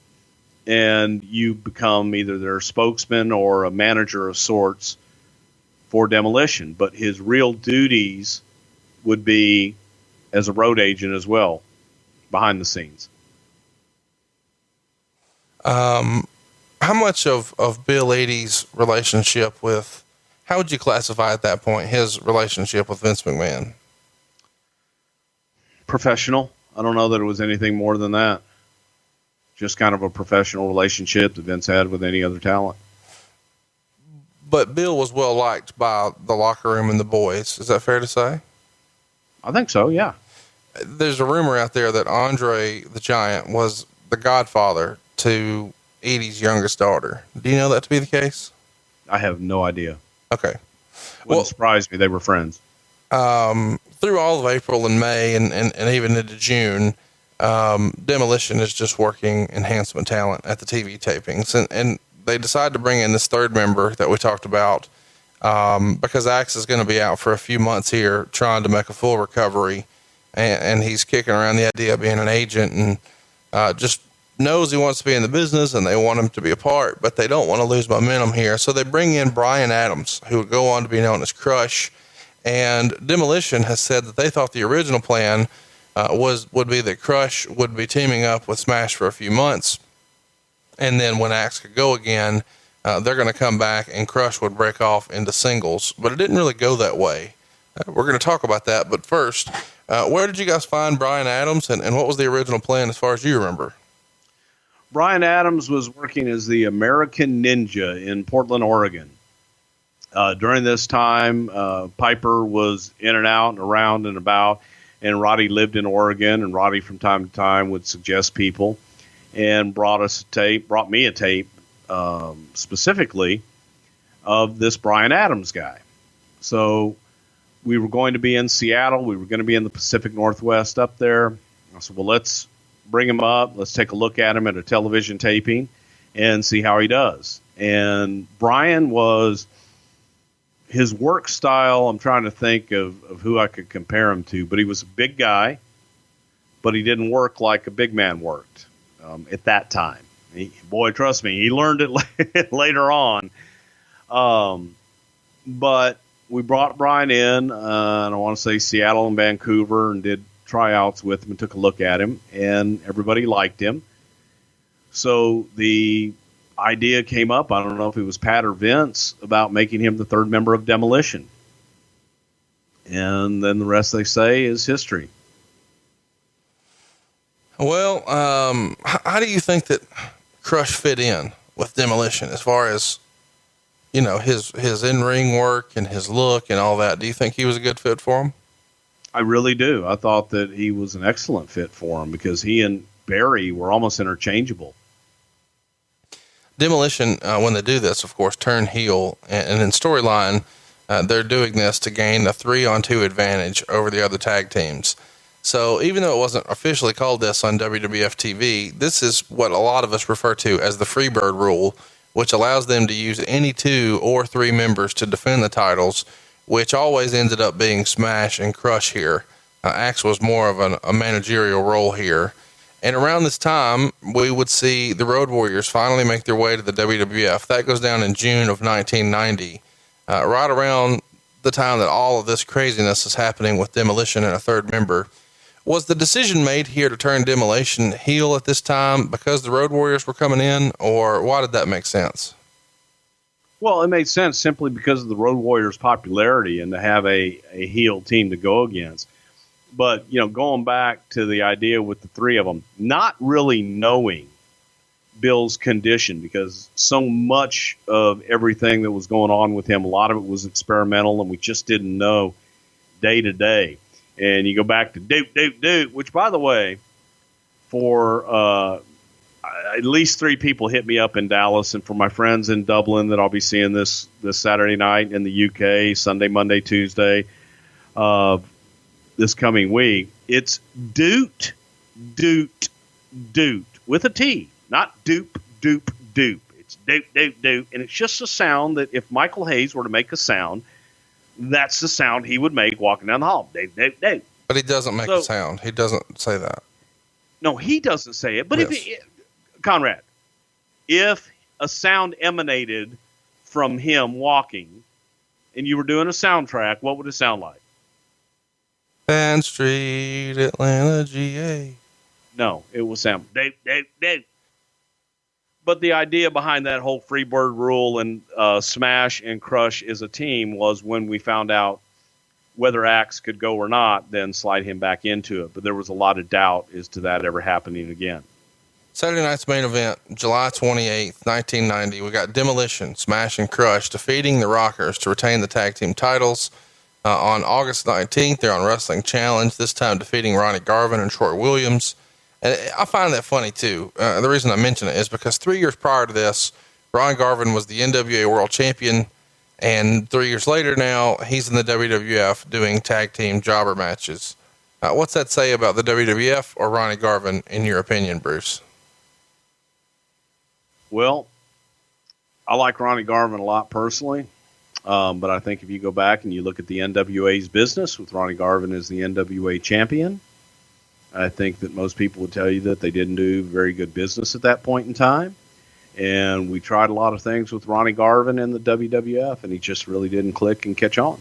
and you become either their spokesman or a manager of sorts for Demolition. But his real duties would be as a road agent as well, behind the scenes. How much of Bill Eadie's relationship with, how would you classify at that point his relationship with Vince McMahon? Professional. I don't know that it was anything more than that. Just kind of a professional relationship that Vince had with any other talent. But Bill was well liked by the locker room and the boys. Is that fair to say? I think so, yeah. There's a rumor out there that Andre the Giant was the godfather to Edie's youngest daughter. Do you know that to be the case? I have no idea. Okay. Wouldn't surprise me. They were friends. Through all of April and May and even into June, Demolition is just working enhancement talent at the TV tapings. And they decided to bring in this third member that we talked about, because Axe is going to be out for a few months here trying to make a full recovery. And he's kicking around the idea of being an agent and, just knows he wants to be in the business and they want him to be a part, but they don't want to lose momentum here. So they bring in Bryan Adams, who would go on to be known as Crush. And Demolition has said that they thought the original plan would be that Crush would be teaming up with Smash for a few months. And then when Axe could go again, they're going to come back and Crush would break off into singles, but it didn't really go that way. We're going to talk about that. But first, where did you guys find Bryan Adams and what was the original plan as far as you remember? Bryan Adams was working as the American Ninja in Portland, Oregon. During this time, Piper was in and out and around and about, and Roddy lived in Oregon, and Roddy from time to time would suggest people and brought me a tape, specifically of this Bryan Adams guy. So we were going to be in Seattle. We were going to be in the Pacific Northwest up there. I said, well, let's bring him up. Let's take a look at him at a television taping and see how he does. And Bryan was, his work style, I'm trying to think of who I could compare him to, but he was a big guy, but he didn't work like a big man worked at that time. Boy, trust me, he learned it later on. But we brought Bryan in, and I want to say Seattle and Vancouver, and did tryouts with him and took a look at him, and everybody liked him. So the idea came up, I don't know if it was Pat or Vince, about making him the third member of Demolition. And then the rest, they say, is history. Well, how do you think that Crush fit in with Demolition as far as, you know, his in-ring work and his look and all that? Do you think he was a good fit for him? I really do. I thought that he was an excellent fit for him because he and Barry were almost interchangeable. Demolition, when they do this, of course, turn heel, and in storyline, they're doing this to gain a 3-on-2 advantage over the other tag teams. So even though it wasn't officially called this on WWF TV, this is what a lot of us refer to as the Freebird rule, which allows them to use any 2 or 3 members to defend the titles, which always ended up being Smash and Crush here. Axe was more of a managerial role here. And around this time, we would see the Road Warriors finally make their way to the WWF. That goes down in June of 1990, right around the time that all of this craziness is happening with Demolition and a third member. Was the decision made here to turn Demolition heel at this time because the Road Warriors were coming in, or why did that make sense? Well, it made sense simply because of the Road Warriors' popularity and to have a heel team to go against. But, you know, going back to the idea with the 3 of them, not really knowing Bill's condition, because so much of everything that was going on with him, a lot of it was experimental, and we just didn't know day to day. And you go back to Duke, which, by the way, for at least 3 people hit me up in Dallas, and for my friends in Dublin that I'll be seeing this Saturday night, in the UK, Sunday, Monday, Tuesday, this coming week. It's Doot, with a T, not Doop. It's Doot. And it's just a sound that if Michael Hayes were to make a sound, that's the sound he would make walking down the hall. Doot. But he doesn't make a sound. He doesn't say that. No, he doesn't say it. But yes. Conrad, if a sound emanated from him walking and you were doing a soundtrack, what would it sound like? Fan Street, Atlanta, GA. No, it was sound. Doot. But the idea behind that whole Freebird rule and Smash and Crush as a team was when we found out whether Axe could go or not, then slide him back into it. But there was a lot of doubt as to that ever happening again. Saturday night's main event, July 28th, 1990. We got Demolition, Smash and Crush defeating the Rockers to retain the tag team titles. On August 19th, they're on Wrestling Challenge, this time defeating Ronnie Garvin and Troy Williams. And I find that funny too. The reason I mention it is because 3 years prior to this, Ronnie Garvin was the NWA World Champion. And 3 years later now, he's in the WWF doing tag team jobber matches. What's that say about the WWF or Ronnie Garvin, in your opinion, Bruce? Well, I like Ronnie Garvin a lot personally. But I think if you go back and you look at the NWA's business with Ronnie Garvin as the NWA champion, I think that most people would tell you that they didn't do very good business at that point in time. And we tried a lot of things with Ronnie Garvin in the WWF, and he just really didn't click and catch on.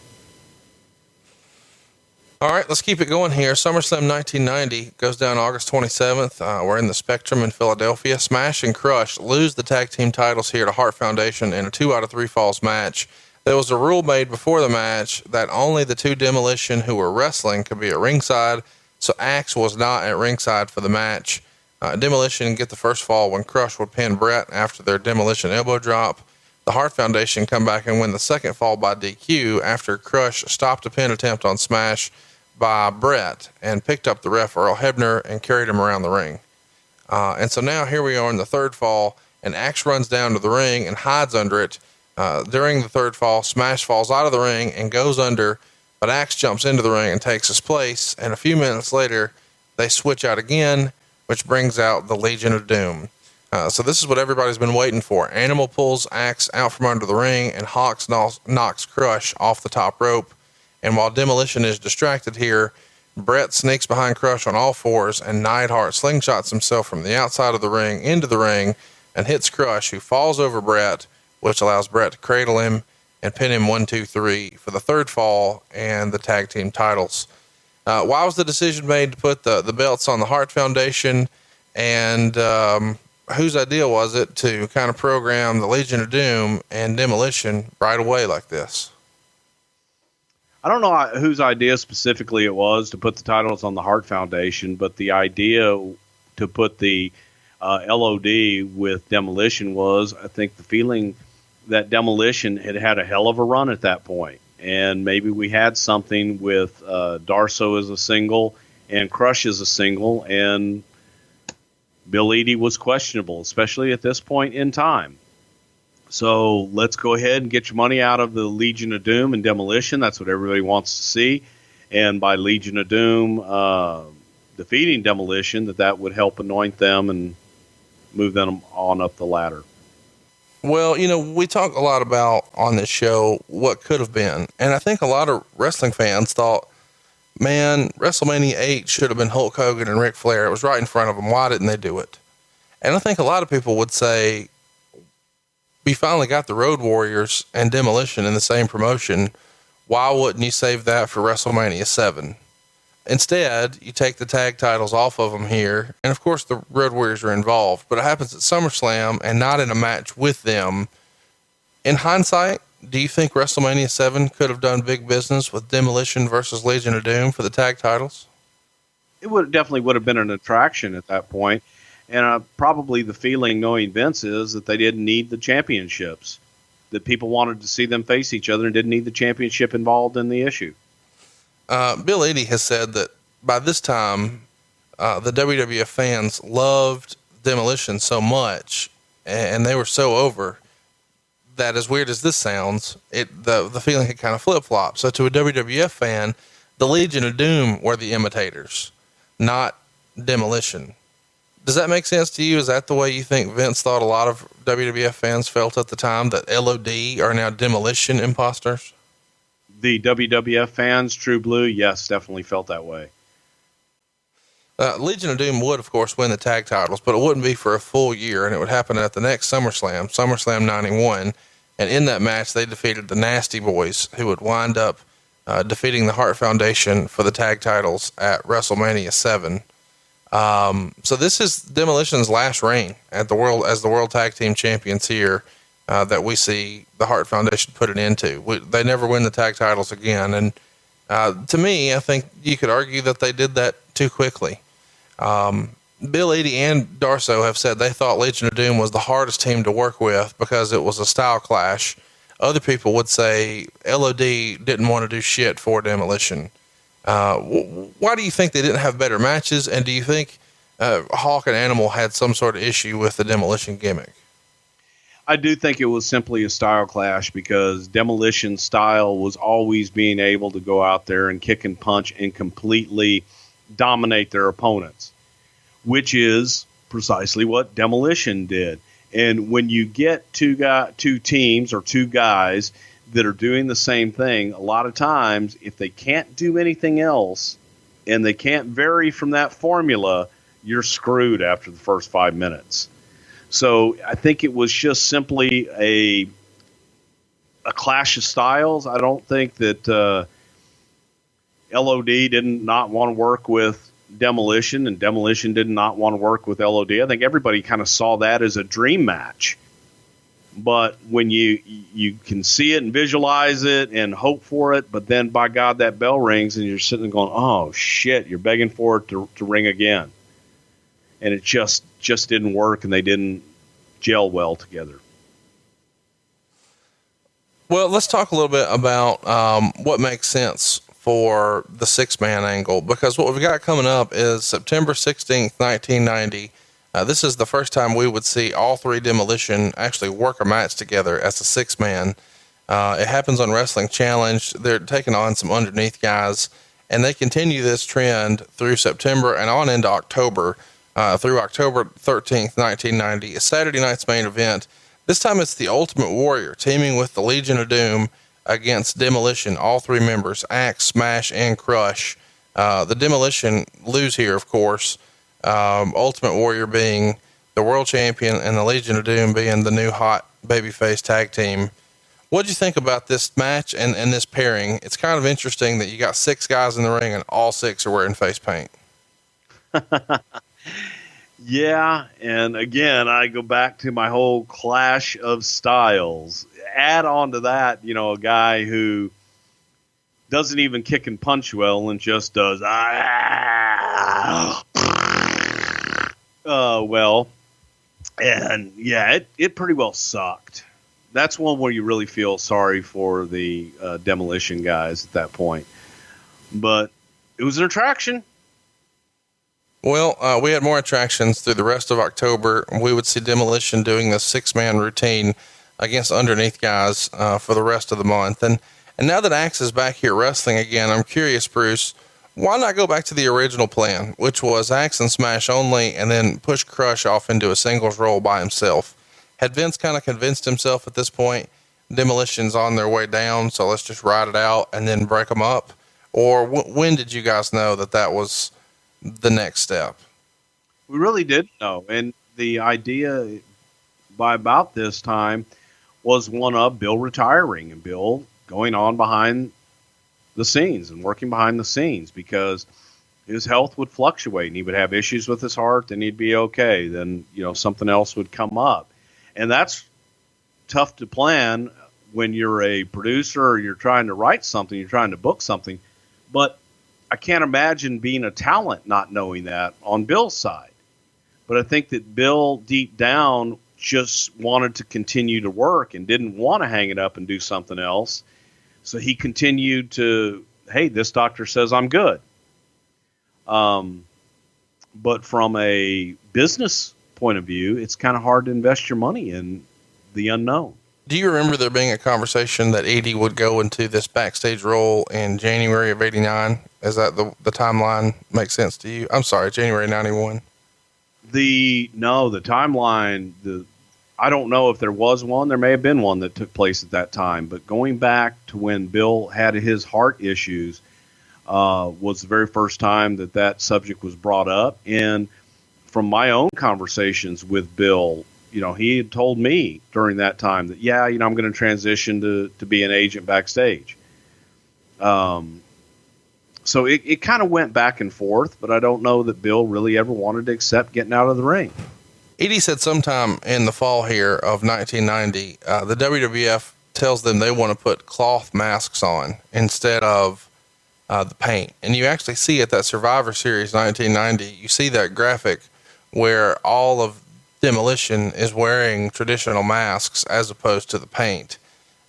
All right, let's keep it going here. SummerSlam 1990 goes down August 27th. We're in the Spectrum in Philadelphia. Smash and Crush lose the tag team titles here to Hart Foundation in a 2 out of 3 falls match. There was a rule made before the match that only the 2 Demolition who were wrestling could be at ringside, so Axe was not at ringside for the match. Demolition get the first fall when Crush would pin Brett after their Demolition elbow drop. The Hart Foundation come back and win the second fall by DQ after Crush stopped a pin attempt on Smash by Brett and picked up the ref Earl Hebner and carried him around the ring. And so now here we are in the third fall, and Axe runs down to the ring and hides under it. During the third fall, Smash falls out of the ring and goes under, but Axe jumps into the ring and takes his place. And a few minutes later, they switch out again, which brings out the Legion of Doom. So this is what everybody's been waiting for. Animal pulls Axe out from under the ring, and Hawks knocks Crush off the top rope. And while Demolition is distracted here, Brett sneaks behind Crush on all fours, and Neidhart slingshots himself from the outside of the ring into the ring and hits Crush, who falls over Brett, which allows Brett to cradle him and pin him 1, 2, 3 for the third fall and the tag team titles. Why was the decision made to put the belts on the Hart Foundation, and whose idea was it to kind of program the Legion of Doom and Demolition right away like this? I don't know whose idea specifically it was to put the titles on the Hart Foundation, but the idea to put the LOD with Demolition was, I think, the feeling that Demolition had had a hell of a run at that point. And maybe we had something with Darso as a single and Crush as a single, and Bill Eadie was questionable, especially at this point in time. So let's go ahead and get your money out of the Legion of Doom and Demolition. That's what everybody wants to see. And by Legion of Doom defeating Demolition, that would help anoint them and move them on up the ladder. Well, we talk a lot about on this show what could have been. And I think a lot of wrestling fans thought, man, WrestleMania 8 should have been Hulk Hogan and Ric Flair. It was right in front of them. Why didn't they do it? And I think a lot of people would say, we finally got the Road Warriors and Demolition in the same promotion. Why wouldn't you save that for WrestleMania 7? Instead, you take the tag titles off of them here. And of course the Road Warriors are involved, but it happens at SummerSlam and not in a match with them. In hindsight, do you think WrestleMania 7 could have done big business with Demolition versus Legion of Doom for the tag titles? It definitely would have been an attraction at that point. And probably the feeling, knowing Vince, is that they didn't need the championships, that people wanted to see them face each other and didn't need the championship involved in the issue. Bill Eadie has said that by this time, the WWF fans loved Demolition so much, and they were so over, that as weird as this sounds, the feeling had kind of flip-flopped. So to a WWF fan, the Legion of Doom were the imitators, not Demolition. Does that make sense to you? Is that the way you think Vince thought a lot of WWF fans felt at the time, that LOD are now Demolition imposters? The WWF fans, True Blue, yes, definitely felt that way. Legion of Doom would, of course, win the tag titles, but it wouldn't be for a full year, and it would happen at the next SummerSlam 91. And in that match, they defeated the Nasty Boys, who would wind up defeating the Hart Foundation for the tag titles at WrestleMania 7. So this is Demolition's last reign as the World Tag Team Champions here, that we see the Hart Foundation put it into. They never win the tag titles again. And To me, I think you could argue that they did that too quickly. Bill Eadie and Darso have said they thought Legion of Doom was the hardest team to work with because it was a style clash. Other people would say LOD didn't want to do shit for Demolition. Why do you think they didn't have better matches? And do you think Hawk and Animal had some sort of issue with the Demolition gimmick? I do think it was simply a style clash because Demolition style was always being able to go out there and kick and punch and completely dominate their opponents, which is precisely what Demolition did. And when you get two teams or two guys that are doing the same thing, a lot of times, if they can't do anything else and they can't vary from that formula, you're screwed after the first 5 minutes. So I think it was just simply a clash of styles. I don't think that LOD did not want to work with Demolition, and Demolition did not want to work with LOD. I think everybody kind of saw that as a dream match. But when you can see it and visualize it and hope for it, but then by God that bell rings and you're sitting there going, oh shit, you're begging for it to ring again. And it just didn't work, and they didn't gel well together. Well, let's talk a little bit about what makes sense for the 6-man angle, because what we've got coming up is September 16th, 1990. This is the first time we would see all three Demolition actually work a match together as a 6-man. It happens on Wrestling Challenge. They're taking on some underneath guys, and they continue this trend through September and on into October. Through October 13th, 1990, a Saturday night's main event. This time it's the Ultimate Warrior teaming with the Legion of Doom against Demolition, all three members, Axe, Smash, and Crush. The Demolition lose here, of course. Ultimate Warrior being the world champion and the Legion of Doom being the new hot babyface tag team. What'd you think about this match and this pairing? It's kind of interesting that you got 6 guys in the ring and all 6 are wearing face paint. Yeah, and again, I go back to my whole clash of styles. Add on to that, a guy who doesn't even kick and punch well and just does, well, and yeah, it pretty well sucked. That's one where you really feel sorry for the Demolition guys at that point. But it was an attraction. Well, we had more attractions through the rest of October. We would see Demolition doing the 6-man routine against underneath guys for the rest of the month. And now that Axe is back here wrestling again, I'm curious, Bruce, why not go back to the original plan, which was Axe and Smash only, and then push Crush off into a singles role by himself? Had Vince kind of convinced himself at this point, Demolition's on their way down, so let's just ride it out and then break them up? Or when did you guys know that was the next step? We really didn't know. And the idea by about this time was one of Bill retiring and Bill going on behind the scenes and working behind the scenes because his health would fluctuate and he would have issues with his heart, then he'd be okay. Then, something else would come up. And that's tough to plan when you're a producer or you're trying to write something, you're trying to book something. But I can't imagine being a talent not knowing that on Bill's side. But I think that Bill deep down just wanted to continue to work and didn't want to hang it up and do something else. So he continued to, hey, this doctor says I'm good. But from a business point of view, it's kind of hard to invest your money in the unknown. Do you remember there being a conversation that Eadie would go into this backstage role in January of 89? Is that the timeline makes sense to you? I'm sorry, January 91. The timeline, I don't know if there was one. There may have been one that took place at that time. But going back to when Bill had his heart issues was the very first time that subject was brought up. And from my own conversations with Bill, he had told me during that time that, I'm going to transition to be an agent backstage. So it kind of went back and forth, but I don't know that Bill really ever wanted to accept getting out of the ring. Eadie said sometime in the fall here of 1990, the WWF tells them they want to put cloth masks on instead of the paint. And you actually see at that Survivor Series 1990, you see that graphic where all of Demolition is wearing traditional masks as opposed to the paint.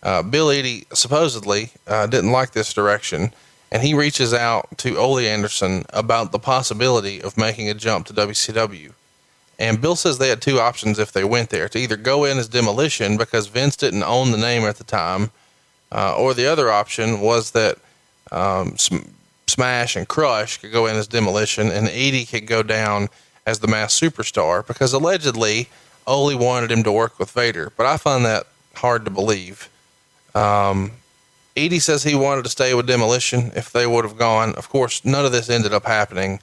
Bill Eadie supposedly didn't like this direction, and he reaches out to Ole Anderson about the possibility of making a jump to WCW. And Bill says they had two options if they went there: to either go in as Demolition because Vince didn't own the name at the time, or the other option was that Smash and Crush could go in as Demolition and Eadie could go down as the Masked Superstar, because allegedly Ole wanted him to work with Vader, but I find that hard to believe. Eadie says he wanted to stay with Demolition if they would have gone. Of course, none of this ended up happening.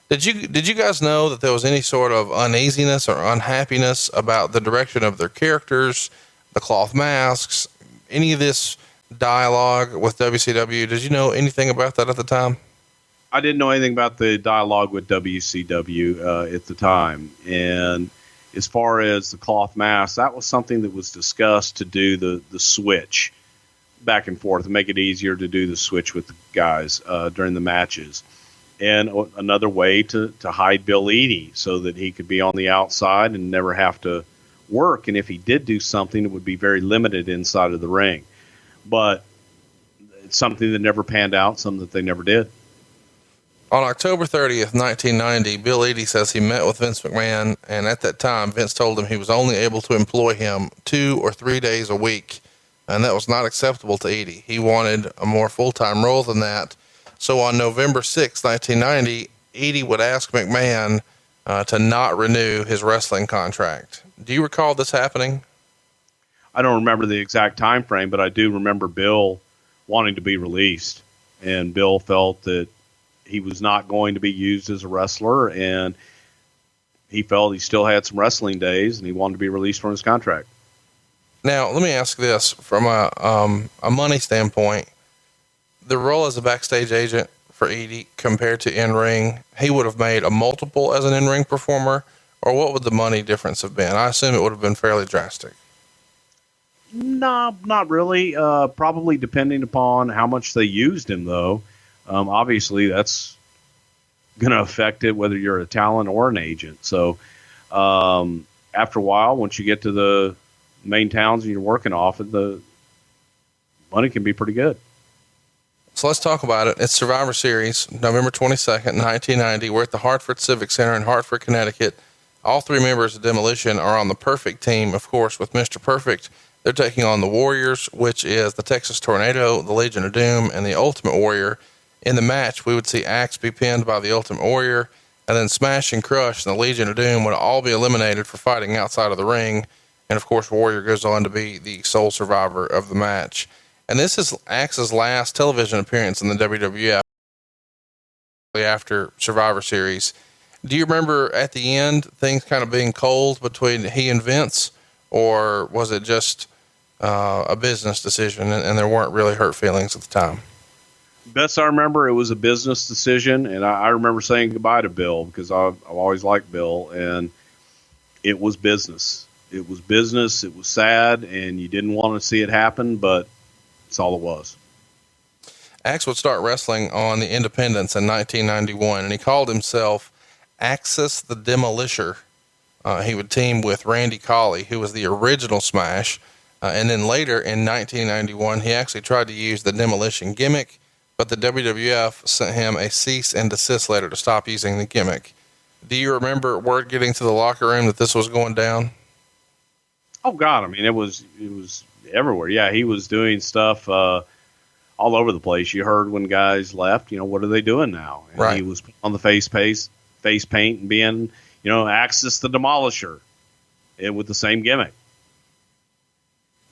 Did you guys know that there was any sort of uneasiness or unhappiness about the direction of their characters, the cloth masks, any of this dialogue with WCW? Did you know anything about that at the time? I didn't know anything about the dialogue with WCW at the time. And as far as the cloth mask, that was something that was discussed to do the switch back and forth and make it easier to do the switch with the guys during the matches. And another way to hide Bill Eadie so that he could be on the outside and never have to work. And if he did do something, it would be very limited inside of the ring. But it's something that never panned out, something that they never did. On October 30th, 1990, Bill Eadie says he met with Vince McMahon, and at that time, Vince told him he was only able to employ him 2 or 3 days a week, and that was not acceptable to Eadie. He wanted a more full-time role than that. So on November 6, 1990, Eadie would ask McMahon to not renew his wrestling contract. Do you recall this happening? I don't remember the exact time frame, but I do remember Bill wanting to be released, and Bill felt that he was not going to be used as a wrestler, and he felt he still had some wrestling days, and he wanted to be released from his contract. Now, let me ask this from a money standpoint. The role as a backstage agent for Eadie compared to in-ring, he would have made a multiple as an in-ring performer, or what would the money difference have been? I assume it would have been fairly drastic. No, not really. Probably depending upon how much they used him, though. Obviously, that's going to affect it whether you're a talent or an agent. So after a while, once you get to the main towns and you're working off it, the money can be pretty good. So let's talk about it. It's Survivor Series, November 22nd, 1990. We're at the Hartford Civic Center in Hartford, Connecticut. All 3 members of Demolition are on the Perfect team, of course, with Mr. Perfect. They're taking on the Warriors, which is the Texas Tornado, the Legion of Doom, and the Ultimate Warrior. In the match, we would see Axe be pinned by the Ultimate Warrior, and then Smash and Crush and the Legion of Doom would all be eliminated for fighting outside of the ring. And of course, Warrior goes on to be the sole survivor of the match. And this is Axe's last television appearance in the WWF after Survivor Series. Do you remember at the end things kind of being cold between he and Vince, or was it just a business decision and there weren't really hurt feelings at the time? Best I remember, it was a business decision, and I remember saying goodbye to Bill because I've always liked Bill, and it was business. It was business. It was sad, and you didn't want to see it happen, but that's all it was. Axe would start wrestling on the Independents in 1991, and he called himself Axis the Demolisher. He would team with Randy Colley, who was the original Smash, and then later in 1991, he actually tried to use the Demolition gimmick, but the WWF sent him a cease and desist letter to stop using the gimmick. Do you remember word getting to the locker room that this was going down? Oh God. I mean, it was everywhere. Yeah. He was doing stuff, all over the place. You heard when guys left, what are they doing now? And right. He was on the face paint and being, Axis the Demolisher with the same gimmick.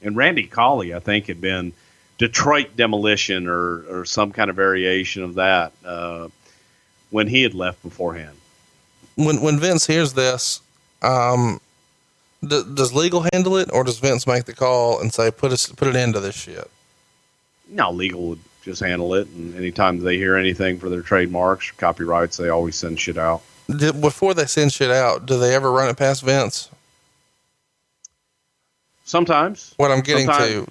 And Randy Colley, I think, had been Detroit Demolition or some kind of variation of that when he had left beforehand. When Vince hears this, does legal handle it, or does Vince make the call and say, put an end to this shit? No, legal would just handle it. And anytime they hear anything for their trademarks, copyrights, they always send shit out. Before they send shit out, do they ever run it past Vince? Sometimes. What I'm getting to,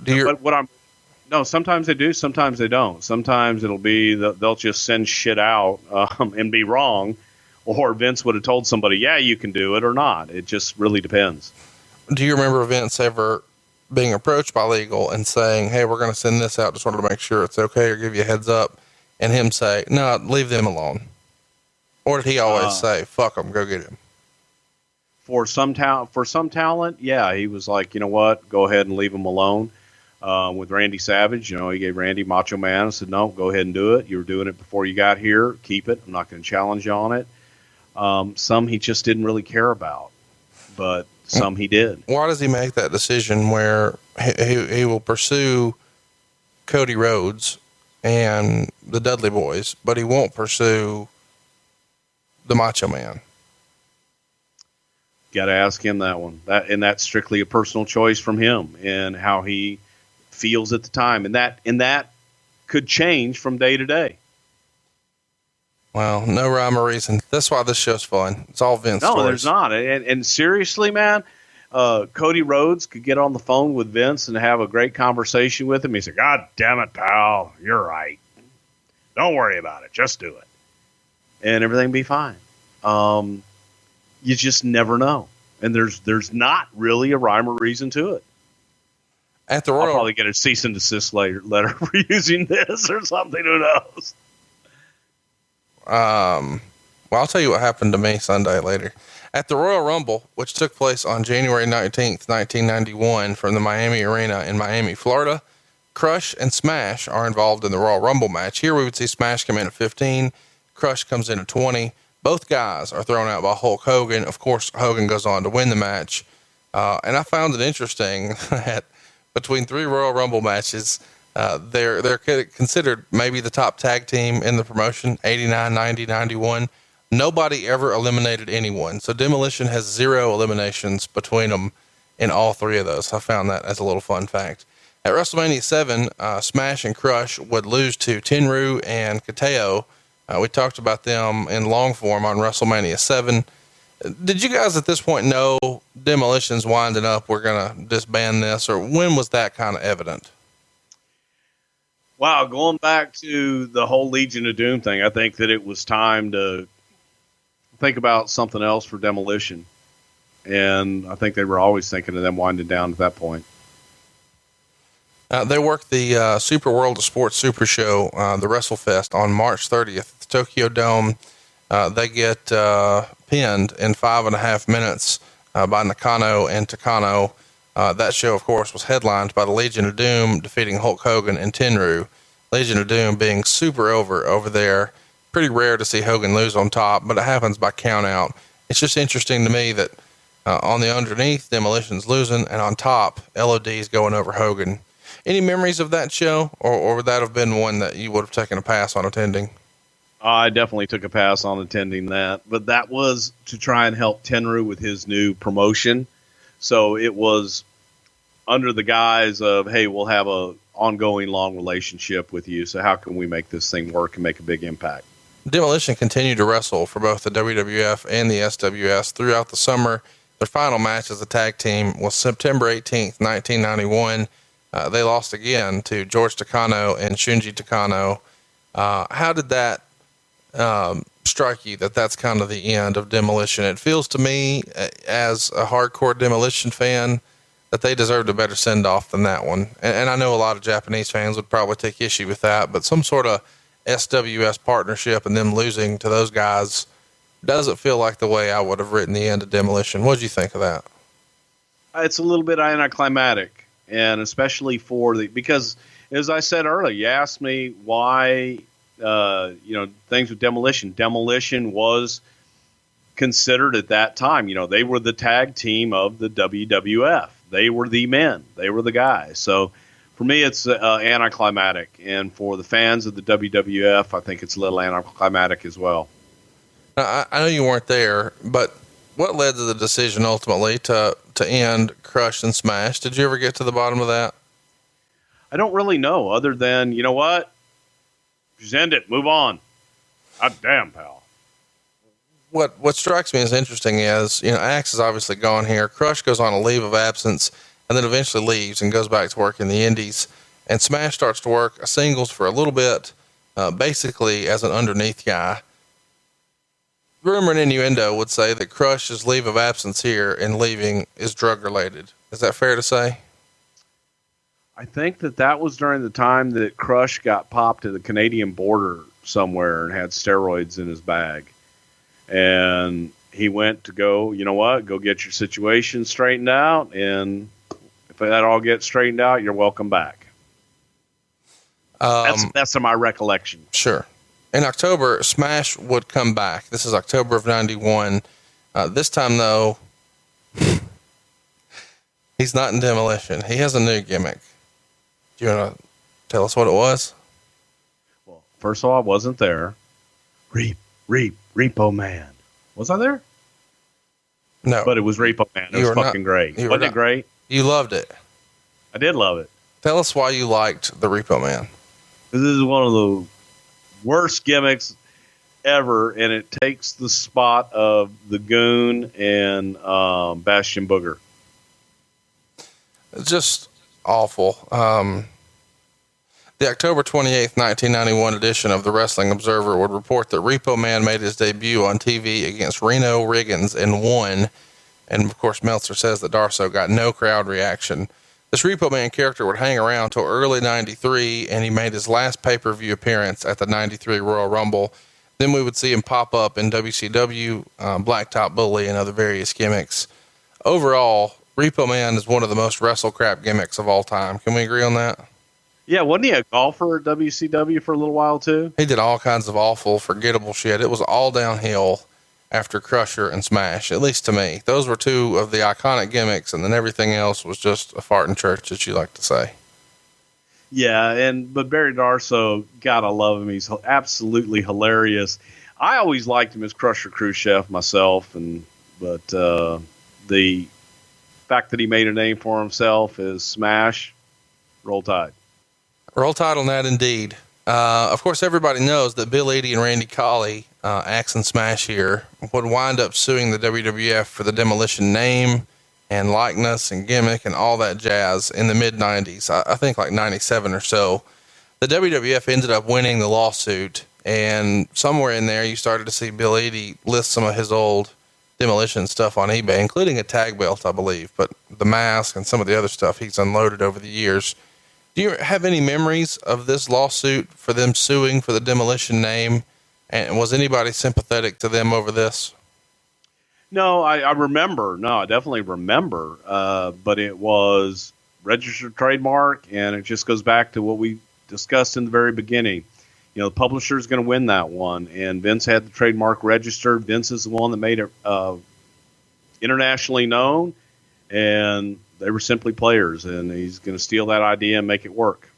No, sometimes they do, sometimes they don't. Sometimes it'll be they'll just send shit out and be wrong, or Vince would have told somebody, yeah, you can do it or not. It just really depends. Do you remember Vince ever being approached by legal and saying, hey, we're going to send this out just wanted to make sure it's okay or give you a heads up, and him say, no, leave them alone? Or did he always say, fuck them, go get him? For some talent, yeah, he was like, you know what, go ahead and leave him alone. With Randy Savage, he gave Randy Macho Man and said, no, go ahead and do it. You were doing it before you got here. Keep it. I'm not going to challenge you on it. Some he just didn't really care about, but some he did. Why does he make that decision where he will pursue Cody Rhodes and the Dudley Boys, but he won't pursue the Macho Man? Got to ask him that one. That's strictly a personal choice from him and how he feels at the time. And that could change from day to day. Well, no rhyme or reason. That's why this show's fun. It's all Vince. No, stories. There's not. And seriously, man, Cody Rhodes could get on the phone with Vince and have a great conversation with him. He said, God damn it, pal. You're right. Don't worry about it. Just do it. And everything be fine. You just never know. And there's not really a rhyme or reason to it. At the Royal, I'll probably get a cease and desist letter for using this or something. Who knows? Well, I'll tell you what happened to me Sunday later. At the Royal Rumble, which took place on January 19th, 1991 from the Miami Arena in Miami, Florida, Crush and Smash are involved in the Royal Rumble match. Here we would see Smash come in at 15. Crush comes in at 20. Both guys are thrown out by Hulk Hogan. Of course, Hogan goes on to win the match. And I found it interesting that between 3 Royal Rumble matches, they're considered maybe the top tag team in the promotion, 89, 90, 91. Nobody ever eliminated anyone. So Demolition has 0 eliminations between them in all 3 of those. I found that as a little fun fact. At WrestleMania 7, Smash and Crush would lose to Tenryu and Kateo. We talked about them in long form on WrestleMania 7. Did you guys at this point know Demolition's winding up, we're going to disband this, or when was that kind of evident? Wow, going back to the whole Legion of Doom thing, I think that it was time to think about something else for Demolition. And I think they were always thinking of them winding down at that point. They worked the Super World of Sports Super Show, the WrestleFest, on March 30th at the Tokyo Dome. They get pinned in 5.5 minutes by Nakano and Takano. That show, of course, was headlined by the Legion of Doom defeating Hulk Hogan and Tenryu. Legion of Doom being super over there. Pretty rare to see Hogan lose on top, but it happens by count out. It's just interesting to me that on the underneath, Demolition's losing, and on top, LOD's going over Hogan. Any memories of that show, or would that have been one that you would have taken a pass on attending? I definitely took a pass on attending that, but that was to try and help Tenryu with his new promotion. So it was under the guise of, hey, we'll have a ongoing long relationship with you. So how can we make this thing work and make a big impact? Demolition continued to wrestle for both the WWF and the SWS throughout the summer. Their final match as a tag team was September 18th, 1991. They lost again to George Takano and Shunji Takano. How did that strike you that that's kind of the end of Demolition? It feels to me, as a hardcore Demolition fan, that they deserved a better send-off than that one. And I know a lot of Japanese fans would probably take issue with that, but some sort of SWS partnership and them losing to those guys doesn't feel like the way I would have written the end of Demolition. What did you think of that? It's a little bit anticlimactic. And especially because as I said earlier, you asked me why, things with Demolition. Demolition was considered at that time, they were the tag team of the WWF. They were the men. They were the guys. So for me, it's anticlimactic. And for the fans of the WWF, I think it's a little anticlimactic as well. Now, I know you weren't there, but what led to the decision ultimately to end Crush and Smash? Did you ever get to the bottom of that? I don't really know, other than, you know what? Just end it. Move on. God damn, pal. What strikes me as interesting is, Axe is obviously gone here. Crush goes on a leave of absence and then eventually leaves and goes back to work in the Indies. and Smash starts to work a singles for a little bit, basically as an underneath guy. Rumor and innuendo would say that Crush's leave of absence here and leaving is drug related. Is that fair to say? I think that was during the time that Crush got popped at the Canadian border somewhere and had steroids in his bag. And he went to go, you know what, go get your situation straightened out. And if that all gets straightened out, you're welcome back. That's my recollection. Sure. In October, Smash would come back. This is October of 91. This time though, he's not in Demolition. He has a new gimmick. Do you want to tell us what it was? Well, first of all, I wasn't there. Repo Man. Was I there? No. But it was Repo Man. It was fucking great. Wasn't it great? You loved it. I did love it. Tell us why you liked the Repo Man. This is one of the worst gimmicks ever, and it takes the spot of the Goon and Bastion Booger. It's just awful. The October 28th, 1991 edition of the Wrestling Observer would report that Repo Man made his debut on TV against Reno Riggins and won. And of course, Meltzer says that Darsow got no crowd reaction. This Repo Man character would hang around till early 93, and he made his last pay-per-view appearance at the 93 Royal Rumble. Then we would see him pop up in WCW, Blacktop Bully, and other various gimmicks. Overall, Repo Man is one of the most wrestle crap gimmicks of all time. Can we agree on that? Yeah, wasn't he a golfer at WCW for a little while too? He did all kinds of awful, forgettable shit. It was all downhill after Crusher and Smash, at least to me. Those were two of the iconic gimmicks, and then everything else was just a fart in church, as you like to say. Yeah, but Barry Darsow, gotta love him. He's absolutely hilarious. I always liked him as Crusher Khrushchev myself, but the fact that he made a name for himself as Smash, roll tide. Roll tide on that, indeed. Of course, everybody knows that Bill Eadie and Randy Colley, Axe and Smash here, would wind up suing the WWF for the Demolition name and likeness and gimmick and all that jazz in the mid-90s. I think like 97 or so. The WWF ended up winning the lawsuit, and somewhere in there you started to see Bill Eadie list some of his old Demolition stuff on eBay, including a tag belt, I believe, but the mask and some of the other stuff he's unloaded over the years. Do you have any memories of this lawsuit for them suing for the Demolition name? And was anybody sympathetic to them over this? No, I remember. No, I definitely remember. But it was registered trademark, and it just goes back to what we discussed in the very beginning. You know, the publisher is going to win that one, and Vince had the trademark registered. Vince is the one that made it internationally known, and they were simply players, and he's going to steal that idea and make it work.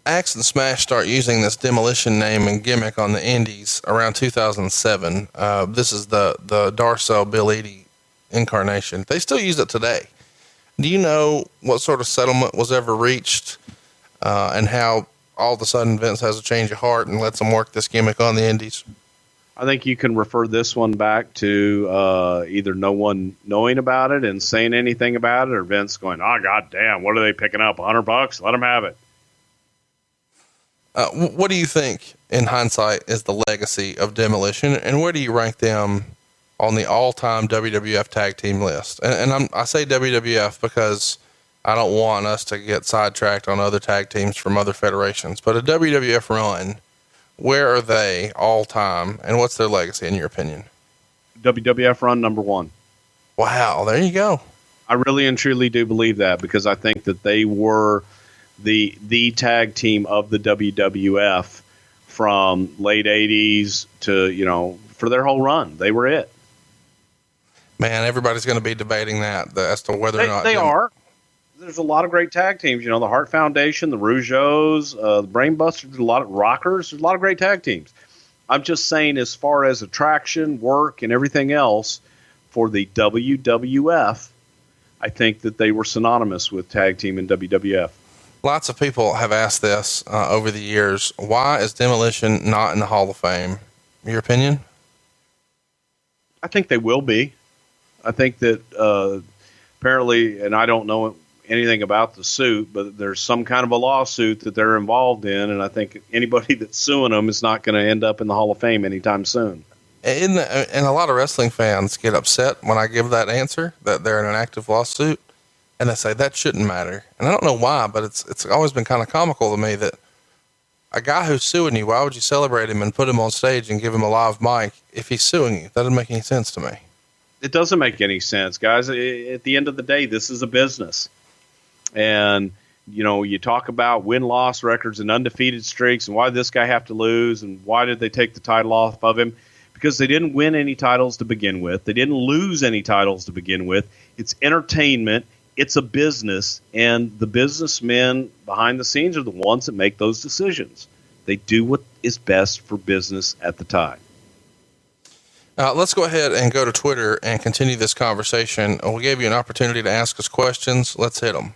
Axe and Smash start using this Demolition name and gimmick on the indies around 2007. This is the Darsow Bill Eadie incarnation. They still use it today. Do you know what sort of settlement was ever reached, and how all of a sudden Vince has a change of heart and lets them work this gimmick on the indies? I think you can refer this one back to either no one knowing about it and saying anything about it, or Vince going, "Oh, goddamn, what are they picking up? $100? Let them have it." What do you think, in hindsight, is the legacy of Demolition, and where do you rank them on the all-time WWF tag team list? And I say WWF because I don't want us to get sidetracked on other tag teams from other federations, but a WWF run, where are they all time, and what's their legacy in your opinion? WWF run number one. Wow, there you go. I really and truly do believe that, because I think that they were the tag team of the WWF from late 80s to, for their whole run. They were it. Man, everybody's going to be debating that as to whether or not they are. There's a lot of great tag teams, the Hart Foundation, the Rougeaus, the Brainbusters, a lot of Rockers. There's a lot of great tag teams. I'm just saying, as far as attraction, work, and everything else for the WWF, I think that they were synonymous with tag team and WWF. Lots of people have asked this over the years. Why is Demolition not in the Hall of Fame? Your opinion? I think they will be. I think that apparently, and I don't know anything about the suit, but there's some kind of a lawsuit that they're involved in, and I think anybody that's suing them is not going to end up in the Hall of Fame anytime soon. And a lot of wrestling fans get upset when I give that answer, that they're in an active lawsuit, and they say that shouldn't matter. And I don't know why, but it's always been kind of comical to me that a guy who's suing you, why would you celebrate him and put him on stage and give him a live mic if he's suing you? That doesn't make any sense to me. It doesn't make any sense, guys. At the end of the day, this is a business. And, you know, you talk about win-loss records and undefeated streaks and why did this guy have to lose and why did they take the title off of him? Because they didn't win any titles to begin with. They didn't lose any titles to begin with. It's entertainment. It's a business. And the businessmen behind the scenes are the ones that make those decisions. They do what is best for business at the time. Let's go ahead and go to Twitter and continue this conversation. We gave you an opportunity to ask us questions. Let's hit them.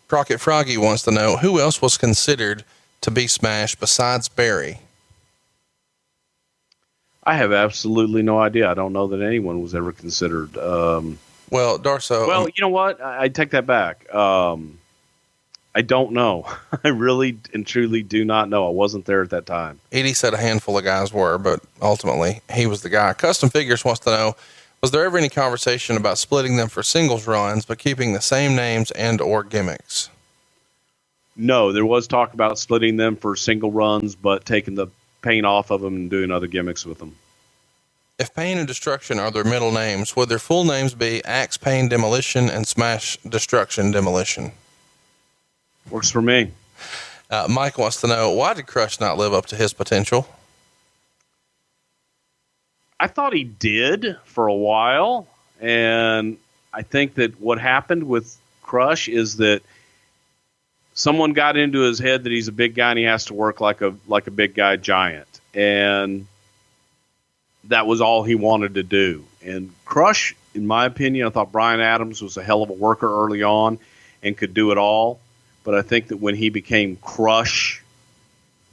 Crockett Froggy wants to know, who else was considered to be smashed besides Barry? I have absolutely no idea. I don't know that anyone was ever considered. Well, Darso. Well, you know what? I take that back. I don't know. I really and truly do not know. I wasn't there at that time. Edie said a handful of guys were, but ultimately he was the guy. Custom Figures wants to know, was there ever any conversation about splitting them for singles runs, but keeping the same names and or gimmicks? No, there was talk about splitting them for single runs, but taking the paint off of them and doing other gimmicks with them. If Pain and Destruction are their middle names, would their full names be Axe Pain Demolition and Smash Destruction Demolition? Works for me. Mike wants to know, why did Crush not live up to his potential? I thought he did for a while, and I think that what happened with Crush is that someone got into his head that he's a big guy and he has to work like a big guy giant, and that was all he wanted to do. And Crush, in my opinion, I thought Bryan Adams was a hell of a worker early on and could do it all, but I think that when he became Crush,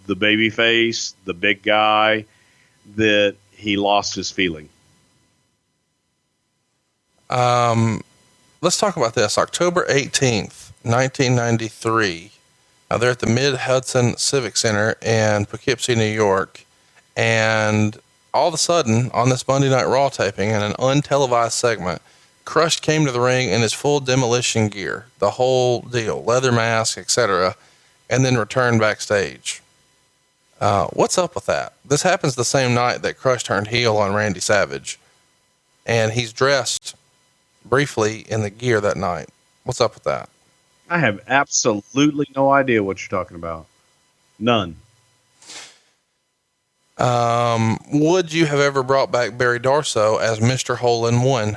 the babyface, the big guy, that he lost his feeling. Let's talk about this. October 18th, 1993. They're at the Mid-Hudson Civic Center in Poughkeepsie, New York. And all of a sudden, on this Monday Night Raw taping, in an untelevised segment, Crush came to the ring in his full demolition gear, the whole deal, leather mask, etc., and then returned backstage. What's up with that? This happens the same night that Crush turned heel on Randy Savage, and he's dressed briefly in the gear that night. What's up with that? I have absolutely no idea what you're talking about. None. Would you have ever brought back Barry Darso as Mr. Hole-in-One?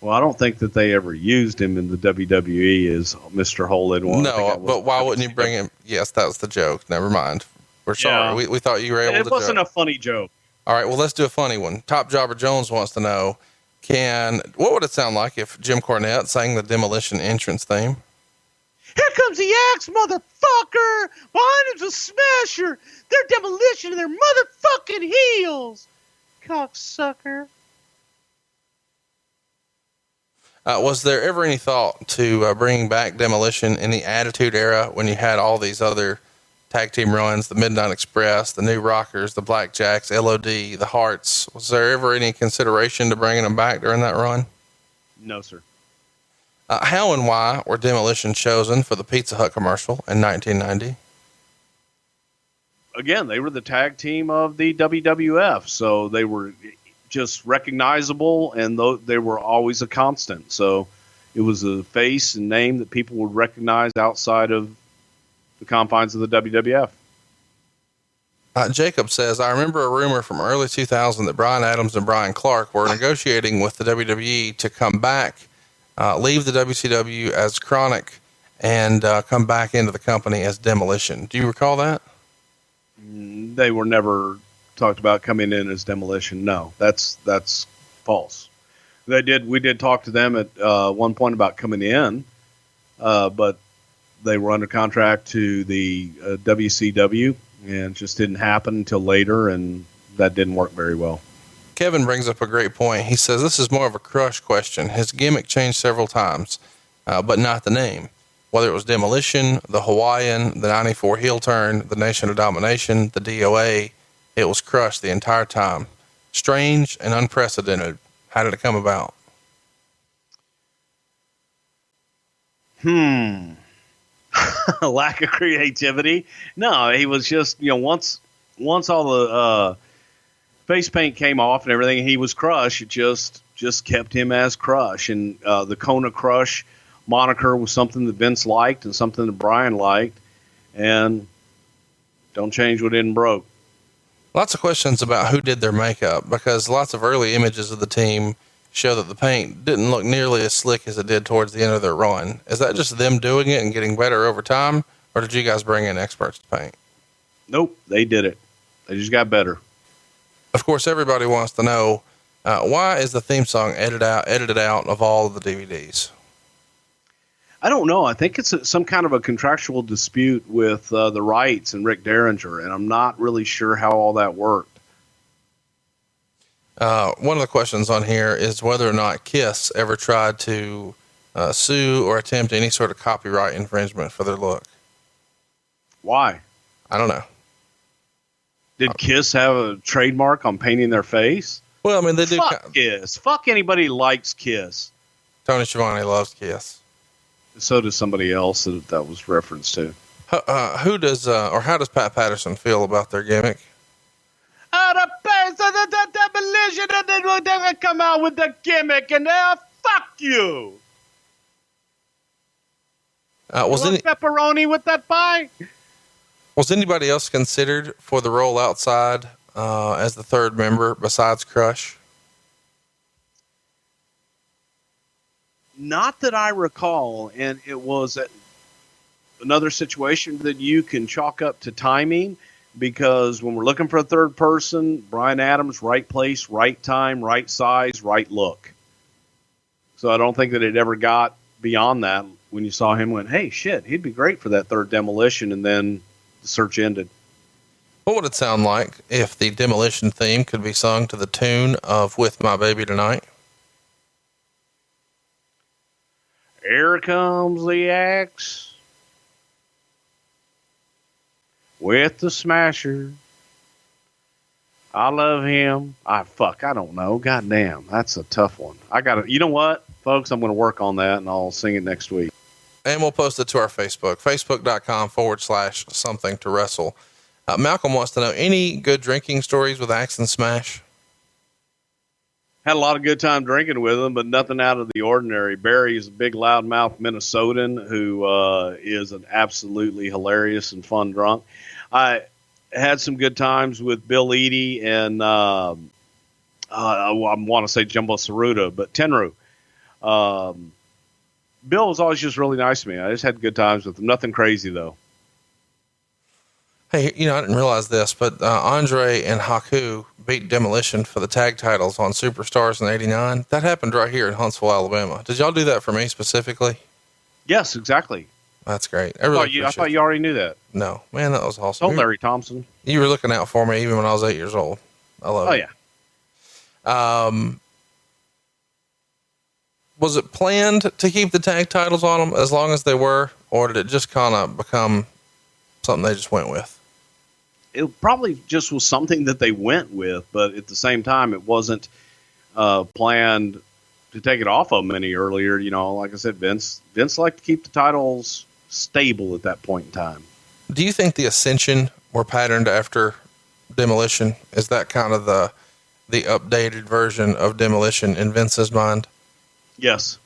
Well, I don't think that they ever used him in the WWE as Mr. Hole-in-One. No, but why wouldn't you bring him? Yes, that was the joke. Never mind. We're sorry. Yeah. We thought you were able to. It wasn't a funny joke. All right, well, let's do a funny one. Top Jobber Jones wants to know, what would it sound like if Jim Cornette sang the Demolition entrance theme? Here comes the Axe, motherfucker! Behind him's a Smasher! They're Demolition and they're motherfucking heels! Cocksucker. Was there ever any thought to bringing back Demolition in the Attitude Era when you had all these other tag team runs, the Midnight Express, the New Rockers, the Blackjacks, LOD, the Harts? Was there ever any consideration to bringing them back during that run? No, sir. How and why were Demolition chosen for the Pizza Hut commercial in 1990? Again, they were the tag team of the WWF, so they were just recognizable, and they were always a constant. So it was a face and name that people would recognize outside of the confines of the WWF. Jacob says, I remember a rumor from early 2000 that Bryan Adams and Brian Clark were negotiating with the WWE to come back, leave the WCW as Chronic, and come back into the company as Demolition. Do you recall that? They were never talked about coming in as Demolition. No, that's false. We did talk to them at one point about coming in, but they were under contract to the WCW, and it just didn't happen until later, and that didn't work very well. Kevin brings up a great point. He says this is more of a Crush question. His gimmick changed several times, but not the name. Whether it was Demolition, the Hawaiian, the 94 heel turn, the Nation of Domination, the DOA, it was Crush the entire time. Strange and unprecedented. How did it come about? Lack of creativity. No, he was just, once all the face paint came off and everything, he was Crush. It just kept him as Crush. And the Kona Crush moniker was something that Vince liked and something that Bryan liked. And don't change what isn't broke. Lots of questions about who did their makeup, because lots of early images of the team show that the paint didn't look nearly as slick as it did towards the end of their run. Is that just them doing it and getting better over time, or did you guys bring in experts to paint? Nope, they did it. They just got better. Of course, everybody wants to know, why is the theme song edited out of all of the DVDs? I don't know. I think it's some kind of a contractual dispute with the rights and Rick Derringer, and I'm not really sure how all that worked. One of the questions on here is whether or not Kiss ever tried to sue or attempt any sort of copyright infringement for their look. Why? I don't know. Did Kiss have a trademark on painting their face? Well, I mean, they do. Fuck Kiss. Fuck anybody who likes Kiss. Tony Schiavone loves Kiss. So does somebody else that was referenced to. Who does, or how does Pat Patterson feel about their gimmick? The base of the demolition, and then we're gonna come out with the gimmick, and fuck you. Was any pepperoni with that pie? Was anybody else considered for the role outside as the third member besides Crush? Not that I recall, and it was another situation that you can chalk up to timing, because when we're looking for a third person, Bryan Adams, right place, right time, right size, right look. So I don't think that it ever got beyond that. When you saw him, went, hey, shit, he'd be great for that third Demolition, and then the search ended. What would it sound like if the Demolition theme could be sung to the tune of With My Baby Tonight? Here comes the axe with the smasher. I love him. I don't know. Goddamn, that's a tough one. You know what, folks? I'm going to work on that, and I'll sing it next week. And we'll post it to our Facebook, facebook.com/something to wrestle. Malcolm wants to know, any good drinking stories with Axe and Smash? Had a lot of good time drinking with him, but nothing out of the ordinary. Barry is a big loudmouth Minnesotan who is an absolutely hilarious and fun drunk. I had some good times with Bill Eadie and I want to say Jumbo Saruta, but Tenru. Bill was always just really nice to me. I just had good times with him. Nothing crazy, though. Hey, I didn't realize this, but Andre and Haku beat Demolition for the tag titles on Superstars in '89. That happened right here in Huntsville, Alabama. Did y'all do that for me specifically? Yes, exactly. That's great. I thought you already knew that. No, man, that was awesome. Oh, Larry Thompson. You were looking out for me even when I was 8 years old. I love it. Oh, yeah. Was it planned to keep the tag titles on them as long as they were, or did it just kind of become something they just went with? It probably just was something that they went with, but at the same time, it wasn't planned to take it off of them any earlier. Like I said, Vince liked to keep the titles stable at that point in time. Do you think the Ascension were patterned after Demolition? Is that kind of the updated version of Demolition in Vince's mind? Yes.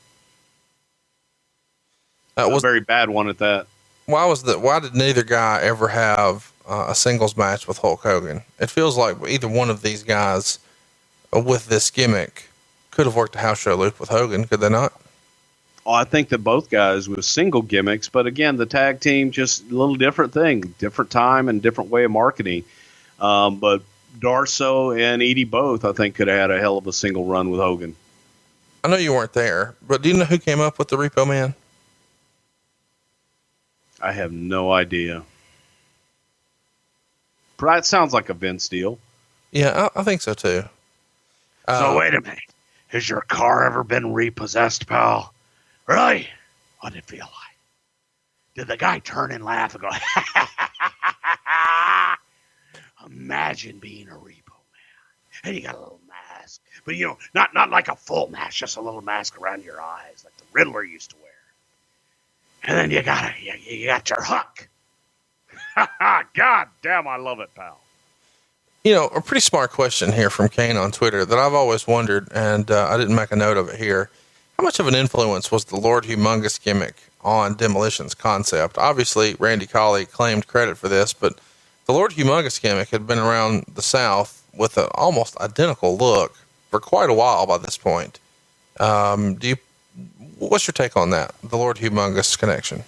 That was a very bad one at that. Why did neither guy ever have a singles match with Hulk Hogan? It feels like either one of these guys with this gimmick could have worked a house show loop with Hogan, could they not? Oh, I think that both guys with single gimmicks, but again, the tag team, just a little different thing, different time and different way of marketing. But Darso and Edie both, I think, could have had a hell of a single run with Hogan. I know you weren't there, but do you know who came up with the Repo Man? I have no idea. That sounds like a Vince deal. Yeah, I think so too. So wait a minute. Has your car ever been repossessed, pal? Really? What did it feel like? Did the guy turn and laugh and go, imagine being a repo man. And you got a little mask. But, not like a full mask, just a little mask around your eyes, like the Riddler used to wear. And then you got your hook. God damn, I love it, pal. A pretty smart question here from Kane on Twitter that I've always wondered, and I didn't make a note of it here. How much of an influence was the Lord Humongous gimmick on Demolition's concept? Obviously, Randy Colley claimed credit for this, but the Lord Humongous gimmick had been around the South with an almost identical look for quite a while by this point. What's your take on that, the Lord Humongous connection?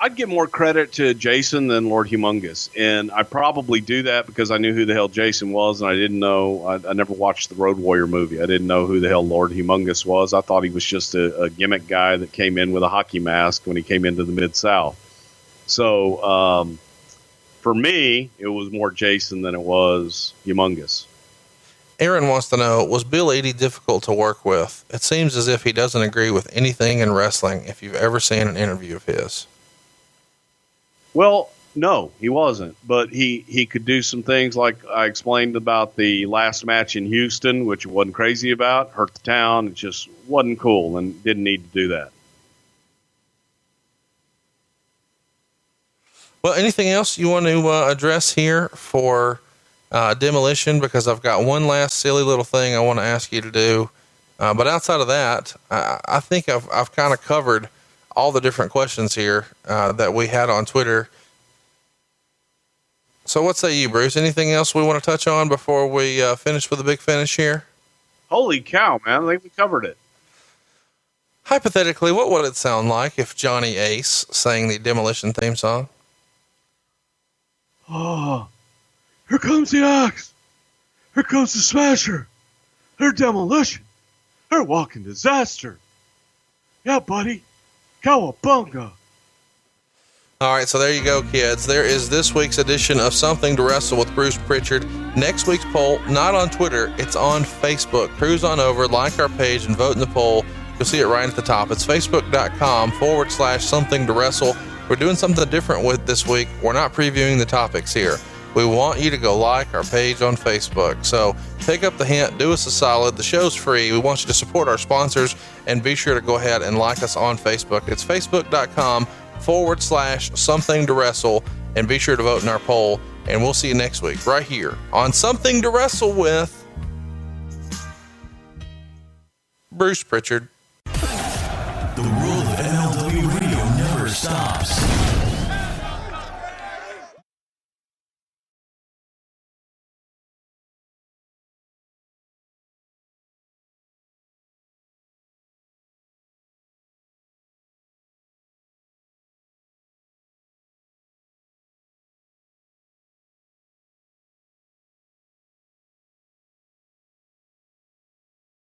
I'd give more credit to Jason than Lord Humongous, and I probably do that because I knew who the hell Jason was, and I didn't know. I never watched the Road Warrior movie. I didn't know who the hell Lord Humongous was. I thought he was just a gimmick guy that came in with a hockey mask when he came into the Mid-South. So for me, it was more Jason than it was Humongous. Aaron wants to know, was Bill Eadie difficult to work with? It seems as if he doesn't agree with anything in wrestling if you've ever seen an interview of his. Well, no, he wasn't, but he could do some things like I explained about the last match in Houston, which he wasn't crazy about, hurt the town. It just wasn't cool and didn't need to do that. Well, anything else you want to address here for Demolition? Because I've got one last silly little thing I want to ask you to do. But outside of that, I think I've kind of covered all the different questions here that we had on Twitter. So what say you, Bruce? Anything else we want to touch on before we finish with the big finish here? Holy cow, man. I think we covered it. Hypothetically, what would it sound like if Johnny Ace sang the Demolition theme song? Oh, here comes the Axe. Here comes the Smasher. They're Demolition. They're walking disaster. Yeah, buddy. Cowabunga. All right, so there you go, kids. There is this week's edition of Something to Wrestle with Bruce Prichard. Next week's poll, not on Twitter, it's on Facebook. Cruise on over, like our page, and vote in the poll. You'll see it right at the top. It's facebook.com/something to wrestle. We're doing something different with this week. We're not previewing the topics here. We want you to go like our page on Facebook. So pick up the hint, do us a solid. The show's free. We want you to support our sponsors and be sure to go ahead and like us on Facebook. It's facebook.com/something to wrestle, and be sure to vote in our poll. And we'll see you next week right here on Something to Wrestle with Bruce Prichard. The world of MLW Radio never stops.